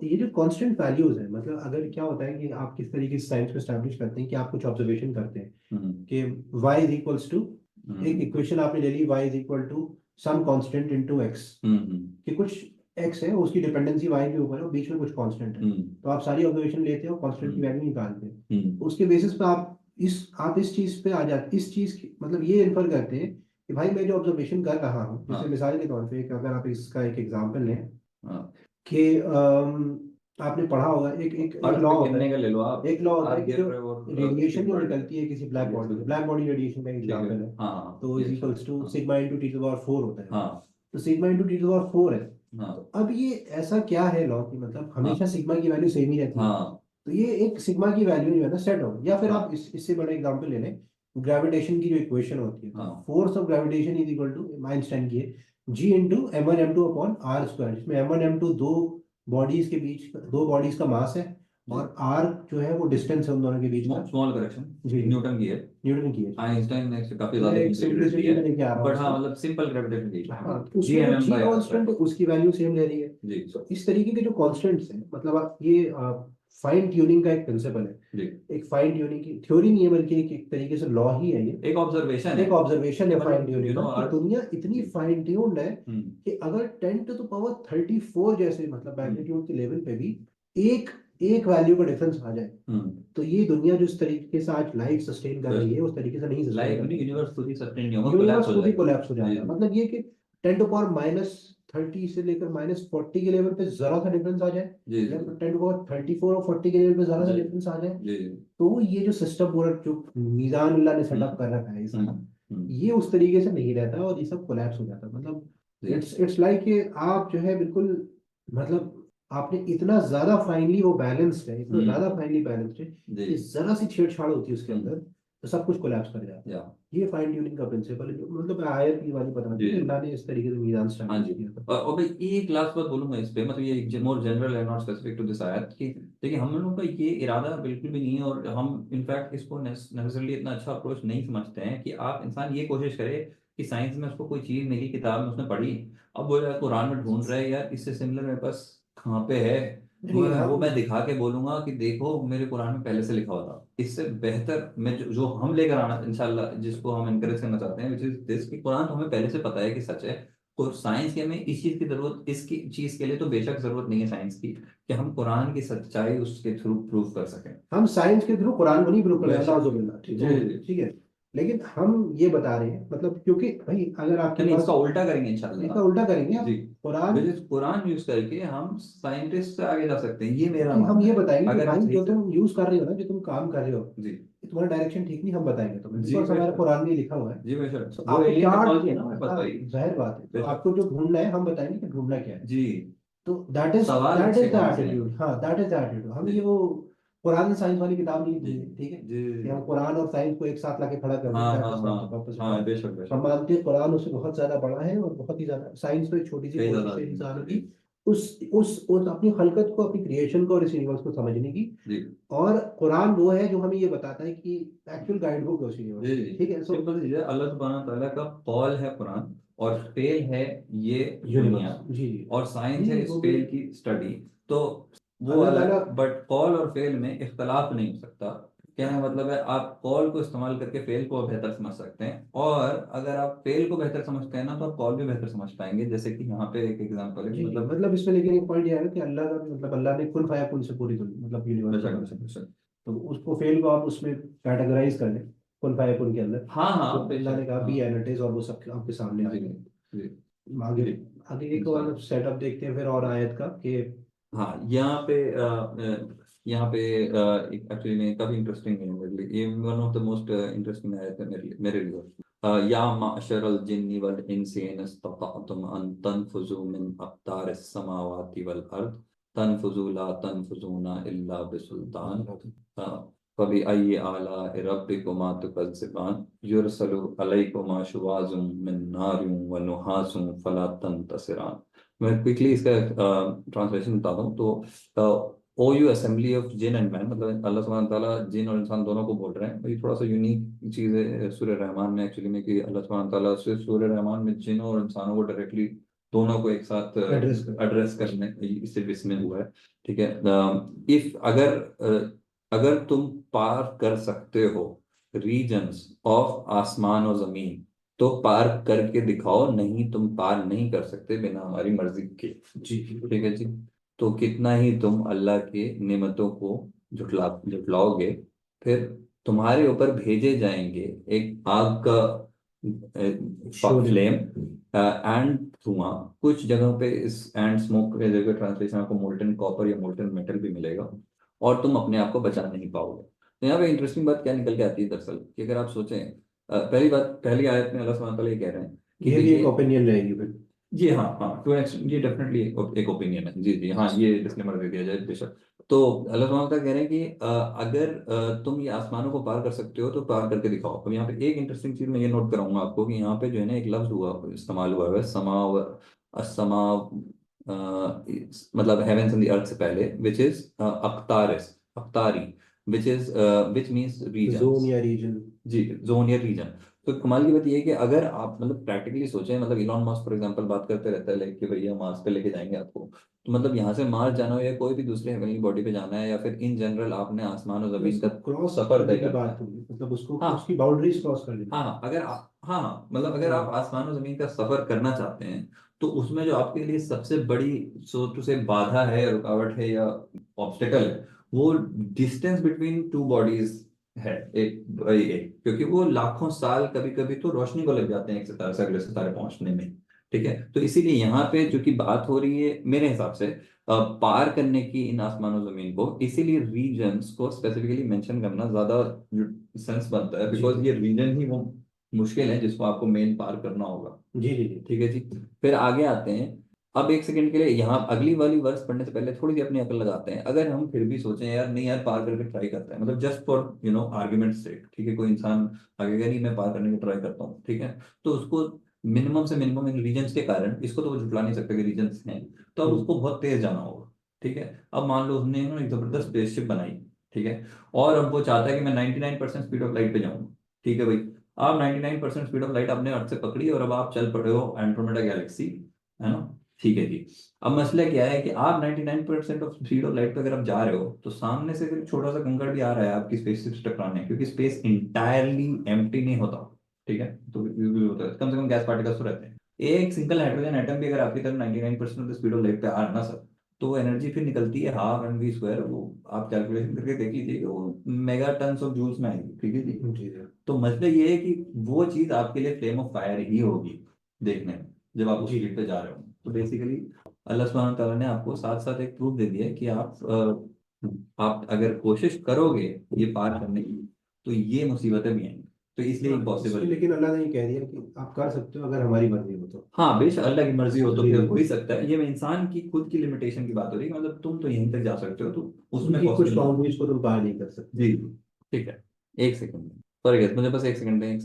ये जो कांस्टेंट वैल्यूज है, मतलब अगर क्या होता है कि आप किस तरीके से साइंस में स्टैब्लिश करते हैं कि आप कुछ ऑब्जर्वेशन करते हैं हम्म कि y इज इक्वल्स टू, एक हम्म इक्वेशन आपने ले ली, y is equal to some constant into x, hmm कि कुछ x है उसकी डिपेंडेंसी y के ऊपर है और बीच में कुछ कांस्टेंट है। हम्म तो आप सारी ऑब्जर्वेशन लेते हो, कांस्टेंट की हम्म वैल्यू निकालते हैं, हम्म उसके बेसिस पे आप इस चीज पे आ जाते, इस चीज की मतलब ये इन्फर करते हैं कि भाई मैं जो ऑब्जर्वेशन कर रहा हूँ, जैसे हाँ मिसाल के तौर पे अगर आप इसका एक एग्जांपल लें हाँ। कि आपने पढ़ा होगा एक एक एक अर्थ लॉ पे होता गिरने है, का ले लो आप, एक लॉ होता है अर्थ कि गिर जो रहे हो और रेडिएशन स्पिन जो बढ़ रहा है। निकलती है किसी ब्लैक यस बॉडी से, बिल्कुल। ब्लैक बॉडी रेडिएशन का ठीक है। एग्जांपल है, हाँ हाँ तो इज ये इक्वल्स टू हाँ sigma into T to the power 4 होता है। हाँ तो sigma into T to the power 4 है। तो हाँ अब ये ऐसा क्या है लॉ कि मतलब हाँ हमेशा सिग्मा की वैल्यू सेम ही रहती है। हाँ तो ये एक सिग्मा की वैल्यू जो है ना सेट हो, या फिर आप हाँ इससे बड़ा एग्जांपल ले लें, ग्रेविटेशन की जो इक्वेशन होती है, तो हाँ force of gravitation is equal to Einstein की है जी into m1 m2 upon R square, जिसमें m1 m2 दो बॉडीज के बीच, दो बॉडीज का मास है, जी। और आर जो है वो डिस्टेंस है उन दोनों के बीच का। स्मॉल करेक्शन, जी जी, न्यूटन की है। न्यूटन की है। आइंस्टाइन ने इससे काफी मैं ज्यादा एक कॉम्प्लिकेटेड दी सिंप्लिसिटी है, में लेके आ रहा हूँ बट हाँ उसको। मतलब सिंपल ग्रेविटेशन की हाँ, तो जी उसमें एम जो M G by R constant है स्क्वायर। उसकी वैल्यू सेम ले रही है। जी तो इस तरीके के जो कांस्टेंट्स हैं, मतलब आप ये फाइन ट्यूनिंग का एक प्रिंसिपल है, जी, एक फाइन ट्यूनिंग की थ्योरी नहीं है बल्कि एक तरीके से लॉ ही है ये, एक ऑब्जर्वेशन है एक ऑब्जर्वेशन कि है फाइन मतलब ट्यूनिंग का, कि अर्थ। दुनिया इतनी जी। फाइन ट्यून्ड है हम्म कि अगर 10 to the power 34 जैसे मतलब हम्म मैग्नीट्यूड के लेवल पे भी एक एक वैल्यू का डिफरेंस आ जाए, हम्म। तो ये दुनिया जिस तरीके से आज लाइफ सस्टेन कर रही है उस तरीके से नहीं सस्टेन लाइफ कर नहीं, सकती। यूनिवर्स खुद ही सस्टेन नहीं होगा, कोलैप्स यूनिवर्स हो खुद ही जाएगा। कोलैप्स हो जी जाएगा, जी मतलब ये कि 10 to the power -30 से लेकर -40 के लेवल पे जरा सा डिफरेंस आ जाए, जी या जी 10 to the power 34 और 40 के लेवल पे जरा सा जी डिफरेंस आ जाए, जी। तो ये जो सिस्टम पूरा जो मीज़ान अल्लाह ने हम्म सेटअप कर रखा है ये हम्म सारा, हम्म। ये उस तरीके से नहीं रहता और ये सब कोलैप्स हो जाता है। मतलब जी इट्स लाइक कि आप जो है बिल्कुल, मतलब आपने इतना ज्यादा फाइनली वो बैलेंस्ड है, इतना हम्म ज्यादा फाइनली बैलेंस्ड है जी कि जरा सी छेड़छाड़ होती है उसके हम्म। अंदर तो सब कुछ कोलैप्स कर जाता है। या ये फाइन ट्यूनिंग का प्रिंसिपल है, जो मतलब आयत की वाली बताती जी है कि जी। अल्लाह ने इस तरीके से मीज़ान हाँ स्टैब्लिश जी। किया था। और भाई एक लास्ट बात बोलूंगा इस पे, मतलब ये मोर जनरल है, नॉट स्पेसिफिक टू दिस आयत, कि देखिए हम लोगों का ये इरादा बिल्कुल भी नहीं है, और हम इनफैक्ट इसको नेसेसरली इतना अच्छा अप्रोच नहीं समझते हैं कि आप इंसान ये कोशिश करे कि साइंस में उसको कोई चीज मिली, किताब में उसने पढ़ी, अब वो यार कुरान में ढूंढ रहा है यार इससे सिमिलर मेरे पास कहाँ पे है, नहीं वो हम मैं दिखा के बोलूंगा कि देखो मेरे कुरान में पहले से लिखा हुआ था। इससे बेहतर मैं जो हम लेकर आना इंशाल्लाह, जिसको हम एनकरेज करना चाहते हैं, विच इज दिस, कि कुरान तो हमें पहले से पता है कि सच है। और साइंस की हमें इस चीज की जरूरत, इसकी चीज के लिए तो बेशक जरूरत नहीं है साइंस की, कि हम कुरान की सच्चाई उसके थ्रू प्रूव कर सकें। हम साइंस के थ्रू कुरान को नहीं प्रूव कर रहे हैं, बेशक। नाउजुबिल्लाह, ठीक जी है, जी जी। ठीक है। लेकिन हम ये बता रहे हैं, मतलब क्योंकि भाई अगर आपके नहीं, इसका पास, उल्टा करेंगे इंशाल्लाह। इसका उल्टा करेंगे जी, हम Quran, which is Quran use करके हम साइंटिस्ट से आगे जा सकते हैं, ये मेरा नहीं, हम मानना ये है, बताएंगे कि अगर हम भाई सही जो से। तुम यूज कर रहे हो ना, जो तुम काम कर रहे हो, जी ये तुम्हारा डायरेक्शन ठीक नहीं, हम बताएंगे तुम्हें, जी बिकॉज हमारे बेशक। कुरान में लिखा हुआ है। जी बेशक, तो वो आपको एलियन क्या, टेक्नोलॉजी है ना हमारे पास हाँ, भाई। जाहिर बात है, तो बेशक। आपको जो ढूंढना है हम बताएंगे कि ढूंढना क्या है। जी, तो दैट इज सवाल दैट अच्छे इज द कौन से हैं। एटीट्यूड, हाँ दैट इज द एटीट्यूड। हम जी ये वो कुरान साइंस वाली किताब नहीं जी लिखेंगे, ठीक है, जी कि जी। हम कुरान और साइंस को एक साथ लाके खड़ा कर दें, हाँ दैट हाँ इज हाँ नॉट द पर्पस ऑफ हाँ, आवर। बेशक हम बेशक। मानते हैं कुरान उससे बहुत ज्यादा बड़ा है और बहुत ही ज्यादा, साइंस तो एक छोटी सी कई कोशिश ज्यादा। है इंसानों जी की उस अपनी खलकत को, अपनी क्रिएशन को और इस यूनिवर्स को समझने की। जी और कुरान वो है जो हमें ये बताता है कि एक्चुअल गाइड बुक है उस यूनिवर्स जी की, जी ठीक है। सो सिंपल चीज है, अल्लाह सुब्हानहू ताला का कौल है कुरान और फेल है ये दुनिया, यूनिवर्स, जी जी और साइंस है इस वो भी फेल की स्टडी। तो वो अल्लाह अलग, ताला। बट कॉल और फेल में इख्तलाफ नहीं हो सकता। कहने का मतलब है आप कॉल को इस्तेमाल करके फेल को बेहतर समझ सकते हैं, और अगर आप फेल को बेहतर समझते हैं ना तो आप कॉल भी बेहतर समझ पाएंगे। जैसे कि यहाँ पे एक एग्जांपल है कि जी जी, मतलब मतलब इसमें लेकिन एक पॉइंट ये है ना कि अल्लाह का भी, मतलब अल्लाह ने कुल फाया कुल से पूरी दुनिया, मतलब यूनिवर्स को बेशक बेशक बनाया। बेशक। तो उसको फेल को आप उसमें कैटेगराइज कर लें कुल फाया कुल के अंदर। हाँ हाँ तो अल्लाह ने बेशक कहा हाँ। बी एंड इट इज, और वो सब आपके सामने आ जी गया। जी आगे जी आगे एक इंशाल्लाह। और सेटअप देखते हैं फिर, और आयत का कि हाँ यहाँ पे यहाँ पे एक्चुअली में काफी इंटरेस्टिंग है मेरे लिए, ये one of the most interesting आयत है मेरे लिए। या माशरल जिन्नि वल इंसी इन इस्तताअतुम अन तनफुजू मिन अक़तारिस समावाति वल अर्द तनफुजू ला तनफुजूना इल्ला बिसुल्तान फबिअय्यि आलाइ रब्बिकुमा तुकज़्ज़िबान युरसलु अलैकुमा शुवाज़ुम मिन नारिन व नुहासुन फला तंतसिरान। मैं क्विकली इसका ट्रांसलेशन बताता हूँ। तो O you assembly of jinn and man, मतलब अल्लाह सुब्हानहू ताला जिन और इंसान दोनों को बोल रहे हैं। ये थोड़ा सा यूनिक चीज़ है सूरह रहमान में एक्चुअली में, कि अल्लाह सुब्हानहू ताला सिर्फ सूरह रहमान में जिन और इंसानों को डायरेक्टली दोनों को एक साथ एड्रेस कर। एड्रेस करने इससे इसमें हुआ है। ठीक है। इफ अगर अगर तुम पार कर सकते हो रीजन्स ऑफ आसमान और जमीन तो पार करके दिखाओ, नहीं तुम पार नहीं कर सकते बिना हमारी मर्जी के। जी जी ठीक है जी। तो कितना ही तुम अल्लाह के नेमतों को झुटलाओगे, फिर तुम्हारे ऊपर भेजे जाएंगे एक आग का शोले। फ्लेम एंड धुआं। कुछ जगहों पे इस एंड स्मोक के जगह ट्रांसलेशन आपको मोल्टन कॉपर या मोल्टन मेटल भी मिलेगा, और तुम अपने आप को बचा नहीं पाओगे। तो यहाँ पे इंटरेस्टिंग बात क्या निकल के आती है दरअसल, कि अगर आप सोचें पहली बात, पहली आयत में अल्लाह सुब्हानहू तआला ये कह रहे हैं कि ये भी एक देखिए। ओपिनियन रहेगी फिर। जी हाँ हाँ, टू ये डेफिनेटली एक ओपिनियन है। जी जी हाँ, ये डिस्क्लेमर दे दिया जाए बेशक। तो अल्लाह सुब्हानहू तआला कह रहे हैं कि अगर तुम ये आसमानों को पार कर सकते हो तो पार करके दिखाओ। अब यहाँ पे एक इंटरेस्टिंग चीज मैं ये नोट कराऊंगा आपको, कि यहाँ पे जो है ना एक लफ्ज हुआ इस्तेमाल हुआ है समा असमा, मतलब हेवेंस एंड द अर्थ से पहले, विच इज अख्तारिस, अख्तारी, विच मीन्स जोन रीजन्स। या रीजन। जी, जोन या रीजन। तो कमाल की बात ये है कि अगर आप मतलब प्रैक्टिकली सोचें, मतलब इलॉन मस्क फॉर एग्जांपल बात करते रहता है लाइक कि भैया मार्स पे लेके जाएंगे आपको। तो मतलब यहाँ से मार्स जाना हो या कोई भी दूसरे हेवनली बॉडी पे जाना है, या फिर इन जनरल आपने आसमान और जमीन उसको का क्रॉस सफर करने तय की करना बात है। होगी, मतलब उसको उसकी हाँ बाउंड्रीज क्रॉस कर लेनी। हाँ हाँ, अगर हाँ हाँ, मतलब अगर आप हाँ आसमान और जमीन का सफर करना चाहते हैं, तो उसमें जो आपके लिए सबसे बड़ी सो टू से बाधा है या रुकावट है या ऑब्स्टेकल है, वो डिस्टेंस बिटवीन टू बॉडीज है। एक क्योंकि वो लाखों साल कभी कभी तो रोशनी को लग जाते हैं एक सितारे से अगले सितारे पहुंचने में। ठीक है। तो इसीलिए यहाँ पे जो की बात हो रही है मेरे हिसाब से पार करने की इन आसमान और जमीन को, इसीलिए रीजन्स को स्पेसिफिकली मेंशन करना ज्यादा सेंस बनता है, जी बिकॉज जी ये रीजन ही वो मुश्किल है जिसको आपको मेन पार करना होगा। जी जी जी। ठीक है जी। फिर आगे आते हैं। अब एक सेकंड के लिए यहाँ अगली वाली वर्स पढ़ने से पहले थोड़ी सी अपनी अकल लगाते हैं। अगर हम फिर भी सोचें यार नहीं यार पार करके ट्राई करते हैं, मतलब जस्ट फॉर आर्ग्यूमेंट सेक, ठीक है, कोई इंसान आगे गया नहीं मैं पार करने की ट्राई करता हूँ, ठीक है, तो उसको मिनिमम से मिनिमम इन रीजन्स के कारण इसको तो वो झुटला नहीं सकते कि रीजन्स हैं, तो अब उसको बहुत तेज जाना होगा। ठीक है। अब मान लो उसने एक जबरदस्त स्पेसशिप बनाई, ठीक है, और अब वो चाहता है कि मैं 99% स्पीड ऑफ लाइट पे जाऊँ। ठीक है भाई, आप 99% स्पीड ऑफ लाइट आपने अर्थ से पकड़ी और अब आप चल पड़े हो एंड्रोमेडा गैलेक्सी, है ना। ठीक है जी। अब मसला क्या है कि आप 99% ऑफ स्पीड ऑफ लाइट पे अगर आप जा रहे हो, तो सामने से एक छोटा सा कंकड़ भी आ रहा है आपकी स्पेसशिप से टकराने, क्योंकि स्पेस इंटायरली एम्प्टी नहीं होता। ठीक है। तो भी होता है, कम से कम गैस पार्टिकल्स तो रहते हैं। एक सिंगल हाइड्रोजन एटम भी अगर आपकी तरफ 99% of the speed of light पे आ रहा है ना सर, तो वो एनर्जी फिर निकलती है हाफ एम वी स्क्वायर। वो आप कैलकुलेशन करके देख लीजिए, वो मेगा टन्स ऑफ जूल्स में आएगी। ठीक है जी। जी जी तो मसला ये है कि वो चीज आपके लिए फ्लेम ऑफ फायर ही होगी देखने में, जब आप उस जी स्पीड पे जा रहे हो। तो बेसिकली अल्लाह सुब्हानहू तआला ने आपको साथ साथ एक प्रूफ दे दिया है कि आप अगर कोशिश करोगे ये पार करने की, तो ये मुसीबतें भी आएंगी, तो इसलिए हाँ, इम्पॉसिबल इसमें नहीं। लेकिन अल्लाह ने ये कह दिया कि आप कर सकते हो अगर हमारी मर्जी हो तो। हाँ बेशक अल्लाह की मर्जी हो तो जी फिर जी हो ही सकता है। ये में इंसान की खुद की लिमिटेशन की बात हो रही है, मतलब तुम तो यहीं तक जा सकते हो, तो उसमें उनकी कुछ पॉसिबल नहीं। बाउंड्रीज को तुम पार नहीं कर सकते। जी ठीक है। एक सेकंड, सॉरी गैस, मुझे बस एक सेकंड दें,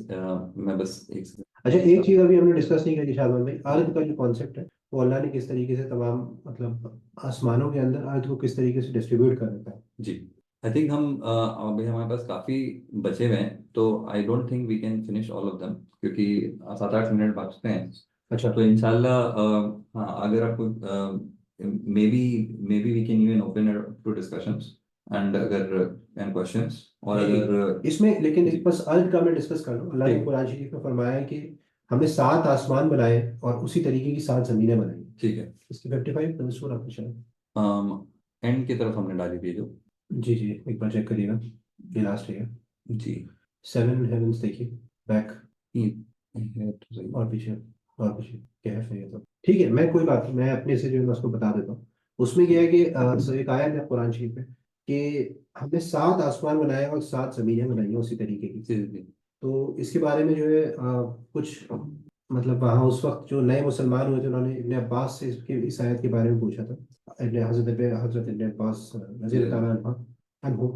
मैं बस एक सेकंड। अच्छा, एक चीज अभी हमने डिस्कस नहीं करी शाहबाज भाई, अर्थ का जो कॉन्सेप्ट है वो अल्लाह ने किस तरीके से तमाम मतलब आसमानों के अंदर अर्थ को किस तरीके से डिस्ट्रीब्यूट कर रखा है। जी, आई थिंक हम अभी हमारे पास काफी बचे हुए हैं, तो I don't think we can finish all of them, क्योंकि 7-8 मिनट बचते हैं। अच्छा, तो इंशाल्लाह हाँ, अगर आपको maybe we can even open to discussions and अगर एंड क्वेश्चंस, और नहीं अगर इसमें लेकिन जी, एक बस अर्थ का मैं डिस्कस कर लूँ। अल्लाह ने ठीक, कुरान शरीफ में फरमाया है कि हमने 7 आसमान बनाए और उसी तरीके की 7 जमीनें बनाई। ठीक है। इसकी 55 सूरह है शायद। एंड की तरफ हमने डाली थी जो, जी जी, एक बार चेक करिएगा, ये लास्ट है। जी, 7 हेवंस देखिए, बैक ये है तो सही। और पीछे और पीछे, कहफ है ये तो। ठीक है, मैं कोई बात नहीं, मैं अपने से जो है मैं उसको बता देता हूँ। उसमें क्या है कि एक आयत है कुरान शरीफ में कि हमने 7 आसमान बनाए और 7 जमीनें बनाई हैं उसी तरीके की। जी जी तो इसके बारे में जो है कुछ मतलब वहाँ उस वक्त जो नए मुसलमान हुए थे उन्होंने इब्ने अब्बास से इस आयत के बारे में पूछा था। हजरत इब्ने अब्बास रज़ी जी, अल्लाह अन्हु।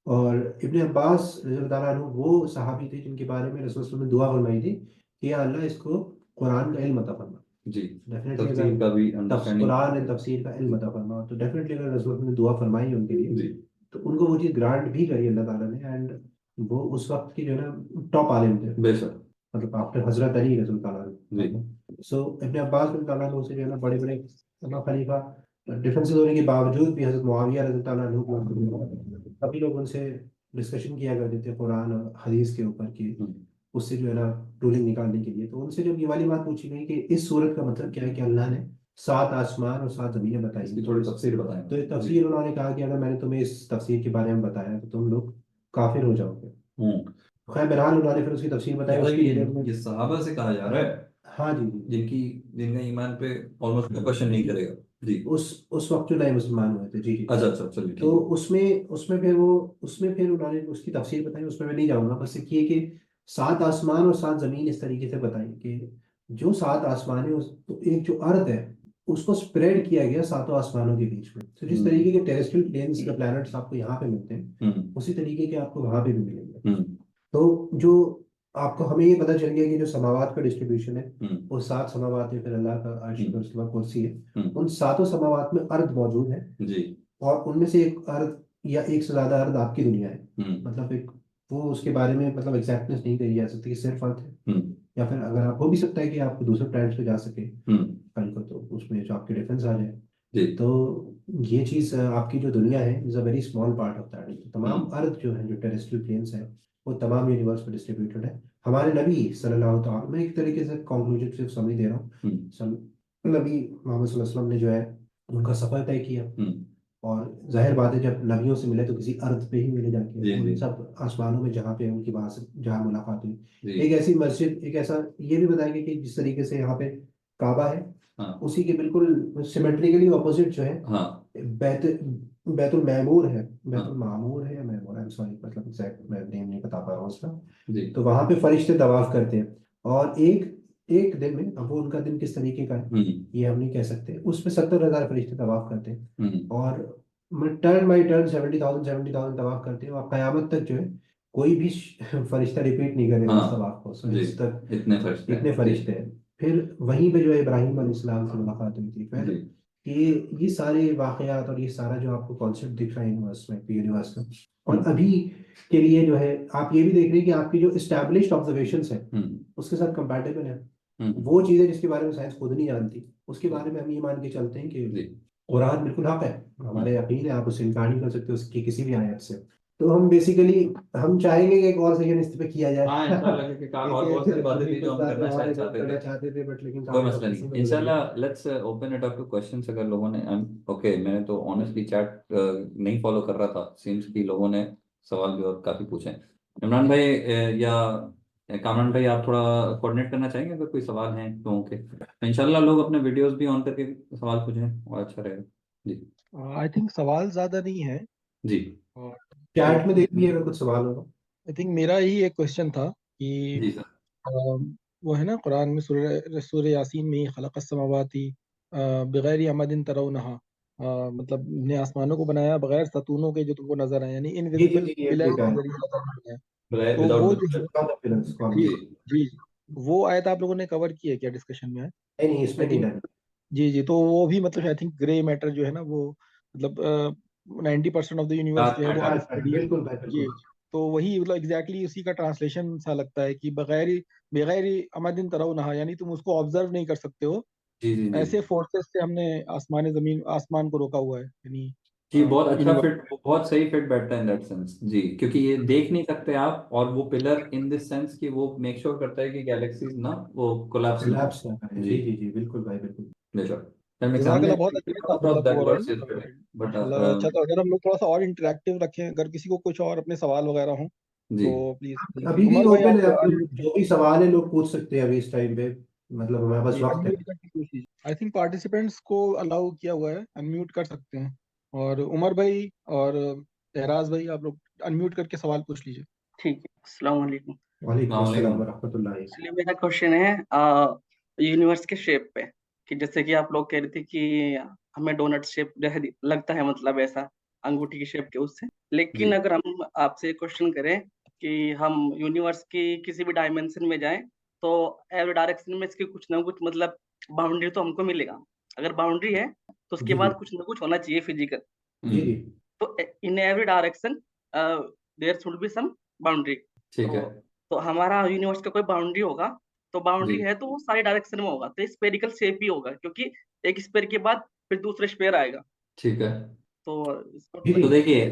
और इब्ने अब्बास रज़ी अल्लाह अन्हु वो सहाबी थे जिनके बारे में रसूल सल्लल्लाहु अलैहि वसल्लम ने दुआ फरमाई थी कि या अल्लाह इसको कुरान का इल्म अता फरमा। जी, डेफिनेटली तफसीर अगर का भी अंडरस्टैंडिंग। कुरान एंड तफसीर का इल्म अता फरमा तो डेफिनेटली अगर रसूल ने दुआ फरमाई है उनके लिए जी, तो उनको वो चीज़ ग्रांट भी करी अल्लाह ताला ने। एंड वो उस वक्त की जो है ना टॉप आलिम थे, बेशक, मतलब आफ्टर हजरत अली रसूल ताला जी, सो इब्ने अब्बास रज़ी ताला अन्हु से जो है ना बड़े बड़े खलीफा डिफरेंसेस होने के बावजूद भी हजरत मुआविया रज़ी ताला अन्हु सभी लोग उनसे डिस्कशन किया करते थे कुरान और हदीस के ऊपर कि हम्म, उससे जो है ना रूलिंग निकालने के लिए। तो उनसे जब ये वाली बात पूछी गई कि इस सूरत का मतलब क्या है कि अल्लाह ने 7 आसमान और 7 जमीनें बताई इसकी हैं, थोड़ी तफसीर बताएं। तो ये जी, तफसीर उन्होंने कहा कि अगर मैंने तुम्हें इस तफसीर के बारे में बताया तो तुम लोग काफिर हो जाओगे। हम्म, खैर बहरहाल उन्होंने फिर उसकी तफसीर बताई, मतलब उसकी डिटेल में। ये सहाबा से कहा जा रहा है, हाँ जी जी। जिनकी जिनका ईमान पे ऑलमोस्ट कोई क्वेश्चन नहीं करेगा। जी, उस वक्त जो नए मुसलमान हुए थे, जी जी। अच्छा अच्छा, चलिए तो ठीक है। उसमें फिर उन्होंने उसकी तफसीर बताई, उसमें मैं नहीं जाऊंगा। बस एक ये कि 7 आसमान और 7 जमीन इस तरीके से बताई कि जो 7 आसमान है तो एक जो अर्थ है उसको स्प्रेड किया गया 7 आसमानों के बीच में। तो जिस हम्म तरीके के टेरेस्ट्रियल प्लेन्स या प्लैनेट्स आपको यहाँ पे मिलते हैं हम्म उसी तरीके के आपको वहां पे भी मिलेंगे। हम्म तो जो आपको हमें ये पता चल गया कि जो समावात का डिस्ट्रीब्यूशन है हम्म वो 7 समावात है, फिर अल्लाह का अर्श है, फिर हम्म उसके बाद कुर्सी है। हम्म, उन सातों समावात में अर्थ मौजूद है जी, और उनमें से एक अर्थ या एक से ज्यादा अर्थ आपकी दुनिया है। हम्म मतलब एक वो उसके बारे में मतलब एग्जैक्टनेस नहीं कही जा सकती कि सिर्फ अर्थ है, हम्म या फिर अगर आप हो भी सकता है कि आप दूसरे प्लैनेट पे जा सके हम्म, कल को, तो उसमें जो आपके डिफरेंस आ जाए। जी, तो ये चीज़ आपकी जो दुनिया है is a very small part of that. तो तमाम हम्म अर्थ जो है जो टेरेस्ट्रियल प्लेन्स है वो तमाम यूनिवर्स में डिस्ट्रीब्यूटेड है। हमारे नबी सल्लल्लाहु अलैहि वसल्लम, मैं एक तरीके से कंक्लूजन सिर्फ समझ दे रहा हूँ। हम्म नबी मोहम्मद सल्लल्लाहु अलैहि वसल्लम ने जो है उनका सफ़र तय किया। हम्म, और जाहिर बात है जब नबियों से मिले तो किसी अर्थ पे ही मिले जाके, जी जी उन सब आसमानों में जहाँ पे उनकी वहां से जहाँ मुलाकात हुई। जी, एक ऐसी मस्जिद, एक ऐसा ये भी बताया गया कि जिस तरीके से यहाँ पे काबा है हाँ उसी के बिल्कुल सिमेट्रिकली ऑपोजिट जो है हाँ बैत बैतुल मामूर है। बैतुल हाँ, मामूर है या मामूर, आई एम सॉरी, मतलब एग्जैक्ट मैं नेम नहीं बता पा रहा हूँ उसका। जी, तो वहां पे फरिश्ते तवाफ करते हैं और एक एक दिन में, अब वो उनका दिन किस तरीके का है हम्म ये हम नहीं कह सकते, उसमें 70,000 फरिश्ते तवाफ करते हैं। हम्म, और टर्न बाई टर्न 70,000 तवाफ करते हैं और क़यामत तक जो है कोई भी फरिश्ता रिपीट नहीं करेगा उस हाँ, तवाफ को। सो जी, इस तक इतने फरिश्ते इतने हैं, जी फरिश्ते हैं। फिर वहीं पे जो है इब्राहिम अलैहिस्सलाम से मुलाकात हुई थी। फिर जी, ये सारे वाकयात और ये सारा जो आपको कॉन्सेप्ट दिख रहा है यूनिवर्स में, यूनिवर्स का। और हम्म अभी के लिए जो है आप ये भी देख रहे हैं कि आपकी जो इस्टेब्लिश्ड ऑब्जर्वेशंस है हम्म उसके साथ कंपैटिबल है। हम्म, वो चीज़ें जिसके बारे में साइंस खुद नहीं जानती उसके बारे में हम ये मान के चलते हैं कि जी, कुरान बिल्कुल हक है, हमारे हम्म, यकीन है, आप उससे इनकार नहीं कर सकते उसकी किसी भी आयत से। तो हम बेसिकली हम चाहेंगे कि एक और सेशन इस पे किया जाए हाँ इंशाल्लाह, क्योंकि और बहुत सारी बातें थी अभी जो कुछ हम बात करना हमारे चाहते करना थे। चाहते थे बट लेकिन कोई काफी मसला ऑब्जेक्शन नहीं, में गुजर गया। इंशाल्लाह let's open it up two questions. अगर लोगों ने ओके, मैंने तो ऑनेस्टली चैट नहीं फॉलो कर रहा था, सीम्स कि लोगों ने सवाल भी और काफी पूछे हैं। इमरान भाई या कामरान भाई, आप थोड़ा कोऑर्डिनेट करना चाहेंगे अगर कोई सवाल हैं लोगों के, तो इंशाल्लाह लोग अपने वीडियोस भी ऑन करके सवाल पूछें और अच्छा रहेगा। जी आई थिंक सवाल ज्यादा नहीं है। जी और चैट में देख लिए अगर कुछ सवाल हो तो। आई थिंक मेरा ही एक क्वेश्चन था कि जी सर, वो है ना कुरान में सूरह यासीन में खलक़स समावाती बगैर अमदिन तरौनहा, मतलब ने आसमानों को बनाया बगैर सतूनों के जो तुमको नजर आए, यानी जी जी इनविजिबल जी, ये पिलर ठीक है। के जरिए अल्लाह ने बनाया। तो विदाउट वो द, जो है, कॉलम जी जी, जी, वो आयत आप लोगों ने कवर की है क्या डिस्कशन में? नहीं नहीं, आई इसमें नहीं थिंक डन। जी जी, तो वो भी मतलब आई थिंक ग्रे मैटर जो है ना वो मतलब 90% ऑफ द यूनिवर्स जो डार्क है वो मैटर। अनस्टडी है। बिल्कुल भाई जी बिल्कुल। तो वही मतलब एग्जैक्टली उसी का ट्रांसलेशन सा लगता है कि बगैर बगैर अमदिन तरौनहा, यानी तुम उसको ऑब्जर्व नहीं कर सकते हो। जी जी जी ऐसे फोर्सेस से हमने आसमान को रोका हुआ है, यानी जी, बहुत अच्छा यूनिवर्स। फिट, बहुत सही फिट बैठता है इन दैट सेंस जी, क्योंकि ये देख नहीं सकते आप, और वो पिलर इन दिस सेंस कि वो मेक श्योर करता है कि गैलेक्सीज ना वो कोलैप्स ना हो। कोलैप्स ना करें, जी जी जी जी, बिल्कुल भाई बिल्कुल। बेशक। I'm जज़ाकल्लाह, examining बहुत अच्छा था about मतलब that overall verse yesterday, but माशाल्लाह अच्छा था। अगर हम लोग थोड़ा सा और इंटरेक्टिव रखें, अगर किसी को कुछ और अपने सवाल वगैरह हों जी तो प्लीज अभी भी उमर भाई ओपन है, आप आपको अनम्यूट जो भी सवाल है लोग पूछ सकते हैं अभी इस टाइम पे, मतलब हमारे पास जी वक्त है। अनम्यूट करके पूछ लीजिए। आई थिंक पार्टिसिपेंट्स को अलाउ किया हुआ है, अनम्यूट कर सकते हैं। और उमर भाई और एहराज भाई आप लोग अनम्यूट करके सवाल पूछ लीजिए। ठीक है। अस्सलाम वालेकुम। वालेकुम अस्सलाम वालेकुम। वरहमतुल्लाहि। इसलिए मेरा क्वेश्चन है यूनिवर्स के शेप पे, कि जैसे कि आप लोग कह रहे थे कि हमें डोनट शेप जैसे लगता है, मतलब ऐसा अंगूठी की शेप के उससे। लेकिन जी अगर हम आपसे क्वेश्चन करें कि हम यूनिवर्स की किसी भी डायमेंशन में जाएं, तो एवरी डायरेक्शन में इसकी कुछ ना कुछ मतलब बाउंड्री तो हमको मिलेगा। अगर बाउंड्री है तो उसके जी जी बाद कुछ ना कुछ होना चाहिए फिजिकल। जी जी। तो in every direction there should be some boundary. ठीक है। तो तो हमारा यूनिवर्स का कोई बाउंड्री होगा, तो बाउंड्री जी है तो वो सारी डायरेक्शन में होगा, तो स्पेरिकल शेप ही होगा, क्योंकि एक स्पेयर के बाद फिर दूसरा स्पेयर आएगा। ठीक है। तो इसको जी थोड़ा तो जी, देखिए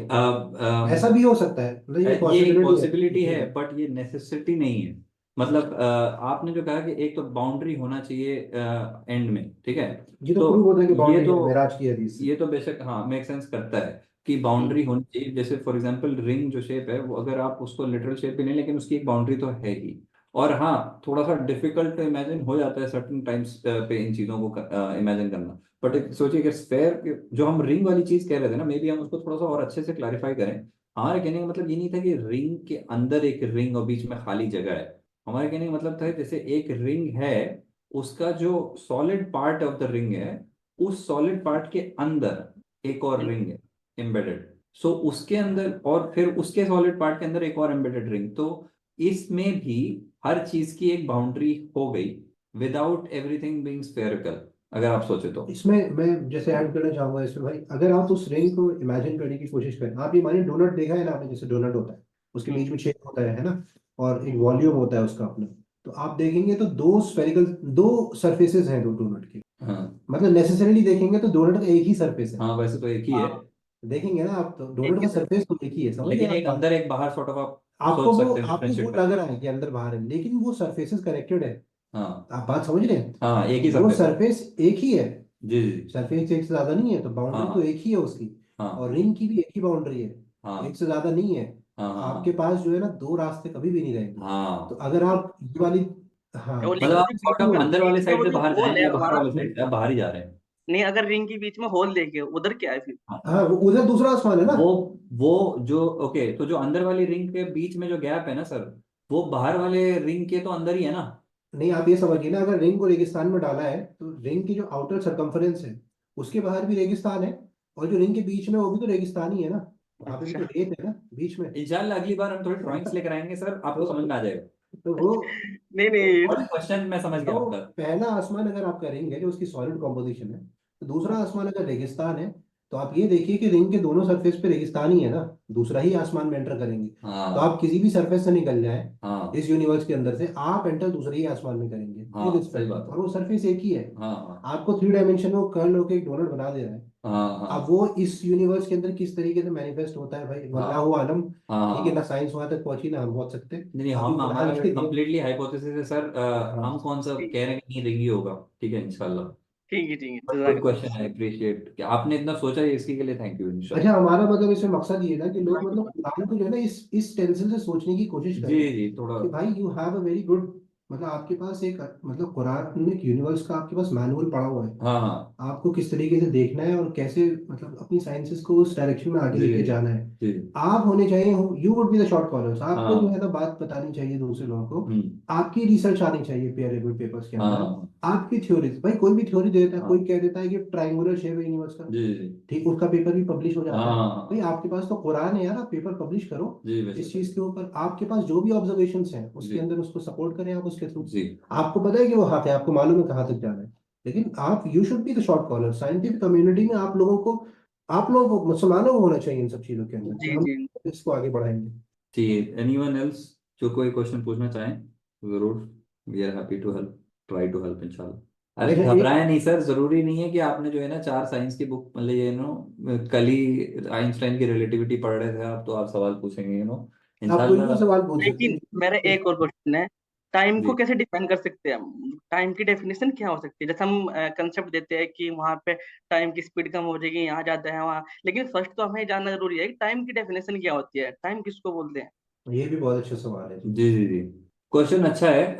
ऐसा भी हो सकता है, मतलब ये ये एक पॉसिबिलिटी है। पॉसिबिलिटी जी है, बट ये नेसेसिटी नहीं है। मतलब आपने जो कहा कि एक तो बाउंड्री होना चाहिए एंड में, ठीक है। जी, तो तो प्रूव होता है कि ये बाउंड्री तो है मेराज की हदीस से। ये तो बेशक हाँ मेक सेंस करता है कि बाउंड्री होनी चाहिए। जैसे फॉर एग्जांपल रिंग जो शेप है वो अगर आप उसको लिटरल शेप भी नहीं, लेकिन उसकी एक बाउंड्री तो है ही। और हाँ थोड़ा सा डिफिकल्ट टू इमेजिन हो जाता है सर्टन टाइम्स पे इन चीजों को इमेजिन करना। बट सोचिए कि स्फेयर जो हम रिंग वाली चीज कह रहे थे ना, मे बी हम उसको थोड़ा सा और अच्छे से क्लैरिफाई करें। हमारे कहने का मतलब ये नहीं था कि रिंग के अंदर एक रिंग और बीच में खाली जगह है। हमारे कहने का मतलब था जैसे एक रिंग है, उसका जो solid part of the ring है, उस सॉलिड पार्ट के अंदर एक और रिंग है एम्बेडेड। सो उसके अंदर और फिर उसके सॉलिड पार्ट के अंदर एक और एम्बेडेड रिंग। तो इसमें भी हर चीज की एक बाउंड्री हो गई, विदाउट एवरीथिंग बीइंग स्फेरिकल, अगर आप सोचे तो। इसमें मैं जैसे ऐड करना चाहूंगा इसमें भाई, अगर आप उस रिंग को इमेजिन करने की कोशिश करें, आप ये मानिए डोनट देखा है ना आपने, जैसे डोनट होता है उसके बीच में शेप होता है ना, और एक वॉल्यूम होता है उसका अपना। तो आप देखेंगे तो दो स्फेरिकल, दो सरफेसेस हैं दो डोनट के, हाँ मतलब नेसेसरीली देखेंगे तो डोनट का एक ही सरफेस है। हाँ, वैसे तो एक ही है। हाँ, देखेंगे ना आप, तो एक डोनट ही का सर। सरफेस तो एक ही है, समझ गए लेकिन आप एक बात। अंदर एक बाहर सॉर्ट ऑफ आप आपको सोच वो सकते हैं, आपको वो डिफरेंशिएट कर लग सकते रहा है कि अंदर बाहर है, लेकिन वो सरफेसेस कनेक्टेड है। हैं। हाँ आप बात समझ रहे हैं। हाँ, एक ही वो सरफेस है। सरफेस एक ही है, जी जी। सरफेस एक से ज्यादा नहीं है, तो हाँ बाउंड्री तो हाँ एक ही है उसकी। और हाँ रिंग की भी एक ही बाउंड्री है, एक हाँ से ज्यादा नहीं है। हाँ तो हाँ आपके हाँ पास जो है ना दो रास्ते कभी भी नहीं रहेंगे। तो हाँ। अगर आप ये वाली, हाँ और मतलब लेकिन आप जो सॉर्ट बीच ऑफ में अंदर वाले बीच में साइड वो से जो बाहर होल जाएं है या बाहर हमारा, वाले साइड से आप बाहर ही जा रहे हैं। नहीं अगर रिंग के बीच में होल देखे उधर क्या है फिर? हाँ। हाँ, वो उधर दूसरा आसमान है ना। वो वो जो ओके, तो जो अंदर वाली रिंग के बीच में जो गैप है ना सर, वो बाहर वाले रिंग के तो अंदर ही है ना। नहीं, आप ये समझिए ना, अगर रिंग को रेगिस्तान में डाला है तो रिंग की जो आउटर सरकमफ्रेंस है उसके बाहर भी रेगिस्तान है, और जो रिंग के बीच में वो भी तो रेगिस्तान ही है ना, वहां पे भी तो अच्छा रेत है ना बीच में। इंशाल्लाह अगली बार हम थोड़ी ड्राइंग्स लेकर आएंगे सर, आपको समझ तो में आ जाएगा। तो वो नहीं नहीं तो क्वेश्चन मैं समझ गया तो आपका। पहला आसमान अगर आपका रिंग है जो उसकी सॉलिड कॉम्पोजिशन है, तो दूसरा आसमान अगर रेगिस्तान है, तो आप ये देखिए कि रिंग के दोनों सरफेस पे रेगिस्तान ही है ना, दूसरा ही आसमान में एंटर करेंगे। तो आप हाँ किसी भी सरफेस से निकल जाए हाँ इस यूनिवर्स के अंदर से, आप एंटर दूसरे ही आसमान में करेंगे हाँ, सही इरिस्पेक्टिव, बात है। और वो सरफेस एक ही है। हाँ हाँ आपको थ्री डायमेंशन में वो कर्ल होकर एक डोनट बना दे रहा है। हाँ अब हाँ वो इस यूनिवर्स के अंदर किस तरीके से मैनिफेस्ट होता है भाई, हाँ वल्लाहु आलम। हाँ ठीक है ना, हाँ। साइंस वहां तक पहुंची ना हम पहुंच सकते। नहीं अभी हम फिलहाल हमारा के लिए, कंप्लीटली हाइपोथेसिस है सर। हाँ। हम कौन सा ठीक कह रहे हैं कि नहीं रिंगी होगा। ठीक है इंशाल्लाह। ठीक है गुड जज़ाकल्लाह। क्वेश्चन, आई अप्रिशिएट कि आपने इतना सोचा है, इसके लिए थैंक यू अच्छा, इंशाल्लाह। हमारा मतलब इसमें मकसद ये है ना कि लोग मतलब कुरान को जो है ना इस टेंशन से सोचने की कोशिश जी करें जी थोड़ा। कि भाई you have a very good, मतलब आपके पास एक, मतलब कुरान में एक यूनिवर्स का आपके पास मैनुअल पड़ा हुआ है, हाँ हाँ। आपको किस तरीके से देखना है और कैसे मतलब अपनी साइंसेस को उस डायरेक्शन में आगे जी लेके जाना है। जी। आप होने चाहिए, you would be the short callers, आपको जो है हाँ। ना बात बतानी चाहिए दूसरे लोगों को। हम्म। आपकी रिसर्च आनी चाहिए पेयर रिव्यू पेपर्स के अंदर। हाँ आपकी थ्योरीज, भाई कोई भी थ्योरी दे देता है, कोई हाँ। कह देता है कि ट्राइंगुलर शेप है यूनिवर्स का, जी जी। ठीक, उसका पेपर भी पब्लिश हो हाँ जाता है। हाँ भाई हाँ। आपके पास तो कुरान है यार, आप पेपर पब्लिश करो जी वैसे इस तो। चीज के ऊपर। आपके पास जो भी ऑब्जर्वेशंस हैं उसके जी अंदर उसको सपोर्ट करें आप उस उसके थ्रू। जी आपको पता है कि वो हक है, आपको मालूम है कहाँ तक जाना है, लेकिन आप you should be the short caller. Scientific community में आप लोगों को मुसलमानों को होना चाहिए इन सब चीजों के अंदर, कि जी हम जी इसको आगे बढ़ाएंगे। ठीक है, एनीवन एल्स जो कोई क्वेश्चन पूछना चाहें जरूर, we are happy to help, try to help इंशाल्लाह। अरे अच्छा, एक घबराए नहीं सर, जरूरी नहीं है कि आपने जो है ना 4 साइंस की बुक मतलब ये कल ही आइंस्टाइन की रिलेटिविटी पढ़ रहे थे आप तो आप सवाल पूछेंगे आप कोई भी इंशाल्लाह। सवाल पूछ सकते लेकिन मेरा हैं। एक और क्वेश्चन है, टाइम को जी कैसे डिफाइन कर सकते हैं हम? टाइम की डेफिनेशन क्या हो सकती है? जैसे हम कंसेप्ट देते हैं कि वहां पे टाइम की स्पीड कम हो जाएगी, यहाँ जाते हैं वहाँ, लेकिन फर्स्ट तो हमें जानना जरूरी है कि टाइम की डेफिनेशन क्या होती है, टाइम किसको बोलते हैं? ये भी बहुत अच्छा सवाल है जी। जी जी जी, क्वेश्चन अच्छा है।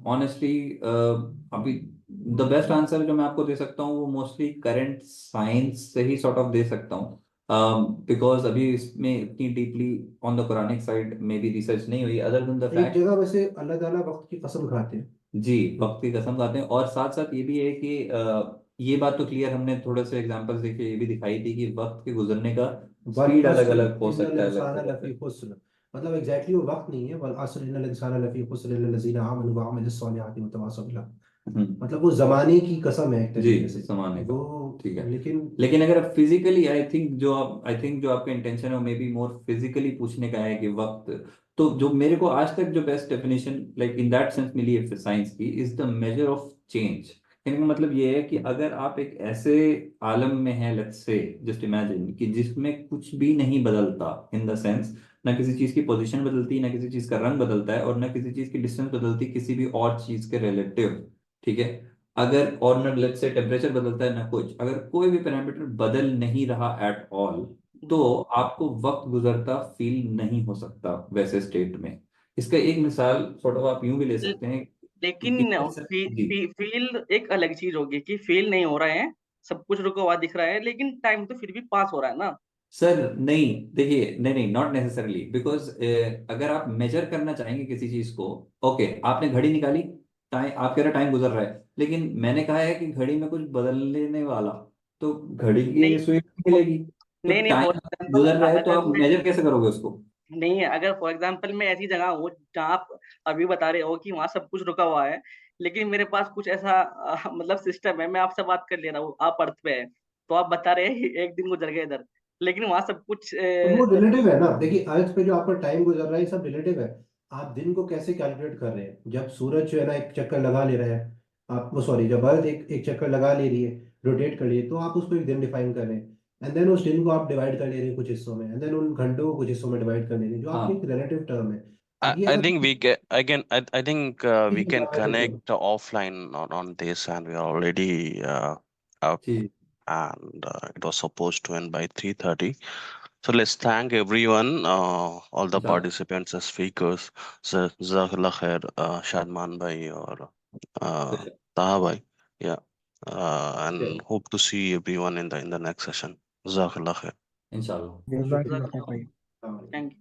ऑनेस्टली अभी द बेस्ट आंसर जो मैं आपको दे सकता हूँ वो मोस्टली करंट साइंस से ही सॉर्ट ऑफ दे सकता हूँ, बिकॉज अभी इसमें इतनी deeply on the Quranic side में भी रिसर्च नहीं हुई, अदर देन द एक फैक्ट। जगह वैसे अल्लाह ताला वक्त की कसम खाते हैं। जी वक्त की कसम खाते हैं, और साथ साथ ये भी है कि ये बात तो क्लियर, हमने थोड़े से एग्जांपल्स देखे, ये भी दिखाई थी कि वक्त के गुजरने का वल स्पीड अलग अस्र अलग हो इन्नल सकता है, अलग इंसाना हो सकता लफी है। खुस्र, मतलब एग्जैक्टली वो वक्त नहीं है। वल अस्र इन्नल इंसाना लफी खुस्र इल्ला लज़ीना आमनु व अमिलुस सॉलिहाति व तवासौ बिल हक़। हम्म, मतलब वो जमाने की कसम है एक जी तरीके से समाने का, वो। ठीक है। लेकिन लेकिन अगर आप फिजिकली, आई थिंक जो आपका इंटेंशन है वो मे बी मोर फिजिकली पूछने का है कि वक्त, तो जो मेरे को आज तक जो best definition like in that sense मिली है साइंस की, is the measure of change. कहने का मतलब ये है कि अगर आप एक ऐसे आलम में हैं, लेट्स से जस्ट इमेजिन कि जिसमें कुछ भी नहीं बदलता, इन द सेंस ना किसी चीज की पोजीशन बदलती, ना किसी चीज का रंग बदलता है, और ना किसी चीज की डिस्टेंस बदलती किसी भी और चीज के रिलेटिव, ठीक है। अगर और न लेट्स से टेम्परेचर बदलता है ना कुछ, अगर कोई भी पैरामीटर बदल नहीं रहा एट ऑल, तो आपको वक्त गुजरता फील नहीं हो सकता वैसे स्टेट में। इसका एक मिसाल सॉर्ट ऑफ आप यूं भी ले सकते हैं कि लेकिन जी फील एक अलग चीज होगी कि फील नहीं हो रहे हैं, सब कुछ रुका हुआ दिख रहा है, लेकिन टाइम तो फिर भी पास हो रहा है ना। सर, नहीं देखिए, नहीं नहीं नॉट नेसेसरली, बिकॉज अगर आप मेजर करना चाहेंगे किसी चीज को, ओके आपने घड़ी निकाली, टाइम आप कह रहे टाइम गुजर रहा है, लेकिन मैंने कहा है कि घड़ी में कुछ बदलने वाला, तो घड़ी की नहीं सुई मिलेगी, तो नहीं नहीं, फॉर टाइम एग्जाम्पल गुजर रहा है तो अगर आप मैं, मेजर कैसे करोगे उसको? नहीं है, अगर फॉर एग्जाम्पल मैं ऐसी जगह हूँ जहाँ आप अभी बता रहे हो कि वहां सब कुछ रुका हुआ है, लेकिन मेरे पास कुछ ऐसा मतलब सिस्टम है, मैं आपसे बात कर ले रहा हूँ, आप अर्थ पे है, तो आप बता रहे हैं एक दिन गुजर गया इधर, लेकिन वहां सब कुछ तो वो रिलेटिव है ना। देखिए अर्थ पे जो आपका टाइम गुजर रहा है ये सब रिलेटिव है। आप दिन को कैसे कैलकुलेट कर रहे हैं? जब सूरज जो है ना एक चक्कर लगा ले रहा है, आप वो सॉरी जब अर्थ एक एक चक्कर लगा ले रही है, रोटेट कर रही है, तो आप उसको एक दिन डिफाइन कर रहे हैं। एंड देन उस दिन को आप डिवाइड कर ले रहे हैं कुछ हिस्सों में, एंड देन उन घंटों को कुछ हिस्सों में डिवाइड कर ले रहे हैं, जो आपकी एक हाँ रिलेटिव टर्म है। ये I अगर think we can I think we किसी can जगह पे connect offline on this, and we are already up, ठीक, and it was supposed to end by 3:30. So let's thank everyone, all the इंशाल्लाह, participants as speakers. So Jazakallah khair, Shadman bhai or Taha bhai. Yeah. And hope to see everyone in the next session. Jazakallah khair. इंशाल्लाह। शुक्रिया। जज़ाकल्लाह खैर भाई। हाँ। Thank you.